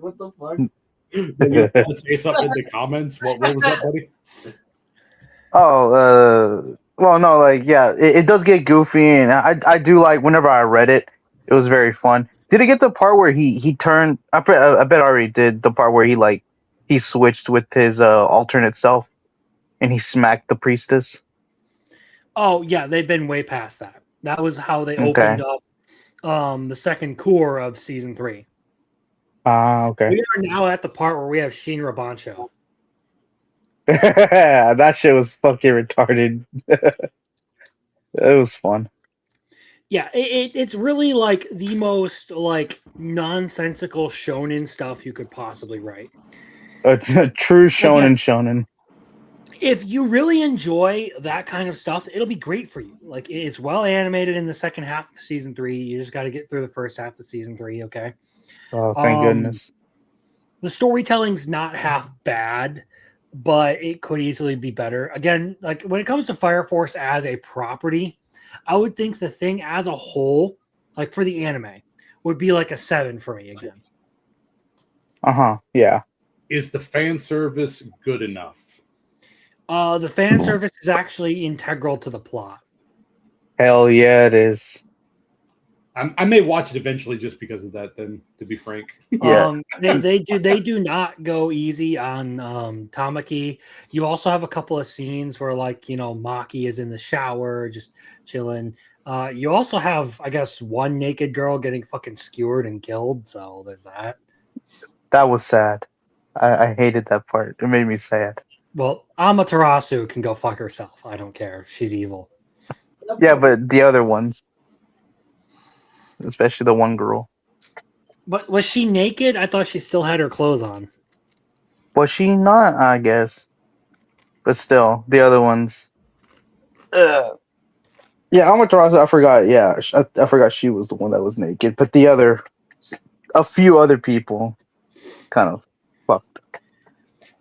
What the fuck? You want to say something in the comments? What was that, buddy? Well, no, like, yeah, it does get goofy, and I do like whenever I read it, it was very fun. Did it get to the part where he turned? I bet I already did the part where he switched with his alternate self, and he smacked the priestess. Oh yeah, they've been way past that. That was how they opened up the second core of season 3. Okay. We are now at the part where we have Shinra Bancho. That shit was fucking retarded. It was fun. Yeah, it's really like the most like nonsensical shonen stuff you could possibly write. A true shonen. If you really enjoy that kind of stuff, it'll be great for you. Like it's well animated in the second half of season 3. You just got to get through the first half of season 3, okay? Oh, thank goodness. The storytelling's not half bad, but it could easily be better. Again, like when it comes to Fire Force as a property, I would think the thing as a whole, like for the anime, would be like a 7 for me again. Yeah. Is the fan service good enough? The fan service is actually integral to the plot. Hell yeah, it is. I may watch it eventually just because of that. Then, to be frank, Yeah. They do not go easy on Tamaki. You also have a couple of scenes where like Maki is in the shower just chilling. You also have, I guess, one naked girl getting fucking skewered and killed. So there's that. That was sad. I hated that part. It made me sad. Well, Amaterasu can go fuck herself. I don't care. She's evil. Yeah, but the other ones, especially the one girl. But was she naked? I thought she still had her clothes on. Was she not? I guess. But still, the other ones. Yeah, Amaterasu, I forgot. Yeah, I forgot she was the one that was naked. But a few other people kind of fucked.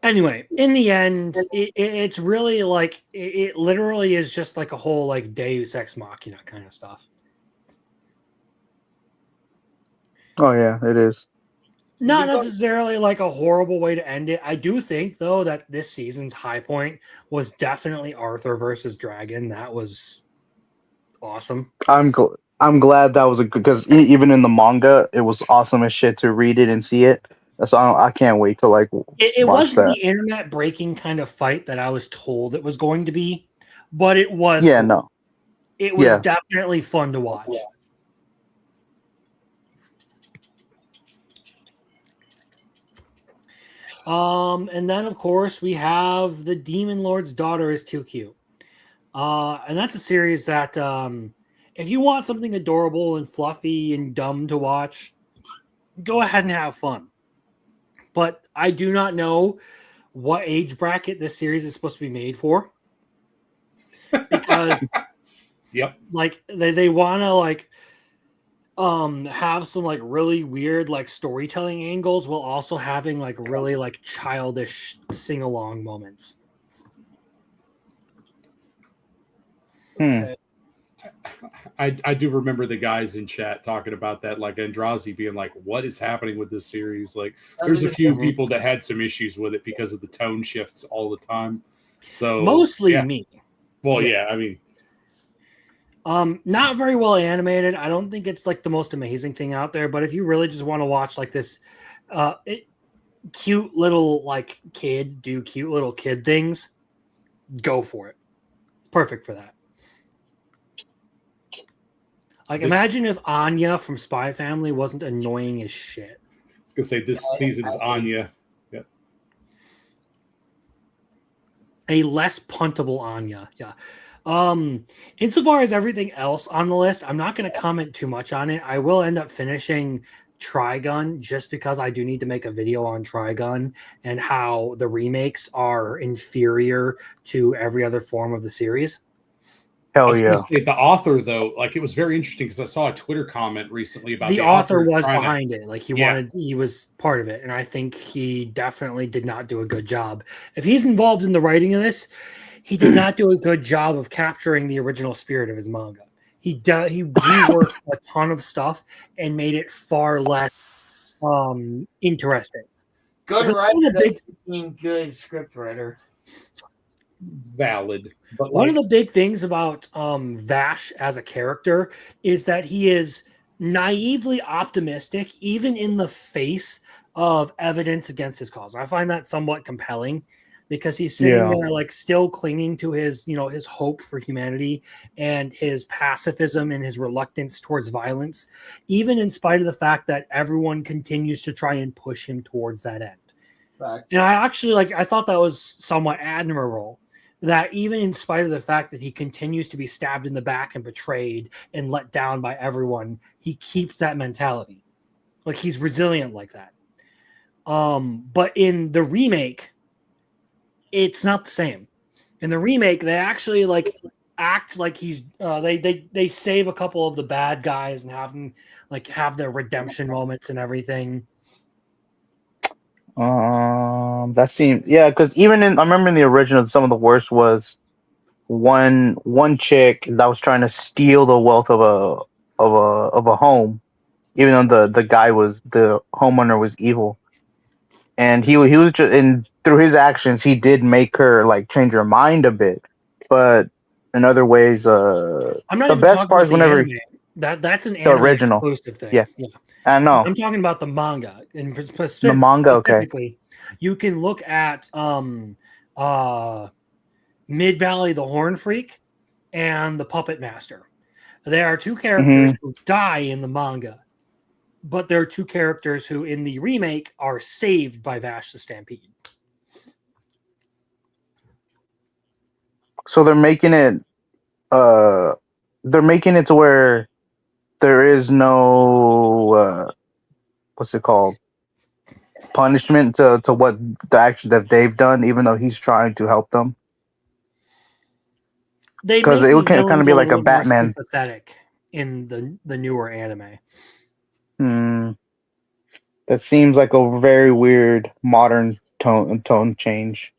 Anyway, in the end, it's really like it literally is just like a whole like Deus Ex Machina kind of stuff. Oh yeah, it is. Not necessarily like a horrible way to end it. I do think though that this season's high point was definitely Arthur versus Dragon. That was awesome. I'm glad that was because even in the manga, it was awesome as shit to read it and see it. So I can't wait to like It watch wasn't that. the internet breaking kind of fight that I was told it was going to be, but it was. Yeah, cool. no. It was Yeah. definitely fun to watch. And then of course we have The Demon Lord's Daughter is Too Cute. And that's a series that if you want something adorable and fluffy and dumb to watch, go ahead and have fun. But I do not know what age bracket this series is supposed to be made for. Because Yep. like they want to like have some like really weird like storytelling angles while also having like really like childish sing-along moments. I do remember the guys in chat talking about that, like Andrazi being like, what is happening with this series? Like there's a few people that had some issues with it because of the tone shifts all the time. So Mostly yeah. me. Well, yeah, I mean, not very well animated. I don't think it's like the most amazing thing out there, but if you really just want to watch like this cute little like kid do cute little kid things, go for it. Perfect for that. Like imagine if Anya from Spy Family wasn't annoying as shit. I was gonna say this season's Anya. Yep. A less puntable Anya. Yeah. Insofar as everything else on the list, I'm not going to comment too much on it. I will end up finishing Trigun just because I do need to make a video on Trigun and how the remakes are inferior to every other form of the series. I Hell was yeah. gonna say, the author though, like it was very interesting because I saw a Twitter comment recently about The author was trying to- behind it. Like he was part of it. And I think he definitely did not do a good job. If he's involved in the writing of this, he did not do a good job of capturing the original spirit of his manga. He reworked a ton of stuff and made it far less interesting. Good Because writer one of the big- doesn't mean good script writer. valid. But One of the big things about Vash as a character is that he is naively optimistic, even in the face of evidence against his cause. I find that somewhat compelling because he's sitting there like still clinging to his, his hope for humanity and his pacifism and his reluctance towards violence, even in spite of the fact that everyone continues to try and push him towards that end. Fact. And I actually I thought that was somewhat admirable. That even in spite of the fact that he continues to be stabbed in the back and betrayed and let down by everyone, he keeps that mentality. Like he's resilient like that. But in the remake, it's not the same. In the remake, they actually act like he's they save a couple of the bad guys and have them have their redemption moments and everything. That seemed because I remember in the original, some of the worst was one chick that was trying to steal the wealth of a home, even though the homeowner was evil, and he was just, and through his actions he did make her change her mind a bit, but in other ways, I'm not the even best talking part is about the whenever anime. That's an the anime original exclusive thing. Yeah. I know I'm talking about the manga. And the manga. Okay, specifically, you can look at Mid Valley the Horn Freak and the Puppet Master. There are two characters who die in the manga, but there are two characters who in the remake are saved by Vash the Stampede. so they're making it to where there is no what's it called, punishment to what the action that they've done, even though he's trying to help them. Because it would kind of be like a Batman. Sympathetic in the newer anime. That seems like a very weird modern tone change.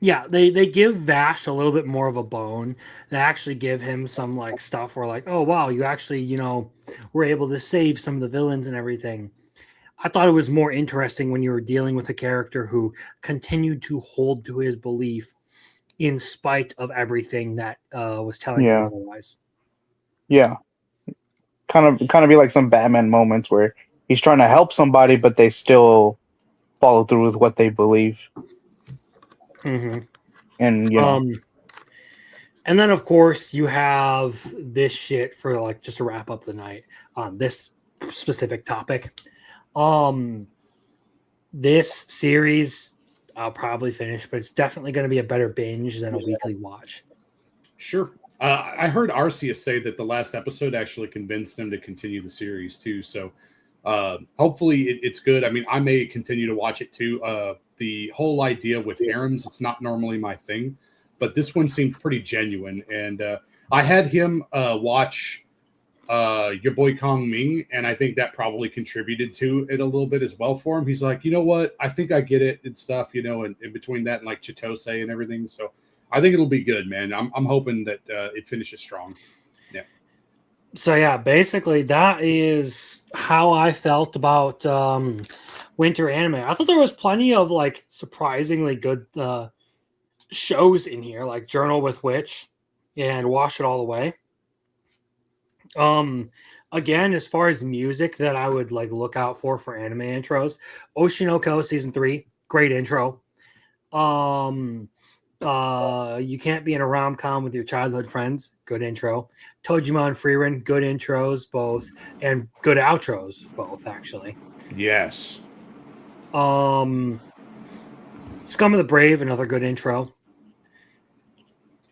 Yeah, they give Vash a little bit more of a bone. They actually give him some stuff where oh wow, you actually were able to save some of the villains and everything. I thought it was more interesting when you were dealing with a character who continued to hold to his belief in spite of everything that was telling him otherwise. Yeah, kind of be like some Batman moments where he's trying to help somebody, but they still follow through with what they believe. Mm-hmm. And you know, and then of course you have this shit for like just to wrap up the night on this specific topic. This series I'll probably finish, but it's definitely going to be a better binge than a weekly watch. Sure. I heard Arceus say that the last episode actually convinced him to continue the series too. So hopefully it's good. I mean, I may continue to watch it too. The whole idea with harems, it's not normally my thing, but this one seemed pretty genuine. And I had him watch your boy Kong Ming, and I think that probably contributed to it a little bit as well for him. He's like, you know what? I think I get it and stuff, you know, and in between that and like Chitose and everything. So I think it'll be good, man. I'm hoping that it finishes strong. Yeah. So yeah, basically that is how I felt about winter anime. I thought there was plenty of like surprisingly good shows in here, like Journal with Witch and Wash It All Away. Again, as far as music that I would like look out for anime intros, Oshinoko season 3, great intro. You Can't Be in a Rom-Com with Your Childhood Friends, good intro. Tojima and Frieren, good intros both, and good outros both actually. Yes. Scum of the Brave, another good intro.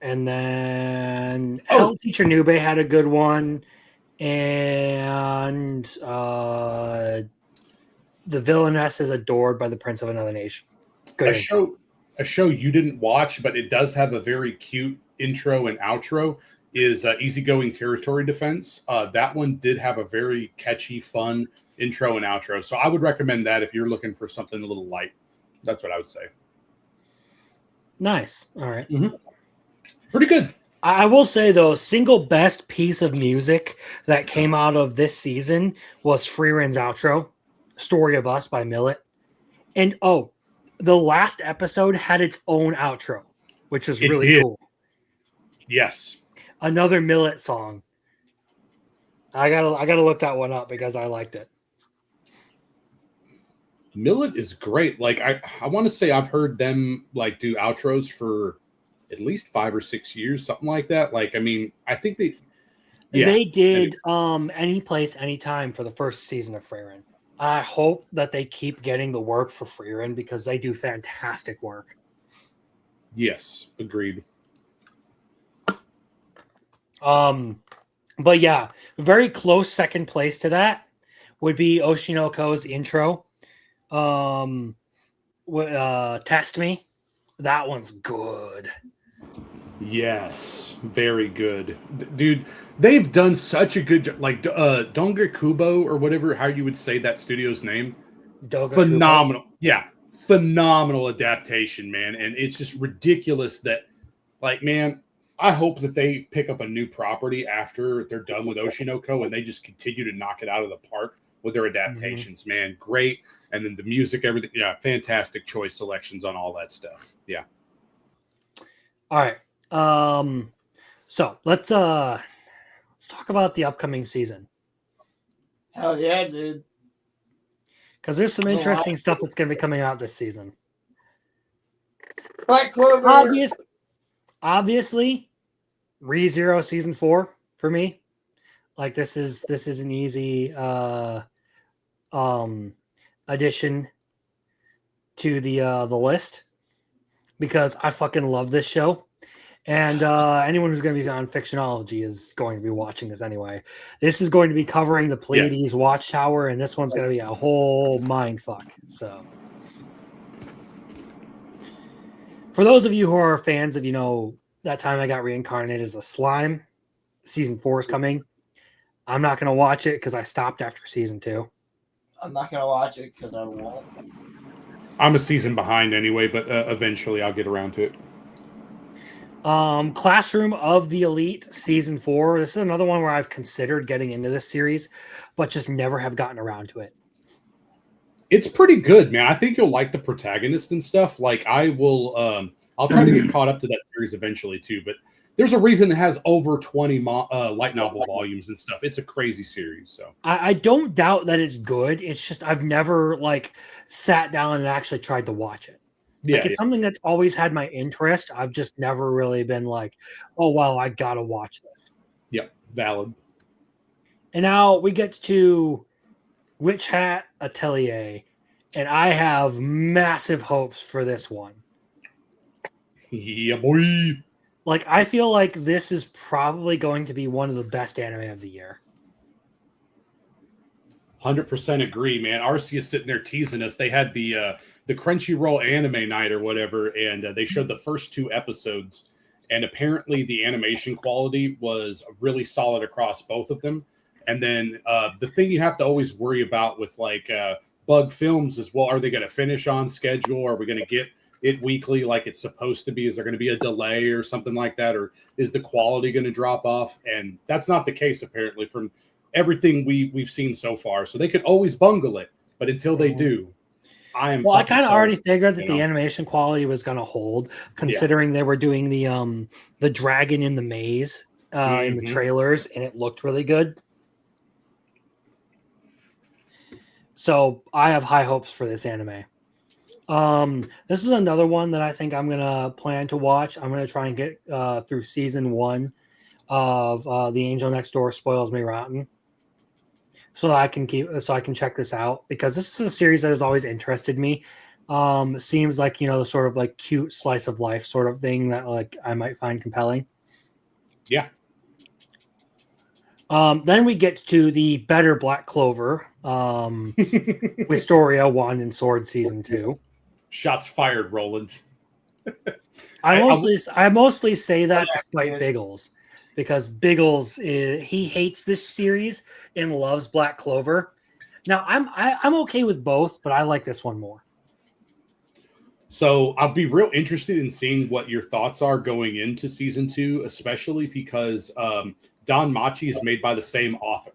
And then Hell Teacher Nube had a good one. And The Villainess is Adored by the Prince of Another Nation. Good intro. A show you didn't watch, but it does have a very cute intro and outro, is Easygoing Territory Defense. That one did have a very catchy, fun intro and outro. So I would recommend that if you're looking for something a little light. That's what I would say. Nice. All right. Mm-hmm. Pretty good. I will say, though, single best piece of music that came out of this season was Frieren's outro, Story of Us by Millet. And, the last episode had its own outro, which was really cool. Yes. Another Millet song. I gotta look that one up because I liked it. Millet is great. Like I want to say I've heard them like do outros for at least 5 or 6 years, something like that. Like, I mean, I think they did Any Place, Anytime for the first season of Frieren. I hope that they keep getting the work for Frieren because they do fantastic work. Yes, agreed. But yeah, very close second place to that would be Oshinoko's intro. Test Me. That one's good. Yes, very good. Dude, they've done such a good job. Like Donga Kubo or whatever, how you would say that studio's name. Phenomenal. Kubo. Yeah, phenomenal adaptation, man. And it's just ridiculous that, like, man, I hope that they pick up a new property after they're done with Oshinoko and they just continue to knock it out of the park with their adaptations, man. Great. And then the music, everything. Yeah, fantastic choice selections on all that stuff. Yeah. All right. So let's talk about the upcoming season. Hell yeah, dude. Because there's some interesting stuff that's going to be coming out this season. Black Clover. Obviously, ReZero season 4 for me. Like this is an easy addition to the list because I fucking love this show. And anyone who's going to be on Fictionology is going to be watching this anyway. This is going to be covering the Pleiades Watchtower, and this one's going to be a whole mind fuck. So, for those of you who are fans of, That Time I Got Reincarnated as a Slime, season 4 is coming. I'm not going to watch it because I stopped after season 2. I'm not going to watch it because I won't. I'm a season behind anyway, but eventually I'll get around to it. Classroom of the Elite season 4. This is another one where I've considered getting into this series, but just never have gotten around to it. It's pretty good, man. I think you'll like the protagonist and stuff. Like I will, I'll try to get caught up to that series eventually too. But There's a reason it has over 20 light novel volumes and stuff. It's a crazy series. So I don't doubt that it's good. It's just I've never like sat down and actually tried to watch it. yeah, Like it's something that's always had my interest. I've just never really been like, oh wow, I gotta watch this. yeah, valid. And now we get to Witch Hat Atelier, and I have massive hopes for this one. Yeah, boy. Like I feel like this is probably going to be one of the best anime of the year. 100% agree, man. Arceus sitting there teasing us. They had the Crunchyroll anime night or whatever, and they showed the first 2 episodes. And apparently, the animation quality was really solid across both of them. And then the thing you have to always worry about with like Bug Films is, well, are they going to finish on schedule? Are we going to get it weekly like it's supposed to be? Is there going to be a delay or something like that? Or is the quality going to drop off? And that's not the case, apparently, from everything we've seen so far. So they could always bungle it. But until they do, I kind of already figured that the animation quality was going to hold, considering they were doing the dragon in the maze in the trailers, and it looked really good. So I have high hopes for this anime. This is another one that I think I'm gonna plan to watch. I'm gonna try and get through season 1 of The Angel Next Door Spoils Me Rotten, so I can check this out, because this is a series that has always interested me. Seems like, the sort of like cute slice of life sort of thing that like I might find compelling. Yeah. Then we get to the better Black Clover, Wistoria Wand and Sword Season 2. Shots fired, Roland. I mostly say that to spite Biggles, because Biggles he hates this series and loves Black Clover. Now I'm okay with both, but I like this one more. So I'll be real interested in seeing what your thoughts are going into season 2, especially because Don Machi is made by the same author,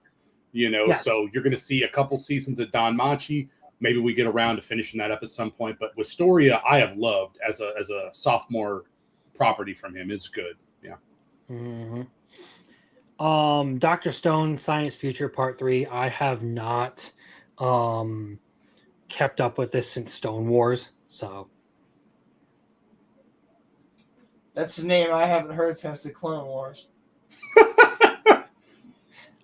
Yes. So you're going to see a couple seasons of Don Machi. Maybe we get around to finishing that up at some point. But Wistoria, I have loved as a sophomore property from him. It's good. Yeah. Mm-hmm. Dr. Stone Science Future Part 3. I have not kept up with this since Stone Wars. So That's the name I haven't heard since the Clone Wars.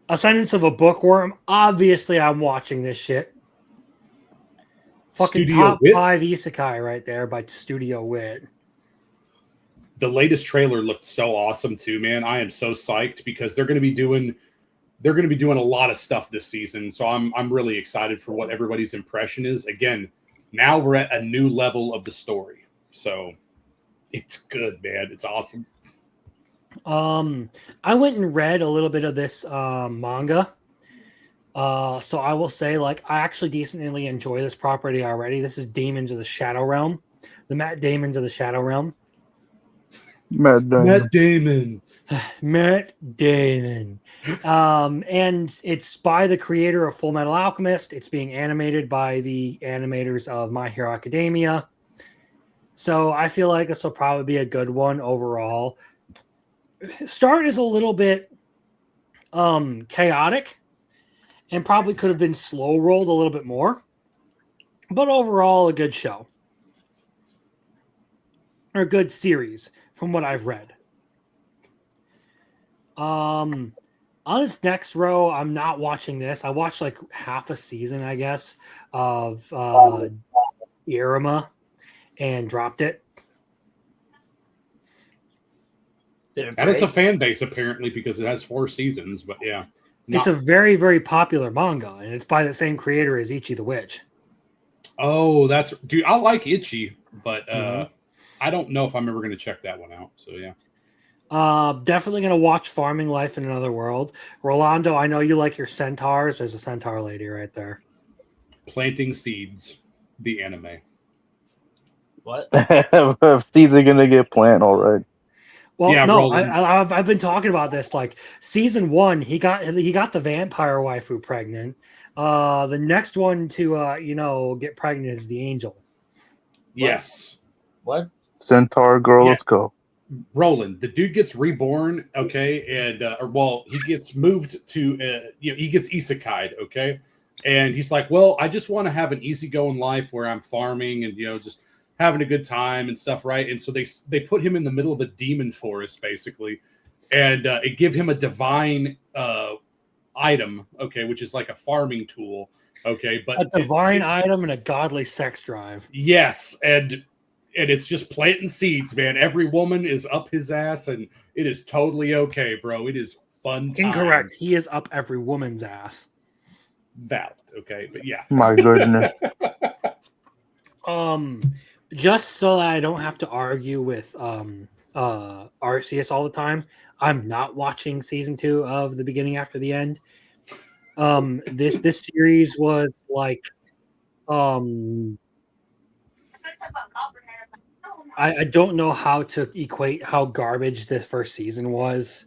Ascendance of a Bookworm. Obviously, I'm watching this shit. Fucking Studio top Wit? 5 isekai right there by Studio Wit. The latest trailer looked so awesome too, man. I am so psyched because they're going to be doing a lot of stuff this season. So I'm really excited for what everybody's impression is. Again, now we're at a new level of the story. So it's good, man. It's awesome. I went and read a little bit of this manga. So I will say, like, I actually decently enjoy this property already. This is Demons of the Shadow Realm. The Matt Damons of the Shadow Realm. Matt Damon. Matt Damon. And it's by the creator of Full Metal Alchemist. It's being animated by the animators of My Hero Academia. So I feel like this will probably be a good one overall. Start is a little bit chaotic and probably could have been slow rolled a little bit more, but overall a good show or a good series from what I've read. On this next row, I'm not watching this. I watched like half a season, I guess, of Iruma and dropped it. That is a fan base apparently because it has 4 seasons, but yeah. It's a very, very popular manga, and it's by the same creator as Ichi the Witch. Oh, dude, I like Ichi, but I don't know if I'm ever going to check that one out. So yeah. Definitely going to watch Farming Life in Another World. Rolando, I know you like your centaurs. There's a centaur lady right there. Planting Seeds, the anime. What? Seeds are gonna get planted, all right. Well, Yeah, no, Roland. I've been talking about this. Like season 1, he got the vampire waifu pregnant. The next one to get pregnant is the angel. Yes. What? Centaur girl, Yeah. let's go. Roland, the dude gets reborn, okay, and he gets moved to, he gets isekai'd, okay, and he's like, well, I just want to have an easygoing life where I'm farming and just having a good time and stuff, right? And so they put him in the middle of a demon forest, basically, and it give him a divine item, okay, which is like a farming tool, okay, but a divine item and a godly sex drive. Yes, and it's just planting seeds, man. Every woman is up his ass, and it is totally okay, bro. It is fun time. Incorrect. He is up every woman's ass. Valid, okay, but yeah. My goodness. Just so that I don't have to argue with Arceus all the time, I'm not watching season 2 of The Beginning After the End. This series was like I don't know how to equate how garbage this first season was,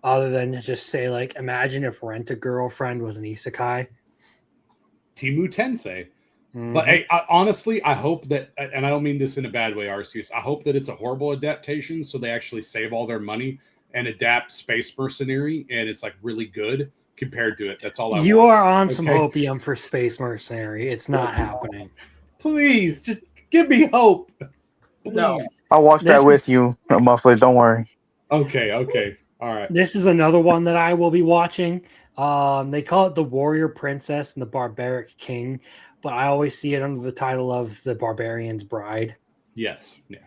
other than to just say, like, imagine if Rent a Girlfriend was an isekai. Timu Tensei. Mhm. But hey, honestly, I hope that, and I don't mean this in a bad way, Arceus, I hope that it's a horrible adaptation, so they actually save all their money and adapt Space Mercenary, and it's like really good compared to it. That's all I want. You are on some Okay? opium for Space Mercenary. It's not happening. Please, just give me hope. Please. No. I'll watch This that with is- you, Muffler. Don't worry. Okay, all right. This is another one that I will be watching. They call it The Warrior Princess and the Barbaric King, but I always see it under the title of The Barbarian's Bride. Yes, yeah.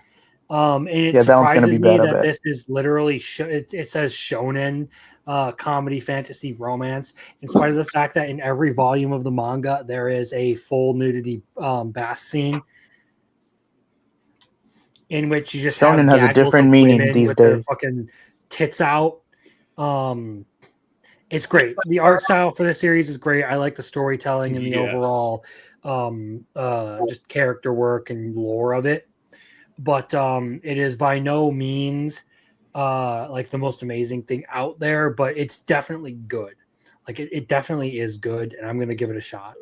And it Yeah, that one's gonna surprises be me bad, I that bet. this is literally it says shonen comedy, fantasy, romance, in spite of the fact that in every volume of the manga there is a full nudity bath scene in which you just have Shonen has a gaggles different of meaning women these with their days. fucking tits out. It's great. The art style for this series is great. I like the storytelling and the Yes. overall just character work and lore of it. But it is by no means like the most amazing thing out there, but it's definitely good. Like it definitely is good, and I'm gonna give it a shot.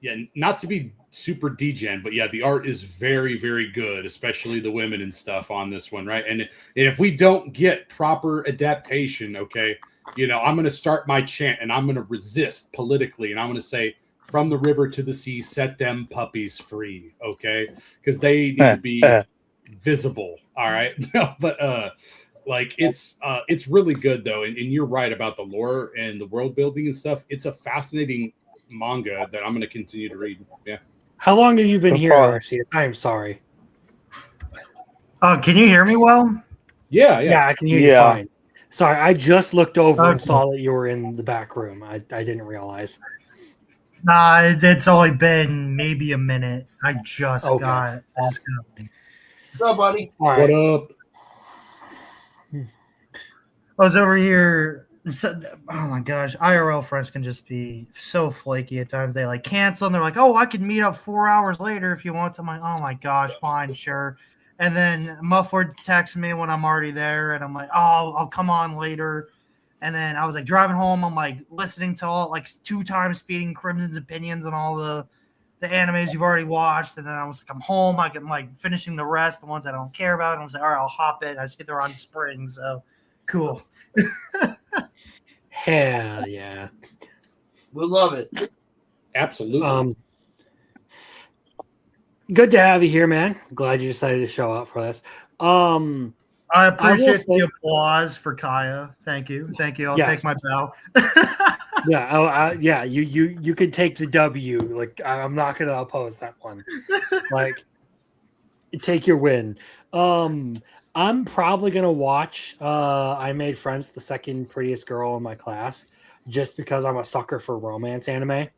Yeah, not to be super degen, but yeah, the art is very, very good, especially the women and stuff on this one, right? And if we don't get proper adaptation, okay, I'm going to start my chant and I'm going to resist politically, and I'm going to say, from the river to the sea, set them puppies free, okay? Because they need to be visible, all right? No, but like it's really good though, and you're right about the lore and the world building and stuff. It's a fascinating manga that I'm going to continue to read. Yeah. How long have you been So here, far. Arceus? I am sorry. Can you hear me well? Yeah. Yeah, I can hear you Yeah. fine. Sorry, I just looked over and Okay. saw that you were in the back room. I didn't realize. Nah, it's only been maybe a minute. I just Okay. got. What's up, buddy? All What right. up? I was over here. Oh my gosh, IRL friends can just be so flaky at times. They like cancel and they're like, "Oh, I can meet up 4 hours later if you want." I'm like, "Oh my gosh, fine, sure." And then Mufford texts me when I'm already there, and I'm like, "Oh, I'll come on later." And then I was like driving home. I'm like listening to all like 2 times speeding Crimson's opinions on all the animes you've already watched. And then I was like, I'm home. I'm like finishing the rest, the ones I don't care about. And I was like, all right, I'll hop in. I just get there on spring, so cool. Hell yeah. We love it. Absolutely. Good to have you here, man. Glad you decided to show up for this. I appreciate say- the applause for Kaya. Thank you. I'll Yes. take my bow. Yeah. You could take the W. Like I'm not gonna oppose that one. Like, take your win. I'm probably gonna watch. I Made Friends, the second prettiest girl in my class, just because I'm a sucker for romance anime.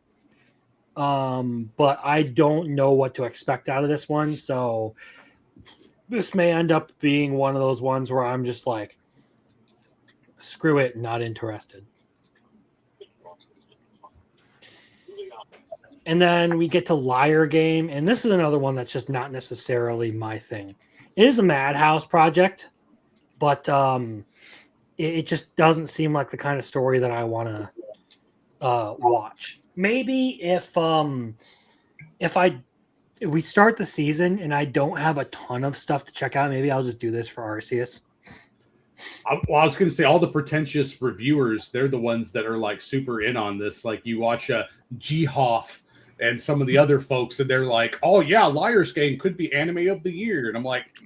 But I don't know what to expect out of this one, so this may end up being one of those ones where I'm just like, screw it, not interested. And then we get to Liar Game, and this is another one that's just not necessarily my thing. It is a Madhouse project, but it just doesn't seem like the kind of story that I want to watch. Maybe if we start the season and I don't have a ton of stuff to check out, maybe I'll just do this for Arceus. I was going to say all the pretentious reviewers, they're the ones that are like super in on this. Like you watch G Hoff and some of the other folks, and they're like, "Oh yeah, Liar's Game could be anime of the year," and I'm like,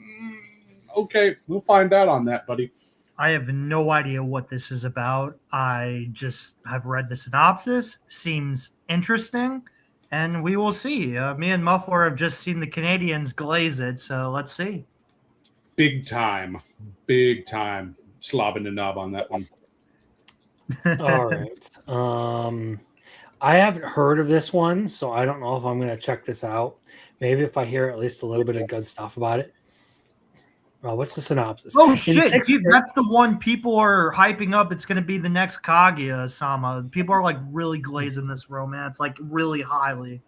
"Okay, we'll find out on that, buddy." I have no idea what this is about. I just have read the synopsis. Seems interesting, and we will see. Me and Muffler have just seen the Canadians glaze it, so let's see. Big time slobbing the knob on that one. All right. I haven't heard of this one, so I don't know if I'm going to check this out. Maybe if I hear at least a little bit of good stuff about it. What's the synopsis? Oh shit! Dude, that's the one people are hyping up. It's going to be the next Kaguya-sama. People are like really glazing this romance, like really highly.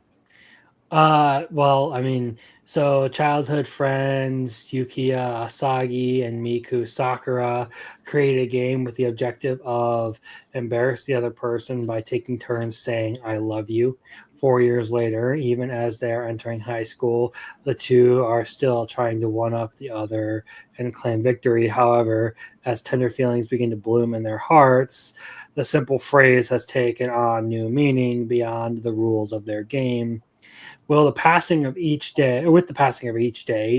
Well, I mean, so childhood friends Yukiya Asagi and Miku Sakura create a game with the objective of embarrass the other person by taking turns saying "I love you." 4 years later, even as they are entering high school, the two are still trying to one-up the other and claim victory. However, as tender feelings begin to bloom in their hearts, the simple phrase has taken on new meaning beyond the rules of their game. With the passing of each day,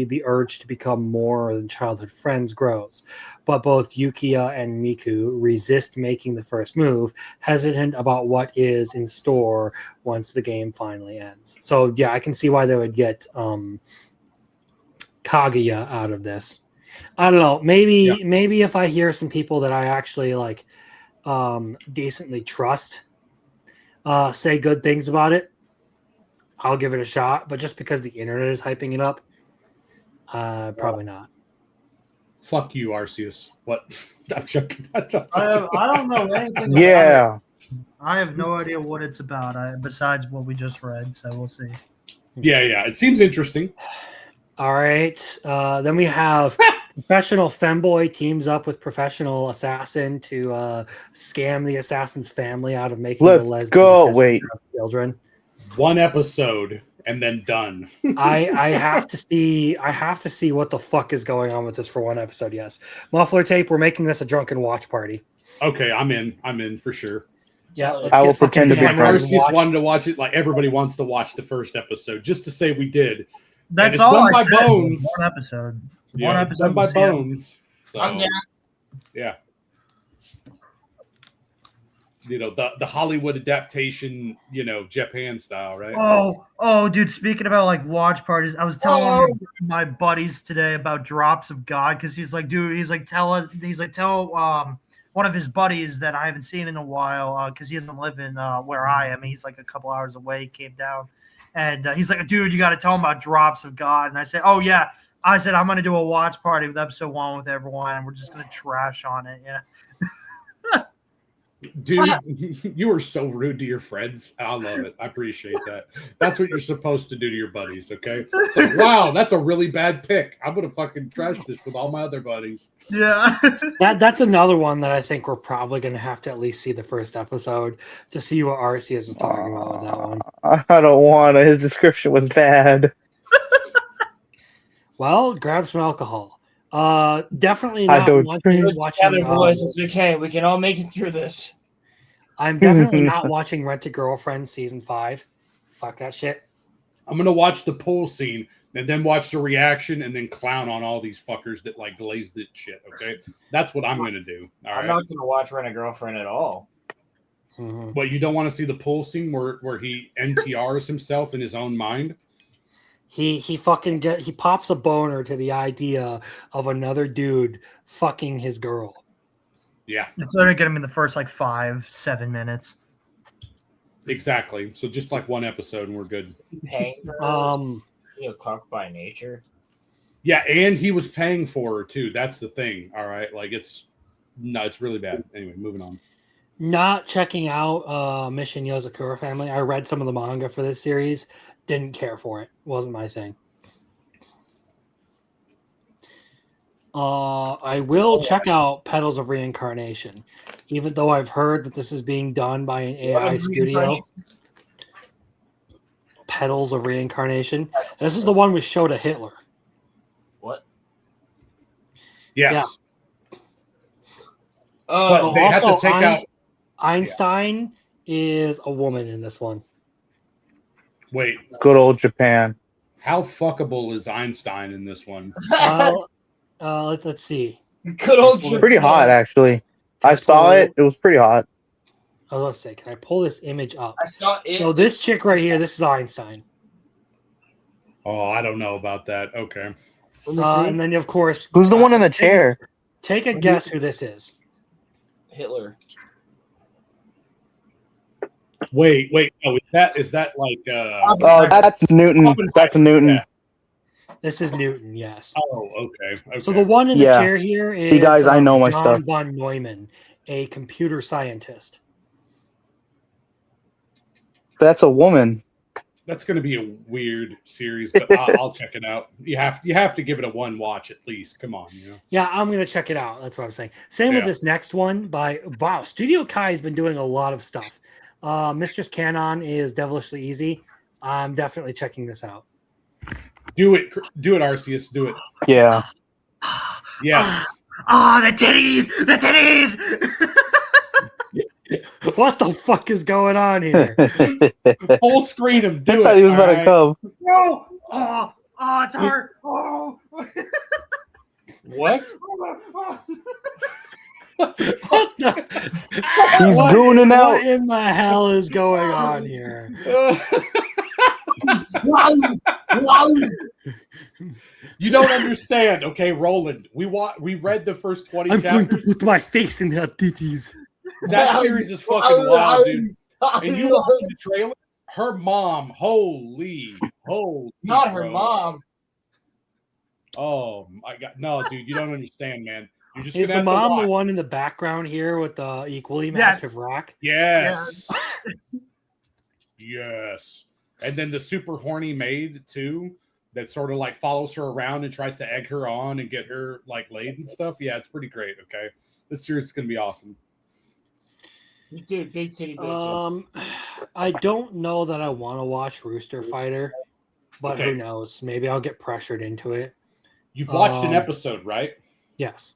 the urge to become more than childhood friends grows. But both Yukiya and Miku resist making the first move, hesitant about what is in store once the game finally ends. So yeah, I can see why they would get Kaguya out of this. I don't know. Maybe if I hear some people that I actually like decently trust say good things about it, I'll give it a shot, but just because the internet is hyping it up, probably not. Fuck you, Arceus. What? I'm joking. I don't know anything. Yeah. About it. I have no idea what it's about besides what we just read, so we'll see. Yeah. It seems interesting. All right. Then we have professional femboy teams up with professional assassin to scam the assassin's family out of making the lesbian children. One episode and then done. I have to see what the fuck is going on with this for one episode. Yes, Muffler Tape. We're making this a drunken watch party. Okay, I'm in for sure. Yeah, I will pretend to be drunk. Arceus wanted to watch it. Like everybody wants to watch the first episode just to say we did. That's all I said. Bones. One episode. Yeah, one episode done by Bones. So, I'm down. Yeah. You know, the Hollywood adaptation, you know, Japan style, right? Oh, dude, speaking about like watch parties, I was telling my buddies today about Drops of God because he's like, tell one of his buddies that I haven't seen in a while because he doesn't live in where I am. He's like a couple hours away. He came down and he's like, dude, you got to tell him about Drops of God. And I said, oh yeah. I said, I'm going to do a watch party with episode 1 with everyone and we're just going to trash on it. Yeah. Dude, you are so rude to your friends. I love it. I appreciate that. That's what you're supposed to do to your buddies, okay? It's like, wow, that's a really bad pick. I'm gonna fucking trash this with all my other buddies. Yeah. That's another one that I think we're probably gonna have to at least see the first episode to see what Arceus is talking about with that one. I don't want to. His description was bad. Well, grab some alcohol. Definitely not watching. Boys, it's okay. We can all make it through this. I'm definitely not watching Rent a Girlfriend season 5. Fuck that shit. I'm gonna watch the pool scene and then watch the reaction and then clown on all these fuckers that like glazed it shit. Okay, that's what I'm gonna do. All right. I'm not gonna watch Rent a Girlfriend at all. Mm-hmm. But you don't want to see the pool scene where he NTRs himself in his own mind. He pops a boner to the idea of another dude fucking his girl. Yeah. It's going to get him in the first like 5-7 minutes. Exactly. So just like one episode and we're good. Paying for a cock by nature. Yeah, and he was paying for her too. That's the thing. All right. Like it's really bad. Anyway, moving on. Not checking out Mission Yozakura Family. I read some of the manga for this series. Didn't care for it. Wasn't my thing. I will check out Petals of Reincarnation, even though I've heard that this is being done by an AI studio. Petals of Reincarnation. This is the one with Shota Hitler. What? Yes. Oh, But they have to Also, take out. Einstein is a woman in this one. Wait, Good old Japan. how fuckable is Einstein in this one? Let's see. good old Pretty hot, actually. I saw it. It was pretty hot. Oh, let's see. Can I pull this image up? I saw it. So this chick right here, this is Einstein. Oh, I don't know about that. Okay. And then, of course, Who's the one in the chair? take a guess who this is. Hitler. Wait. Oh, is that like? Oh, that's Newton. That's Newton. Yeah. This is Newton, yes. Oh, okay. So the one in the Yeah. chair here is See, guys, I know my John stuff. von Neumann, a computer scientist. That's a woman. That's going to be a weird series, but I'll check it out. You have to give it a one watch at least. Come on, you know. Yeah, I'm gonna check it out. That's what I'm saying. Same with Yeah. this next one by Studio Kai has been doing a lot of stuff. Mistress Canon is devilishly easy. I'm definitely checking this out. Do it, Arceus. Do it. Yeah. Yes. Oh, the titties! The titties! What the fuck is going on here? Full screen him. I Do thought it. he was all about to right? come. No! Oh, it's hard. Oh. What? What the? He's what, gooning out. What in the hell is going on here? You don't understand, okay, Roland? We read the first 20 I'm going chapters. to put my face in her titties. That series is fucking wild, dude. And you watch the trailer? Her mom, holy. Not her bro. mom. Oh my god, no, dude, you don't understand, man. You're just Is gonna the have to mom the watch. one in the background here with the equally Yes. massive rock? Yes. Yes. And then the super horny maid too, that sort of like follows her around and tries to egg her on and get her like laid and stuff. Yeah, it's pretty great. Okay, this series is gonna be awesome. Dude, big titty bitches. I don't know that I want to watch Rooster Fighter, but Okay. who knows? Maybe I'll get pressured into it. You've watched an Um, episode, right? Yes.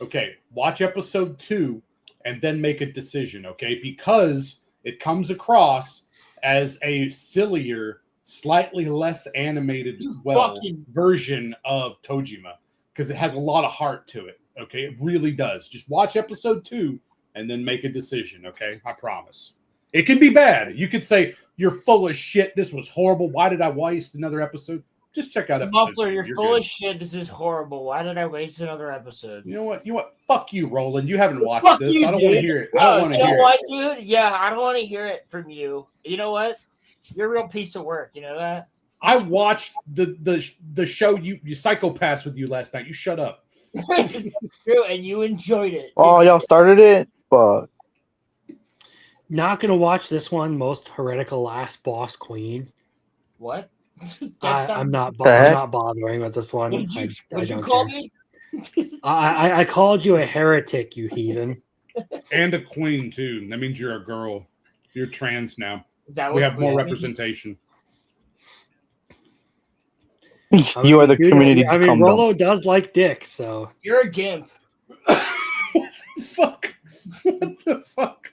Okay, watch episode 2 and then make a decision, okay? Because it comes across as a sillier, slightly less animated version of Tojima because it has a lot of heart to it, okay? It really does. Just watch episode 2 and then make a decision, okay? I promise. It can be bad. You could say, you're full of shit. This was horrible. Why did I waste another episode? Just check out episode Muffler, 2. you're You're full good. of shit. This is horrible. Why did I waste another episode? You know what? Fuck you, Roland. You haven't watched Fuck this. you, I don't dude. want to hear it. I No, don't want to you know hear what, it. dude? Yeah, I don't want to hear it from you. You know what? You're a real piece of work. You know that? I watched the show you psychopaths with you last night. You shut up. True, and you enjoyed it. Oh, y'all started it? Fuck. Not gonna watch this one. Most heretical last boss queen. What? I'm not. The I'm heck? not bothering with this one. What did you, I what'd you don't call care. me? I called you a heretic, you heathen. And a queen too. That means you're a girl. You're trans now. Is that We what have more queen means? representation. You are the Dude, community. I mean, condom. Rolo does like dick, so You're a gimp. Fuck. What the fuck?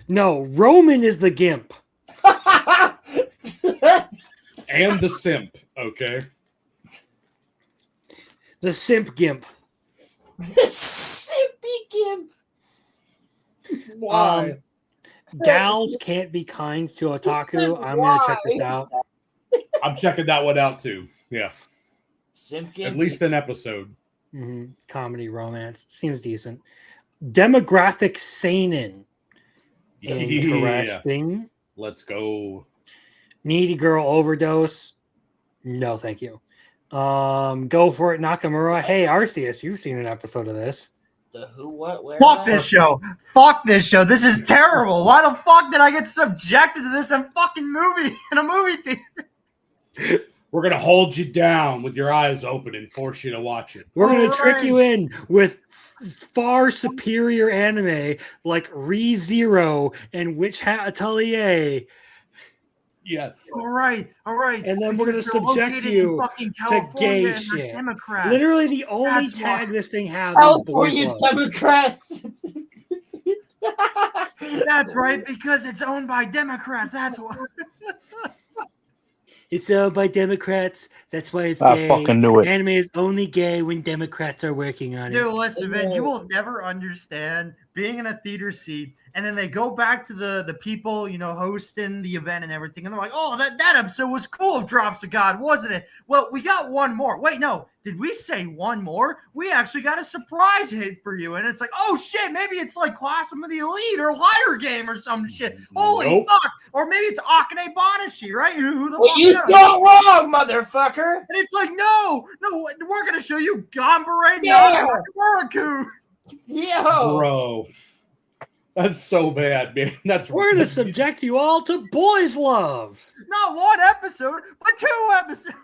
no. Roman is the gimp. And the simp. Okay. The simp gimp. Simpy gimp. Why? Gals can't be kind to otaku. I'm gonna check this out. I'm checking that one out too. Yeah. Simp gimp. At least an episode. Comedy romance seems decent. Demographic seinen. Interesting. Let's go. Needy girl overdose. No, thank you. Go for it, Nakamura. Hey, Arceus, you've seen an episode of this. The who, what, where? Fuck this show. Fuck this show. This is terrible. Why the fuck did I get subjected to this in a movie theater? We're gonna hold you down with your eyes open and force you to watch it. We're gonna All trick you right. in with far superior anime like ReZero and Witch Hat Atelier. Yes. All right. And then we're gonna Because they're subject located you in fucking to California gay and they're shit. Democrats. Literally, the only That's why- tag this thing has is boys California love. Democrats. That's right, because it's owned by Democrats. That's why. It's owned by Democrats. That's why it's I gay. fucking knew it. Anime is only gay when Democrats are working on it. Dude, listen, man, you will never understand being in a theater seat, and then they go back to the people, you know, hosting the event and everything, and they're like, "Oh, that episode was cool of Drops of God, wasn't it? Well, we got one more. Wait, no, did we say one more? We actually got a surprise hit for you." And it's like, "Oh shit, maybe it's like Classroom of the Elite or Liar Game or some shit. Holy Nope. fuck!" Or maybe it's Akane Banashi, right? Who the Well, fuck you knows? saw it wrong, motherfucker. And it's like, no, we're gonna show you Gambare Yeah. Nakamuraku. Yo. Bro. That's so bad, man. That's We're gonna subject you all to boys love. Not one episode, but 2 episodes.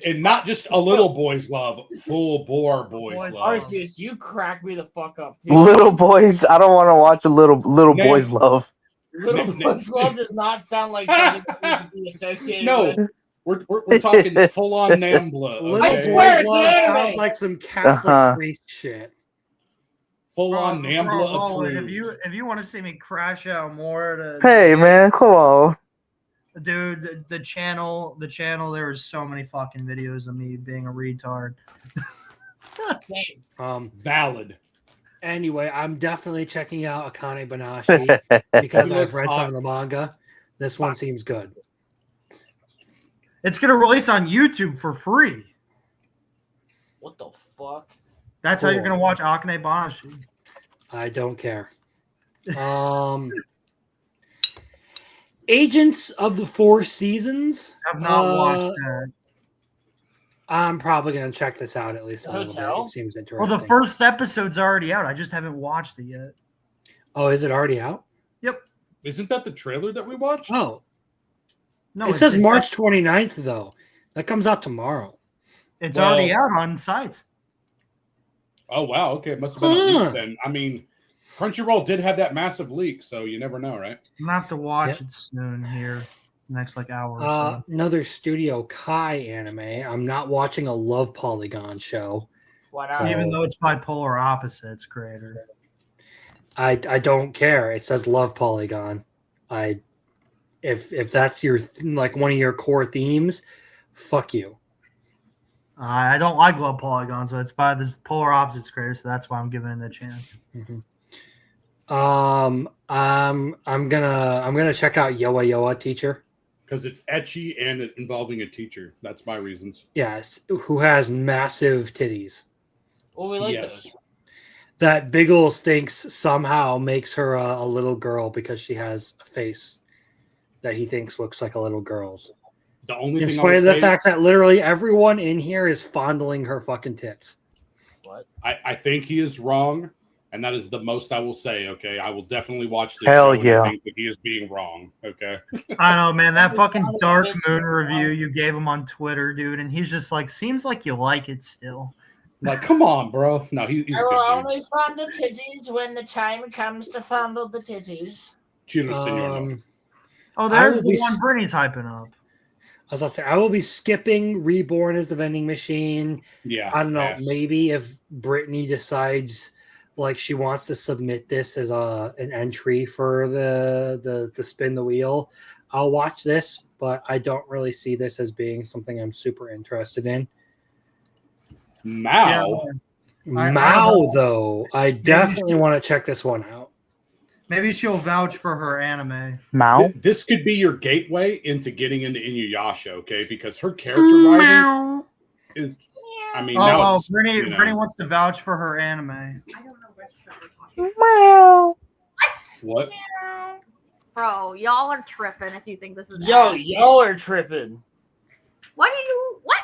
and not just a little boys love, full bore boys love. Arceus, you crack me the fuck up, dude. Little boys. I don't want to watch a little Man. boys love. Little Boys Love does not sound like something that we be associated No, with. we're talking full on Nambla. Little I Okay? swear boys it's love anime. sounds like some Catholic Uh-huh. priest shit. Full on Bro, Nambla like, approved. if you want to see me crash out more, Hey man, come on. dude, the channel, there was so many fucking videos of me being a retard. Valid. Anyway, I'm definitely checking out Akane Banashi because He I've looks read hot. some of the manga. This one seems good. It's gonna release on YouTube for free. What the fuck? That's how you're Cool. gonna watch Akane Banashi. I don't care. Agents of the Four Seasons. I've not watched that. I'm probably gonna check this out at least a The little bit. hotel? It seems Well, interesting. the first episode's already out. I just haven't watched it yet. Oh, is it already out? Yep. Isn't that the trailer that we watched? Oh, No, it says March 29th though. That comes out tomorrow. It's Well- already out on sites. Oh wow, okay, it must have been a Huh. leak then. I mean, Crunchyroll did have that massive leak, so you never know, right? I'm gonna have to watch Yep. it soon here, next like hour or so. Another Studio Kai anime. I'm not watching a Love Polygon show. Why So- not? Even though it's bipolar opposites creator. I don't care. It says Love Polygon. If that's your like one of your core themes, fuck you. I don't like love polygons, but it's by this polar opposites creator, so that's why I'm giving it a chance. I'm gonna check out Yoa Yoa Teacher. Because it's etchy and it involving a teacher. That's my reasons. Yes, who has massive titties. Well, we like Yes. those. That Biggles thinks somehow makes her a little girl because she has a face that he thinks looks like a little girl's. The only In thing I spite will of the say, fact that literally everyone in here is fondling her fucking tits. What? I think he is wrong, and that is the most I will say. Okay, I will definitely watch this. Hell show, and yeah. I think that he is being wrong. Okay. I know, man. That fucking It's Dark it's- Moon review you gave him on Twitter, dude, and he's just like, seems like you like it still. Like, come on, bro. No, he's a I will good dude. only fondle titties when the time comes to fondle the titties. Chino Senor. Oh, I there's will the be one s- Brittany's hyping up. I was gonna say I will be skipping Reborn as the vending machine. Yeah. I don't know. yes. Maybe if Brittany decides like she wants to submit this as an entry for the spin the wheel, I'll watch this. But I don't really see this as being something I'm super interested in. Mao. I Mao, don't know. though, I definitely want to check this one out. Maybe she'll vouch for her anime. Mao? This could be your gateway into getting into Inuyasha, okay? Because her character writing is, I mean, now it's, Brittany, you know. Brittany wants to vouch for her anime. Meow. What? Bro, y'all are tripping if you think this is Yo, anime. y'all are tripping. What do you what?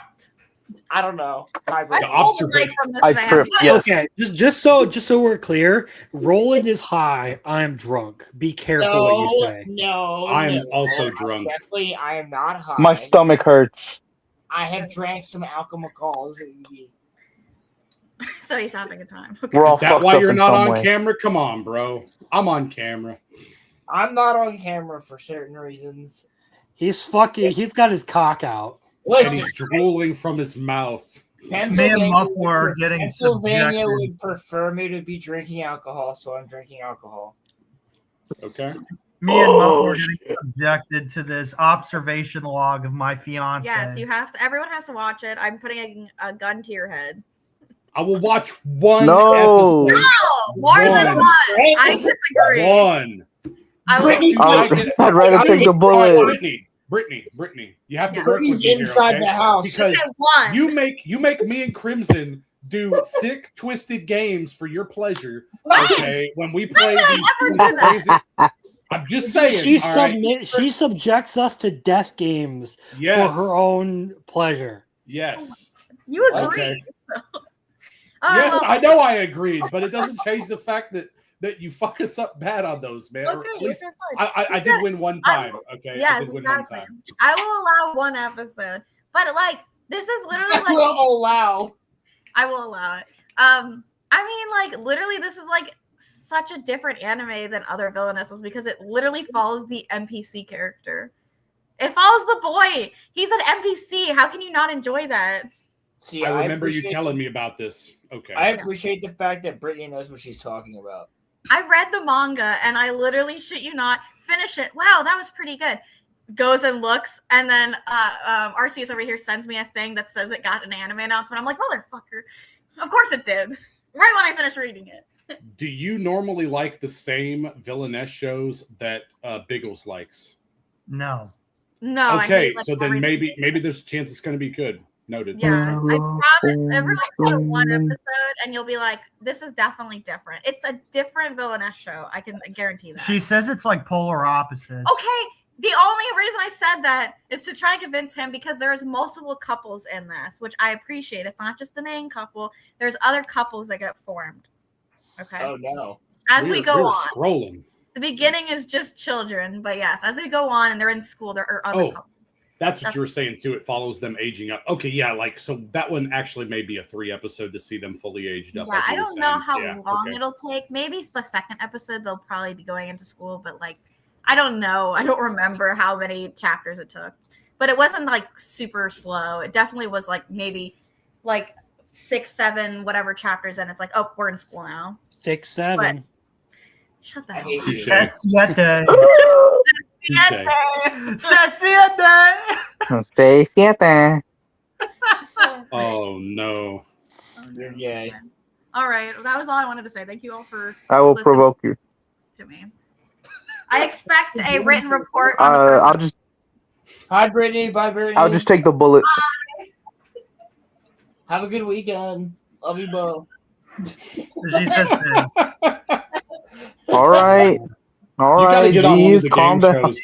I don't know. Let's The pull the observation- mic from this I man. trip, yes. Okay, just so we're clear, Roland is high. I am drunk. Be careful what you say. No, I am no. also drunk. Definitely, I am not high. My stomach hurts. I have drank some alcohol. So he's having a time. Okay. We're all Is that fucked why up you're in not some on way. camera? Come on, bro. I'm on camera. I'm not on camera for certain reasons. He's got his cock out. And Listen, he's drooling from his mouth. Pennsylvania, Muffler are getting Pennsylvania subjected. would prefer me to be drinking alcohol, so I'm drinking alcohol. Okay. Me and Muffler are getting subjected to this observation log of my fiance. Yes, you have to. Everyone has to watch it. I'm putting a gun to your head. I will watch one No. episode. No, more than one. I disagree. One. I will. I'd rather take the bullet. Brittany, you have to work Brittany's with me here, inside okay? the house. Because Okay, one. you make me and Crimson do sick, twisted games for your pleasure. Okay, when we play these crazy. I'm just saying. She subjects us to death games Yes. for her own pleasure. Yes. You agree. Okay. Yes, I know I agreed, but it doesn't change the fact that you fuck us up bad on those, man. Or at least I did win one time. Okay. I Yes, did win exactly. one time. I will allow one episode, but like this is literally I like will allow. I will allow it. I mean, like literally, this is like such a different anime than other villainesses because it literally follows the NPC character. It follows the boy. He's an NPC. How can you not enjoy that? See, I remember you appreciate- telling me about this. Okay. I appreciate the fact that Brittany knows what she's talking about. I read the manga and I literally shit you not finish it. Wow, that was pretty good. Goes and looks, and then Arceus over here sends me a thing that says it got an anime announcement. I'm like, motherfucker. Of course it did. Right when I finished reading it. Do you normally like the same villainess shows that Biggles likes? No. No. I Okay, hate, like, so then everything. maybe there's a chance it's going to be good. Noted. Yeah, I promise. Everyone watch one episode, and you'll be like, "This is definitely different." It's a different villainess show. I can guarantee that. She says it's like polar opposites. Okay, the only reason I said that is to try to convince him because there's multiple couples in this, which I appreciate. It's not just the main couple. There's other couples that get formed. Okay. Oh no. As we go on, scrolling. the beginning is just children, but yes, as we go on and they're in school, there are other couples. That's what you were saying too. It follows them aging up. Okay, yeah, like so that one actually may be a 3 episode to see them fully aged up. Yeah, like I you were don't know saying. how Yeah, long okay. it'll take. Maybe it's the second episode they'll probably be going into school, but like I don't know. I don't remember how many chapters it took. But it wasn't like super slow. It definitely was like maybe like 6, 7, whatever chapters, and it's like, oh, we're in school now. 6, 7. Shut the hell up. Stay siete. Oh no. You're gay. All right, that was all I wanted to say. Thank you all for I will listening provoke you. to me. I expect a written report. On the first I'll just Hi, Brittany. Bye, Brittany. I'll just take the bullet. Have a good weekend. Love you both. She says this. All right. All You gotta right, get on one of geez, the calm game down. shows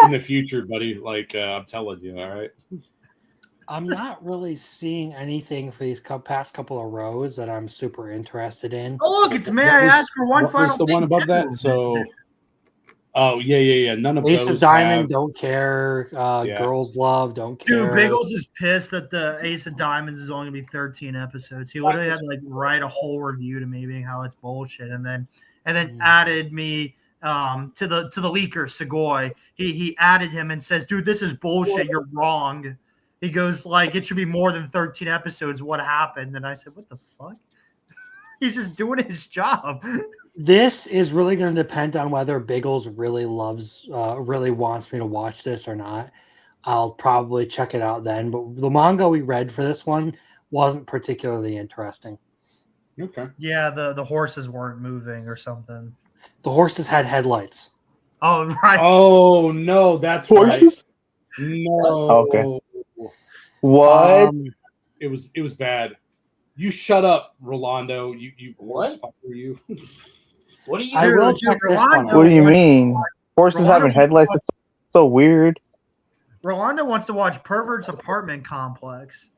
in the future, buddy. Like I'm telling you, all right. I'm not really seeing anything for these past couple of rows that I'm super interested in. Oh, look, it's May What I was- ask for one what final was the thing? one above that? So, oh yeah. None of Ace those. of Diamond, have- don't care. Yeah. Girls Love, don't care. Dude, Biggles is pissed that the Ace of Diamonds is only gonna be 13 episodes. He literally had to like write a whole review to me being how it's bullshit, and then added me to the leaker Segoy. He added him and says, "Dude, this is bullshit. You're wrong." He goes like, "It should be more than 13 episodes. What happened?" And I said, "What the fuck?" He's just doing his job. This is really going to depend on whether Biggles really wants me to watch this or not. I'll probably check it out then. But the manga we read for this one wasn't particularly interesting. Okay. Yeah, the horses weren't moving or something. The horses had headlights. Oh right. Oh no, that's Horses? right. No. Okay. What? It was bad. You shut up, Rolando. You horse fucker, you. What are you I doing? will check this one What do you mean? Horses Rolando having headlights? That's so weird. Rolando wants to watch Pervert's Apartment Complex.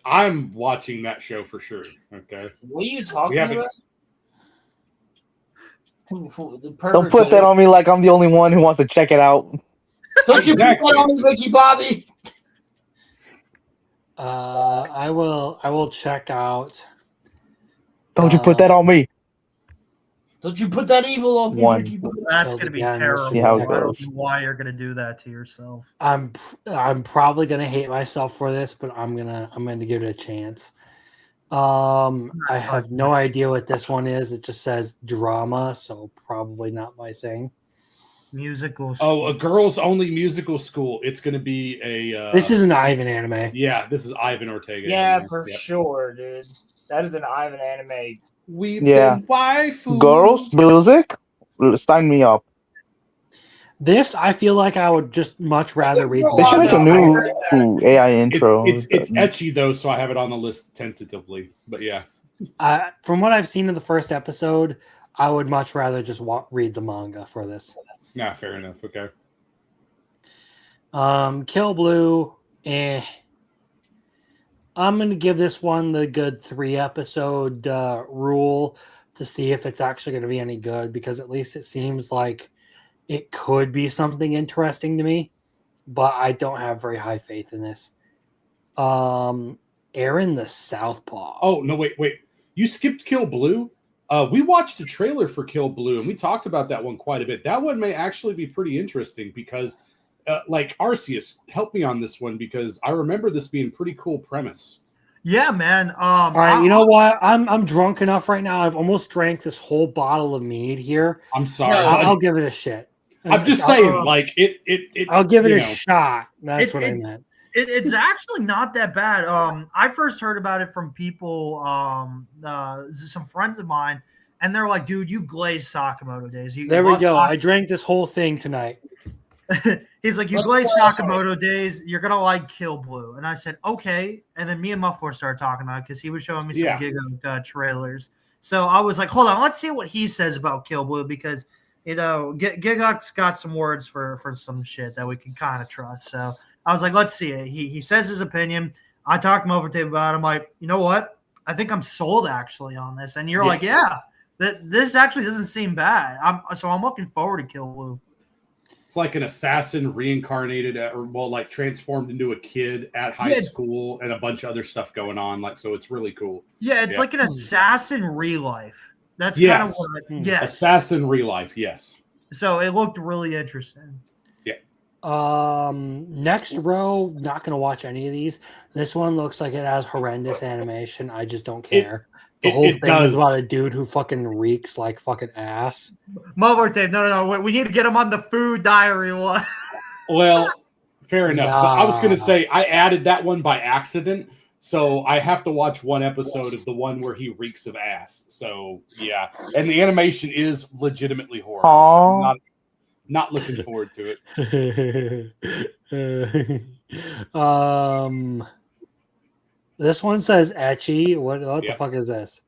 I'm watching that show for sure. Okay. What are you We talking haven't. about? Don't put that on me like I'm the only one who wants to check it out. Don't you Exactly. put that on me, Ricky Bobby? I will check out. Don't you put that on me. Don't you put that evil on me, One. Ricky Bobby. That's Killed gonna be again, terrible. see how it I don't goes. know why you're gonna do that to yourself. I'm probably gonna hate myself for this, but I'm gonna give it a chance. I have no idea what this one is. It just says drama, so probably not my thing. Musical. Oh, a girls only musical school. It's going to be a. This is an Ivan anime. Yeah, this is Ivan Ortega. Yeah, anime. for Yep. sure, dude. That is an Ivan anime. Weeps Yeah. and waifus. Girls music, sign me up. This I feel like I would just much rather read. They should make a new AI intro. It's etchy though, so I have it on the list tentatively. But yeah, From what I've seen in the first episode, I would much rather just read the manga for this. yeah, fair enough. Okay. Kill Blue, I'm gonna give this one the good 3-episode rule to see if it's actually gonna be any good, because at least it seems like it could be something interesting to me, but I don't have very high faith in this. Aaron the Southpaw. Oh no, wait. You skipped Kill Blue. We watched the trailer for Kill Blue, and we talked about that one quite a bit. That one may actually be pretty interesting because, like Arceus, help me on this one because I remember this being pretty cool premise. Yeah, man. All right, you know what? I'm drunk enough right now. I've almost drank this whole bottle of mead here. I'm sorry. I'll give it a shit. I'm just saying, like it. I'll give it you a know. shot. That's what I it's- meant. It's actually not that bad. I first heard about it from people, some friends of mine, and they're like, "Dude, you glaze Sakamoto days." There we go. I drank this whole thing tonight. He's like, "You Let's glaze try Sakamoto days. You're gonna like Kill Blue." And I said, "Okay." And then me and Muffler started talking about it because he was showing me some Yeah. Giga trailers. So I was like, "Hold on, let's see what he says about Kill Blue," because Gigok's got some words for some shit that we can kind of trust. So I was like, let's see it. He says his opinion. I talked to him over tape about it. I'm like, you know what? I think I'm sold actually on this. And you're like, yeah, this actually doesn't seem bad. I'm looking forward to Kill Blue. It's like an assassin reincarnated, like transformed into a kid at high school, and a bunch of other stuff going on. Like, so it's really cool. Yeah, it's like an assassin real life. That's kind of what. Yes, assassin real life. Yes. So it looked really interesting. Next row, not gonna watch any of these. This one looks like it has horrendous animation. I just don't care. The whole thing is about a dude who fucking reeks like fucking ass. Muffler tape. No. We need to get him on the food diary one. Well, fair enough. But I was gonna say I added that one by accident, so I have to watch one episode of the one where he reeks of ass. So yeah, and the animation is legitimately horrible. Aww. Not looking forward to it. This one says etchy. What the fuck is this?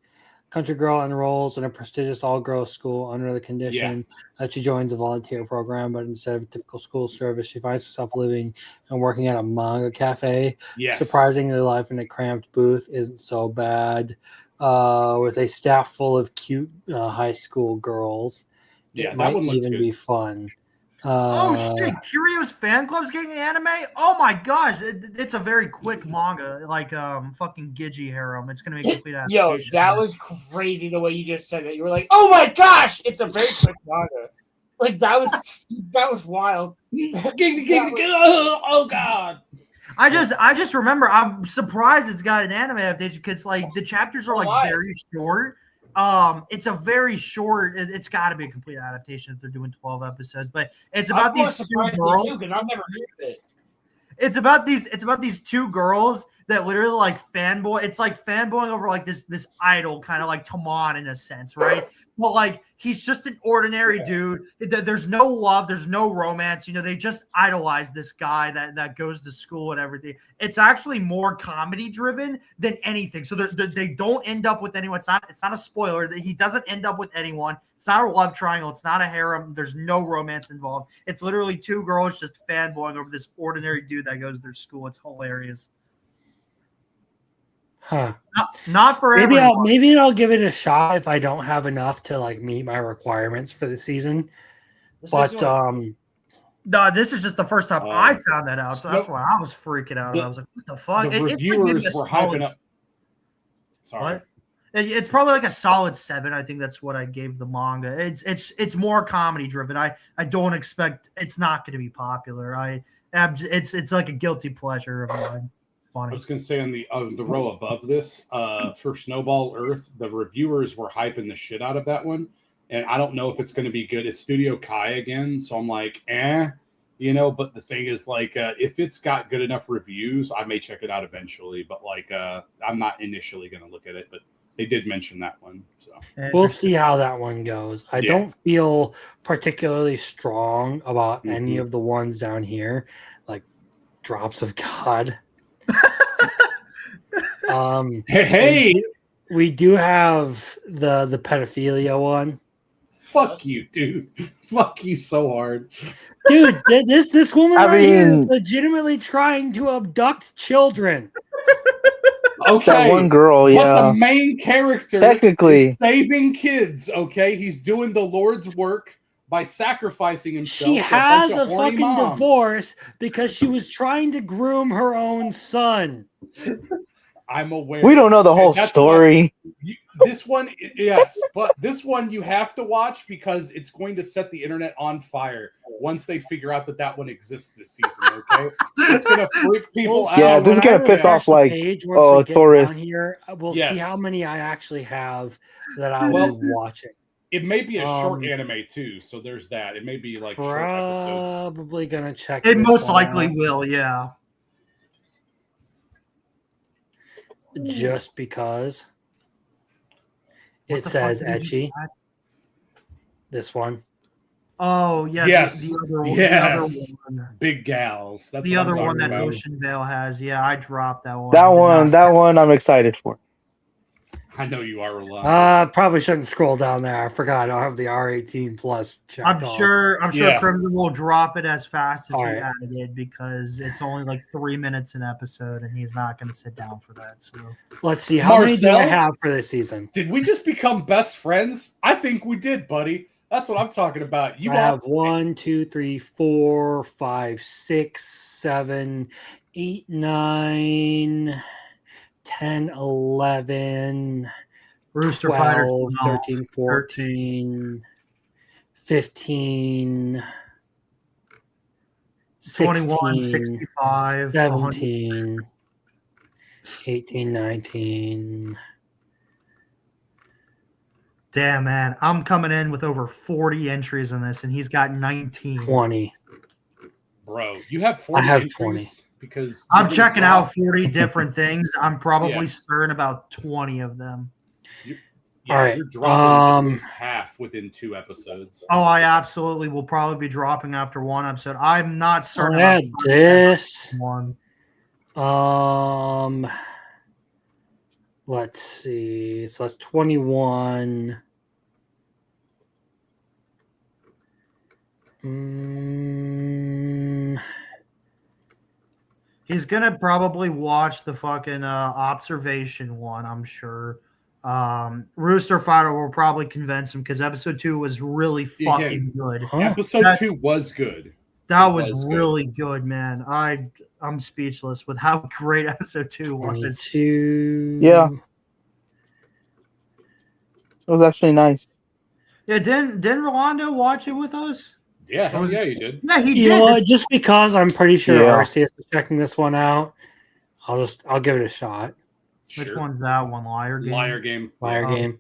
Country girl enrolls in a prestigious all-girls school under the condition that she joins a volunteer program, but instead of a typical school service, she finds herself living and working at a manga cafe. Yes. Surprisingly, life in a cramped booth isn't so bad. With a staff full of cute high school girls. Yeah, it that might one looked even good. be fun. Oh shit! Curious Fan Club's getting an anime. Oh my gosh, it's a very quick manga, like fucking Gigi Harem. It's gonna be a complete. Yo, that was crazy the way you just said that. You were like, "Oh my gosh, it's a very quick manga." Like that was wild. Oh god. I just remember. I'm surprised it's got an anime adaptation because like the chapters are like very short. It's a very short. It's got to be a complete adaptation if they're doing 12 episodes. But it's about these two girls. I've never heard of it. It's about these two girls that literally like fanboy. It's like fanboying over like this idol, kind of like Tamon in a sense, right? But like he's just an ordinary dude. There's no love, there's no romance. You know, they just idolize this guy that goes to school and everything. It's actually more comedy driven than anything. So they don't end up with anyone. It's not a spoiler. He doesn't end up with anyone. It's not a love triangle. It's not a harem. There's no romance involved. It's literally two girls just fanboying over this ordinary dude that goes to their school. It's hilarious. Huh. Not for everyone. Maybe I'll give it a shot if I don't have enough to like meet my requirements for the season. But no, this is just the first time I found that out, so that's why I was freaking out. I was like, "What the fuck?" The reviewers were hyping up. Sorry. What? It's probably like a solid 7. I think that's what I gave the manga. It's more comedy driven. I don't expect it's not going to be popular. It's like a guilty pleasure of mine. I Funny. was going to say on the row above this, for Snowball Earth, the reviewers were hyping the shit out of that one, and I don't know if it's going to be good. It's Studio Kai again, so I'm like, But the thing is, like, if it's got good enough reviews, I may check it out eventually. But like, I'm not initially going to look at it, but they did mention that one, so We'll see how that one goes. I don't feel particularly strong about any of the ones down here, like Drops of God. Hey, we do have the pedophilia one. Fuck you, dude. Fuck you so hard, dude. This woman I right here is mean- legitimately trying to abduct children. Okay, That one girl, but yeah. the main character Technically. is saving kids. Okay, he's doing the Lord's work by sacrificing himself. She to has bunch a of horny fucking moms. divorce because she was trying to groom her own son. I'm aware. We don't know the whole And that's story. This one, yes, but this one you have to watch because it's going to set the internet on fire once they figure out that one exists this season. Okay, it's going to freak people out. Yeah, this is gonna piss off like tourists. Here, we'll Yes. see how many I actually have that I will be watching. It may be a short Um, anime too, so there's that. It may be like short episodes. Probably gonna check. It this most one likely out will, yeah. just because What it the says fuck did you just etchy. add? This one. Oh yeah, Yes, the other one. yes, The other one, big gals. That's the what I'm other one talking that about. Ocean Vale has. Yeah, I dropped that one. That one I'm excited for. I know you are, Rolando. Probably shouldn't scroll down there. I forgot. I don't have the R18 plus checked I'm off. sure Yeah. Crimson will drop it as fast as All he right. added it because it's only like 3 minutes an episode and he's not going to sit down for that. So Let's see. How many do I Marcel? have for this season? Did we just become best friends? I think we did, buddy. That's what I'm talking about. You I have 1, 2, 3, 4, 5, 6, 7, 8, 9, 10, 11, Rooster 12, Fighter 13, 14, 15, 21, 16, 65, 17, 18, 19. Damn, man. I'm coming in with over 40 entries on this and he's got 19. 20. Bro, you have 40 I have entries 20. because I'm you checking dropped- out 40 different things. I'm probably Yeah. certain about 20 of them. Yeah, All right, you're dropping um, at least half within 2 episodes. Oh, I absolutely will probably be dropping after one episode. I'm not certain I'll about add this. one. Let's see. So that's 21. He's gonna probably watch the fucking observation one, I'm sure. Rooster Fighter will probably convince him because episode 2 was really fucking good. Episode That- 2 was good. That It was was good. really good, man. I'm speechless with how great episode 2 was. 22. Yeah. It was actually nice. Yeah, didn't Rolando watch it with us? Yeah, hell yeah, you did. Yeah, he You did. know what? Just because I'm pretty sure Yeah. Arceus is checking this one out, I'll give it a shot. Which Sure. one's that one? Liar Game? Liar Game. Liar Oh. game.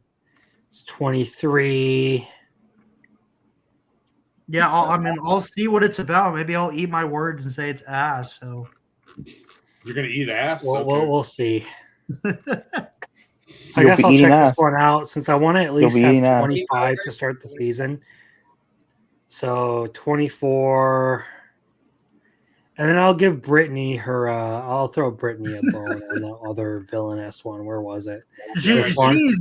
It's 23. Yeah, I'll see what it's about. Maybe I'll eat my words and say it's ass. So You're gonna eat ass. We'll, Okay. we'll see. I You'll guess be I'll eating check ass. this one out since I want to at You'll least be have eating ass. 25 to start the season. So 24. And then I'll give Brittany her. I'll throw Brittany a bone on the other villainous one. Where was it? This one?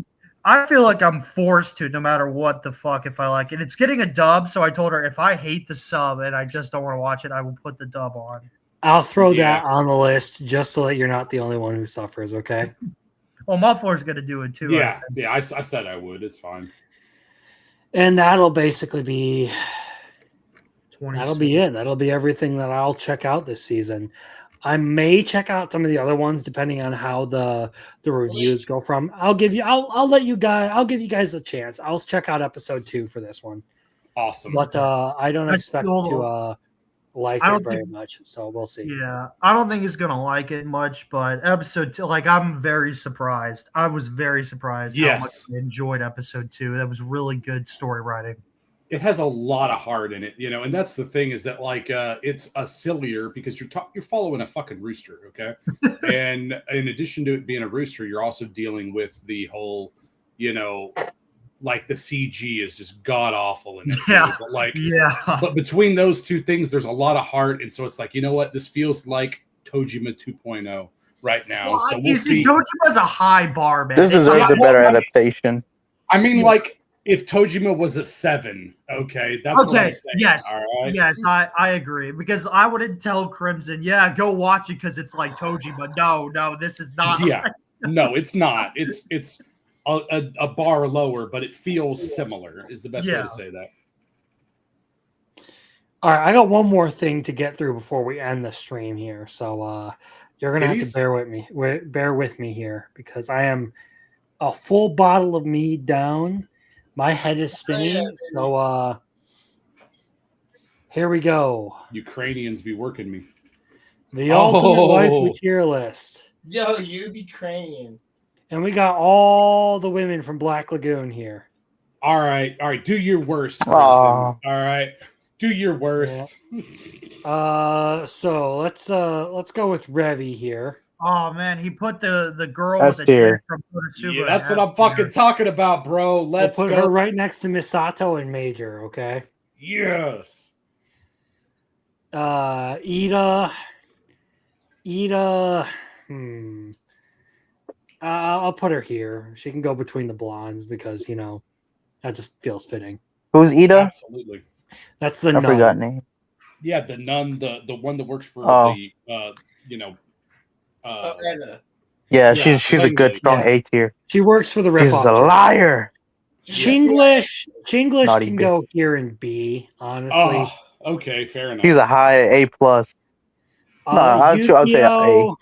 I feel like I'm forced to, no matter what the fuck, if I like it. It's getting a dub, so I told her if I hate the sub and I just don't want to watch it, I will put the dub on. I'll throw Yeah. that on the list just so that you're not the only one who suffers. Okay. Well, Muffler's gonna do it too. I Yeah, think. yeah. I said I would. It's fine. And that'll basically be 26. that'll be it. That'll be everything that I'll check out this season. I may check out some of the other ones depending on how the reviews go from. I'll give you guys a chance. I'll check out episode 2 for this one. Awesome. But I don't I expect still- to like I it don't very think- much. So we'll see. Yeah, I don't think he's gonna like it much, but episode 2, like I'm very surprised. I was very surprised how much Yes. I enjoyed episode 2. That was really good story writing. It has a lot of heart in it, and that's the thing is that like it's a sillier because you're following a fucking rooster, okay? And in addition to it being a rooster, you're also dealing with the whole, like the CG is just god awful in it. Yeah. But like, Yeah. but between those two things, there's a lot of heart, and so it's like, you know what? This feels like Tojima 2.0 right now. Well, so you we'll see, see. Tojima's a high bar, man. This It's deserves a like- better adaptation. I mean, like if Tojima was a 7, okay, that's what I'm Okay, saying. yes, all right. yes, I agree because I wouldn't tell Crimson, yeah, go watch it because it's like Tojima. No, this is not. Yeah, no, it's not. It's a bar lower, but it feels similar. Is the best way Yeah. to say that. All right, I got one more thing to get through before we end the stream here. So you're gonna have to Titties? bear with me here because I am a full bottle of mead down. My head is spinning. So here we go. Ukrainians be working me. The ultimate wife Oh. tier list. Yo, you Ukrainian. And we got all the women from Black Lagoon here. All right. Do your worst. Crimson. Aw. All right, do your worst. So let's go with Revy here. Oh man, he put the girl S with the tier. dick from Konosuba. Yeah, that's in what I'm F tier. fucking talking about, bro. Let's we'll put go. her right next to Misato and Major, okay? Yes. Ida. I'll put her here. She can go between the blondes because that just feels fitting. Who's Ida? Absolutely. That's the I nun. forgot name. Yeah, the nun, the one that works for Oh. the Anna. Yeah, Yeah, she's a good Langley, strong yeah. A tier. She works for the She's ripoff. a liar. Chinglish Naughty can bitch. go here in B, honestly. Oh, okay, fair enough. She's a high A plus. No, I'd say A. Yukio-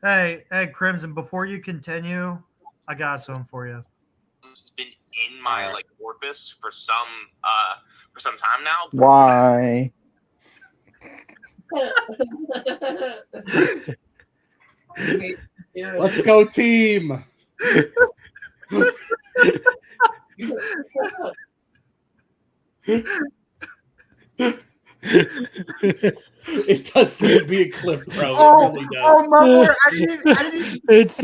Hey, Crimson, before you continue, I got something for you. It's been in my like orifice for some time now. Why? Let's go, team. It does need to be a clip, bro. It really does. Muffler, I didn't It's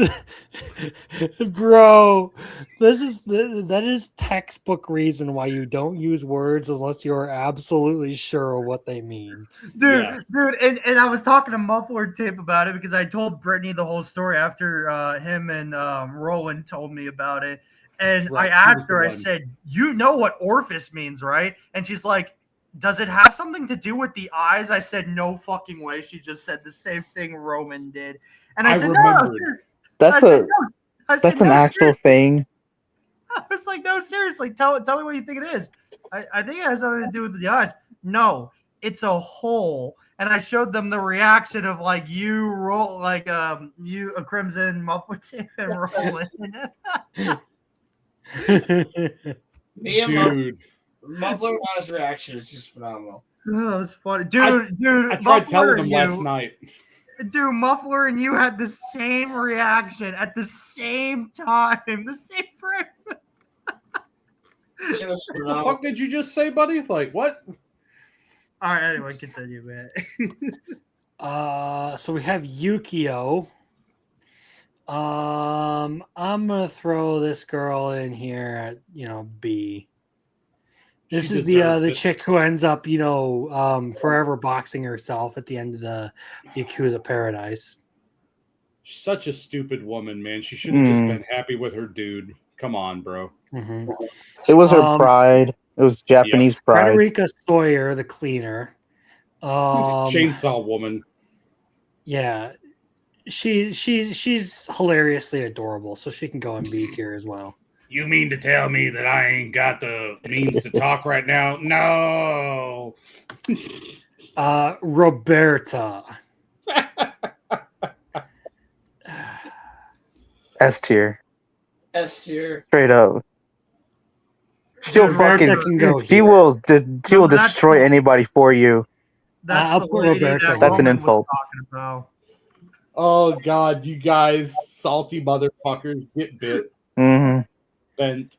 bro. That is textbook reason why you don't use words unless you're absolutely sure of what they mean. Dude, Yes. and I was talking to Muffler Tape about it because I told Brittany the whole story after him and Roland told me about it. And That's right, I she was asked the her, I one. said, you know what orifice means, right? And she's like, does it have something to do with the eyes? I said, no fucking way. She just said the same thing Roman did. And I I said, remembered. no. That's I said, a no. I said, that's an no, actual thing. I was like, no, seriously, tell me what you think it is. I think it has something to do with the eyes. No, it's a hole. And I showed them the reaction of like you roll like you a Crimson Muffler Tape and Roland. Me and Dude, Muffler honest reaction is just phenomenal. Oh, it's funny, dude. I tried telling Muffler them and last you- night. Dude, Muffler and you had the same reaction at the same time, the same frame. It was What the phenomenal. fuck did you just say, buddy? Like what? All right, anyway, continue, man. So we have Yukio. I'm gonna throw this girl in here at B. This She is deserves the it. chick who ends up forever boxing herself at the end of the Yakuza Paradise. Such a stupid woman, man. She should have just Mm. been happy with her dude. Come on, bro. Mm-hmm. It was her pride. It was Japanese pride. Frederica Sawyer, the cleaner. Chainsaw woman. Yeah, she's hilariously adorable, so she can go in B tier as well. You mean to tell me that I ain't got the means to talk right now? No. Roberta. S tier, S tier. straight up. She'll Roberta fucking. can go She here. will. She will that's destroy the- anybody for you. That's I'll the put lady Roberta that here. That's an Roman was insult. talking about. Oh God, you guys, salty motherfuckers, get bit, Hmm. bent.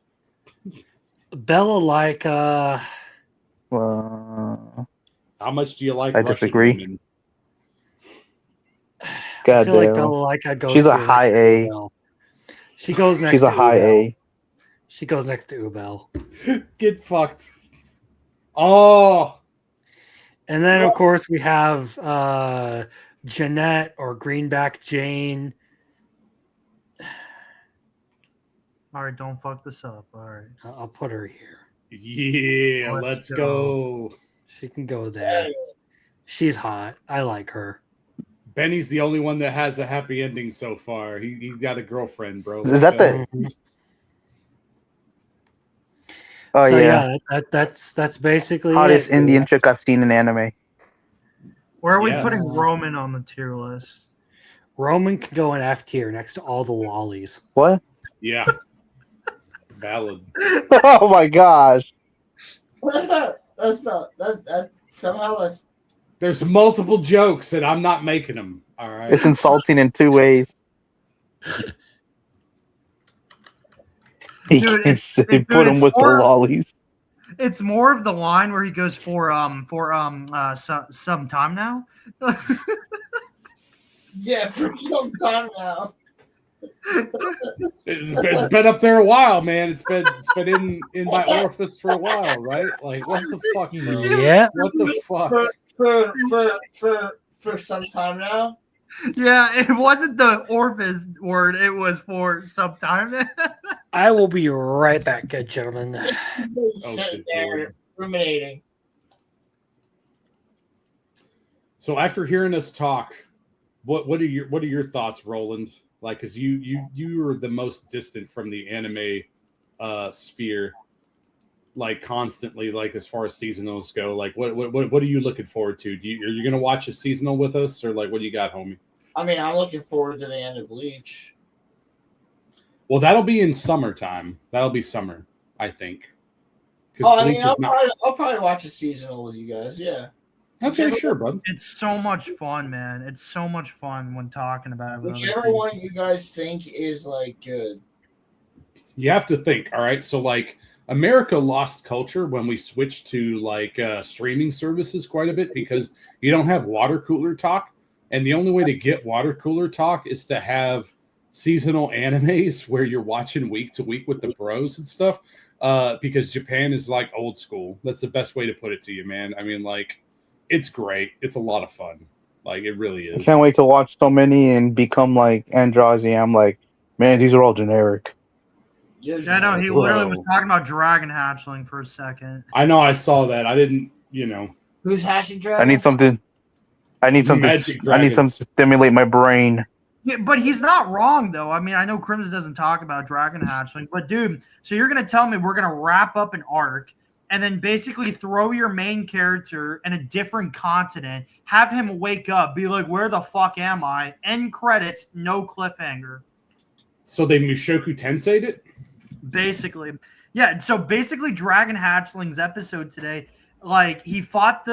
Bella like Well, How much do you like I Russian disagree. women? I God feel like damn. Bella like I go She's a here high next to A. Ubel. She goes next She's to a high Ubel. A. She goes next to Ubel. Get fucked. Oh, And then of course we have Jeanette or Greenback Jane. All right, don't fuck this up. All right. I'll put her here. yeah, Let's let's go. She can go there. She's hot. I like her. Benny's the only one that has a happy ending so far. He got a girlfriend, bro. Is that the? Oh so yeah, that's basically hottest it. Indian chick I've seen in anime. Where are we Yes. putting Roman on the tier list? Roman can go in F tier next to all the lollies. What? Yeah. Valid. Oh my gosh. That's not that somehow that's There's multiple jokes, and I'm not making them. All right. It's insulting in two ways. Dude, They put him with the lollies. It's more of the line where he goes for some time now. yeah, for some time now. It's been up there a while, man. It's been in my orifice for a while, right? Like what the fuck, bro? Yeah. What the fuck? For some time now. Yeah, it wasn't the orifice word. It was for some time. I will be right back, good gentlemen. Sitting there ruminating. So after hearing us talk, what are your thoughts, Roland? Like, because you are the most distant from the anime sphere, like constantly, like as far as seasonals go. Like, what are you looking forward to? Are you gonna watch a seasonal with us, or like what do you got, homie? I mean, I'm looking forward to the end of Bleach. Well, that'll be in summertime. That'll be summer, I think. Oh, I mean, I'll probably watch a seasonal with you guys. Yeah. Okay, sure, bud. It's so much fun, man. It's so much fun when talking about it. with other Whichever people. one you guys think is like good. You have to think, all right? So like America lost culture when we switched to like streaming services quite a bit because you don't have water cooler talk. And the only way to get water cooler talk is to have seasonal animes where you're watching week to week with the bros and stuff. Because Japan is like old school. That's the best way to put it to you, man. I mean, like, it's great. It's a lot of fun. Like, it really I is. can't wait to watch so many and become like Andrazi. I'm like, man, these are all generic. Yeah, no, he literally was talking about Dragon Hatchling for a second. I know, I saw that. I didn't, Who's hashing dragons? I need something. I need something to stimulate my brain. Yeah, but he's not wrong though. I mean, I know Crimson doesn't talk about Dragon Hatchling, but dude, so you're gonna tell me we're gonna wrap up an arc and then basically throw your main character in a different continent, have him wake up, be like, "Where the fuck am I?" End credits, no cliffhanger. So they Mushoku Tensei'd it? Basically, yeah. So basically, Dragon Hatchling's episode today, like he fought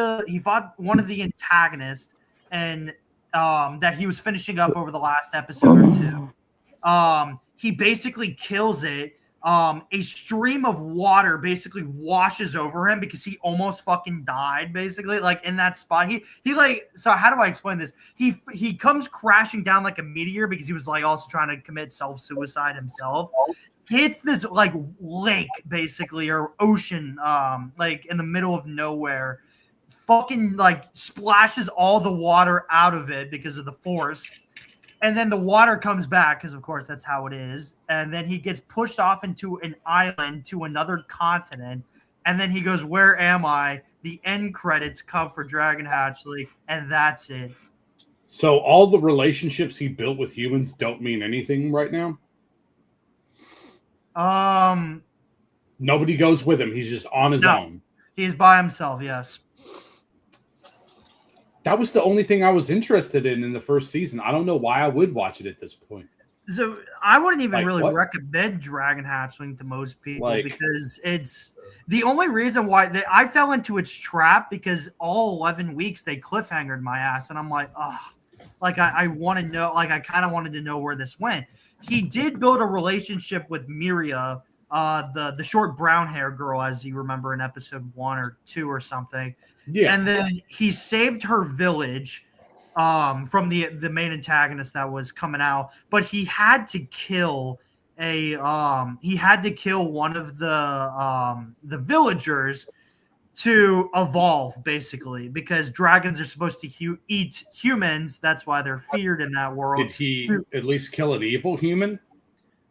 one of the antagonists, and that he was finishing up over the last episode or two. He basically kills it. A stream of water basically washes over him because he almost fucking died. Basically, like in that spot, he like. So how do I explain this? He comes crashing down like a meteor because he was like also trying to commit self-suicide himself. Hits this like lake basically or ocean, like in the middle of nowhere. Fucking like splashes all the water out of it because of the force. And then the water comes back because, of course, that's how it is. And then he gets pushed off into an island to another continent. And then he goes, "Where am I?" The end credits come for Dragon Hatchling, and that's it. So all the relationships he built with humans don't mean anything right now? Nobody goes with him. He's just on his own. He's by himself, yes. That was the only thing I was interested in the first season. I don't know why I would watch it at this point. So I wouldn't even Like really what? recommend Dragon Hatchling to most people Like- because it's the only reason why I fell into its trap because all 11 weeks they cliffhangered my ass, and I'm like, oh, like I want to know, like I kind of wanted to know where this went. He did build a relationship with Miria, the short brown hair girl, as you remember in episode 1 or 2 or something. Yeah. And then he saved her village from the main antagonist that was coming out, but he had to kill one of the villagers to evolve, basically, because dragons are supposed to eat humans. That's why they're feared in that world. Did he at least kill an evil human?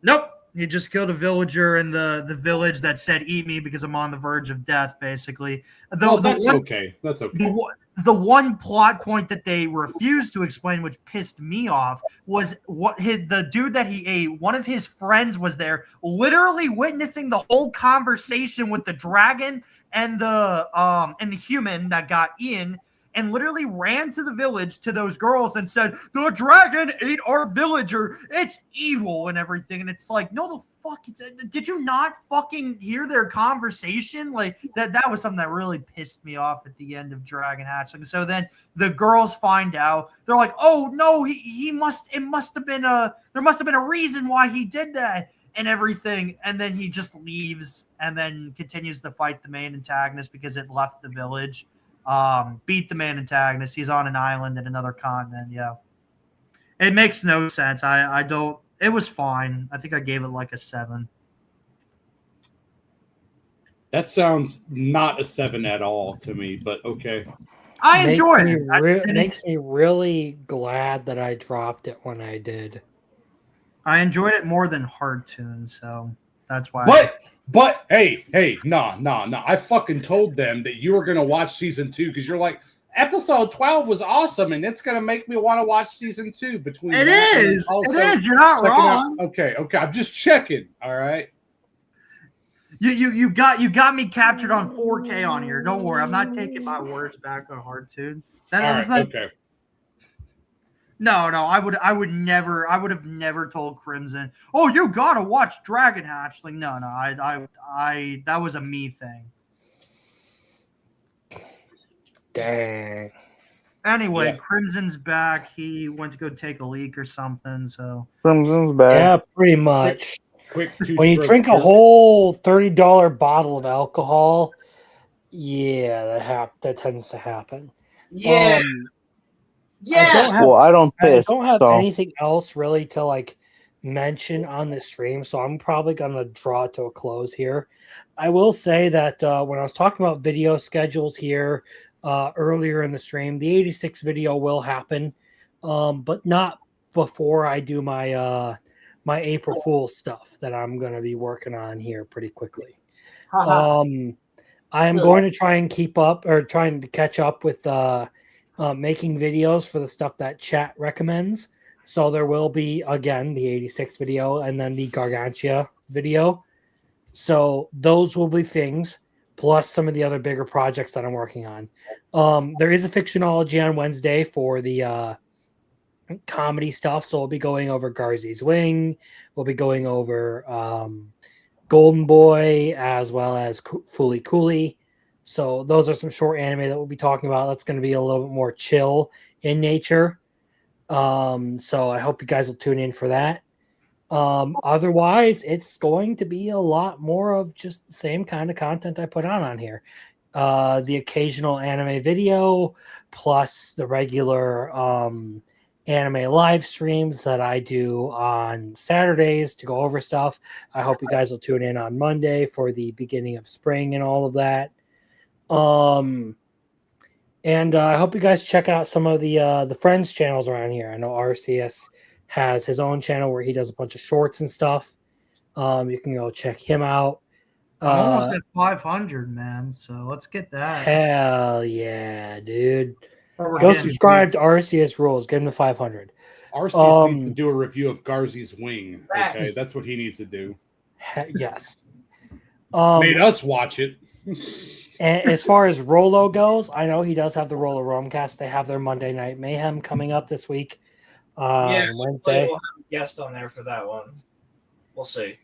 Nope. He just killed a villager in the village that said, "Eat me because I'm on the verge of death," basically. Okay. That's okay. The one plot point that they refused to explain, which pissed me off, was the dude that he ate. One of his friends was there, literally witnessing the whole conversation with the dragon and the human that got in, and literally ran to the village to those girls and said, "The dragon ate our villager. It's evil," and everything. And it's like, no, the fuck! Did you not fucking hear their conversation? Like that was something that really pissed me off at the end of Dragon Hatchling. So then the girls find out. They're like, "Oh no, there must have been a reason why he did that." And everything, and then he just leaves and then continues to fight the main antagonist because it left the village. Beat the main antagonist. He's on an island in another continent. Yeah, it makes no sense. I don't. It was fine. I think I gave it like a 7. That sounds not a 7 at all to me, but okay. I enjoy it. It makes me really glad that I dropped it when I did. I enjoyed it more than Hardtoon, so that's why. But hey, nah. I fucking told them that you were gonna watch season 2 because you're like, episode 12 was awesome, and it's gonna make me want to watch season 2. Between It that and is. also It is. You're not checking out- wrong. Okay. I'm just checking. All right. You got me captured on 4K on here. Don't worry, I'm not taking my words back on Hardtoon. Okay. No, I would have never told Crimson, "Oh, you gotta watch Dragon Hatchling." No, I that was a me thing. Dang. Anyway, Yeah. Crimson's back. He went to go take a leak or something. So Crimson's back. Yeah, pretty much. Quick. When you drink a whole $30 bottle of alcohol, yeah, that tends to happen. Yeah. I don't I piss. don't have so. anything else really to like mention on the stream, so I'm probably gonna draw it to a close here. I will say that when I was talking about video schedules here earlier in the stream, the 86 video will happen, but not before I do my my April Fool's stuff that I'm gonna be working on here pretty quickly. I am going to try and keep up or trying to catch up with making videos for the stuff that chat recommends. So there will be, again, the 86 video and then the Gargantia video. So those will be things, plus some of the other bigger projects that I'm working on. There is a Fictionology on Wednesday for the comedy stuff. So we'll be going over Garzy's Wing. We'll be going over Golden Boy as well as Fooly Cooley. So those are some short anime that we'll be talking about. That's going to be a little bit more chill in nature. So I hope you guys will tune in for that. Otherwise, it's going to be a lot more of just the same kind of content I put on here. The occasional anime video, plus the regular anime live streams that I do on Saturdays to go over stuff. I hope you guys will tune in on Monday for the beginning of spring and all of that. And I hope you guys check out some of the friends channels around here. I know RCS has his own channel where he does a bunch of shorts and stuff. You can go check him out. I'm almost at 500, man. So let's get that. Hell yeah, dude. Go subscribe to RCS Rules. Get him to 500. RCS needs to do a review of Garzy's Wing. Okay, that's what he needs to do. Yes. Made us watch it. And as far as Rolo goes, I know he does have the Rolo Romecast. They have their Monday Night Mayhem coming up this week. Wednesday. We'll have a guest on there for that one. We'll see.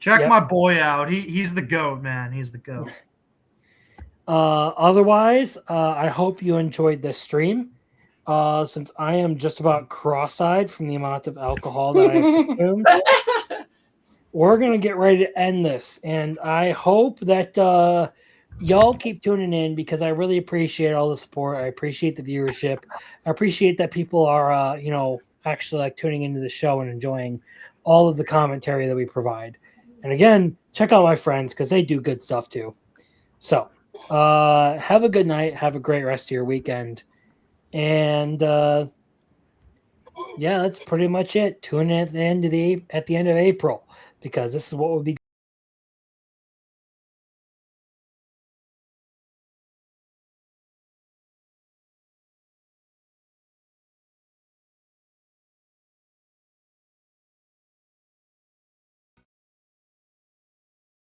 Check my boy out. He's the GOAT, man. He's the GOAT. Otherwise, I hope you enjoyed this stream. Since I am just about cross-eyed from the amount of alcohol that I've consumed, we're going to get ready to end this. And I hope that y'all keep tuning in because I really appreciate all the support. I appreciate the viewership. I appreciate that people are, actually like tuning into the show and enjoying all of the commentary that we provide. And again, check out my friends because they do good stuff too. So have a good night. Have a great rest of your weekend. And that's pretty much it. Tune in at the end of April because this is what we'll be going.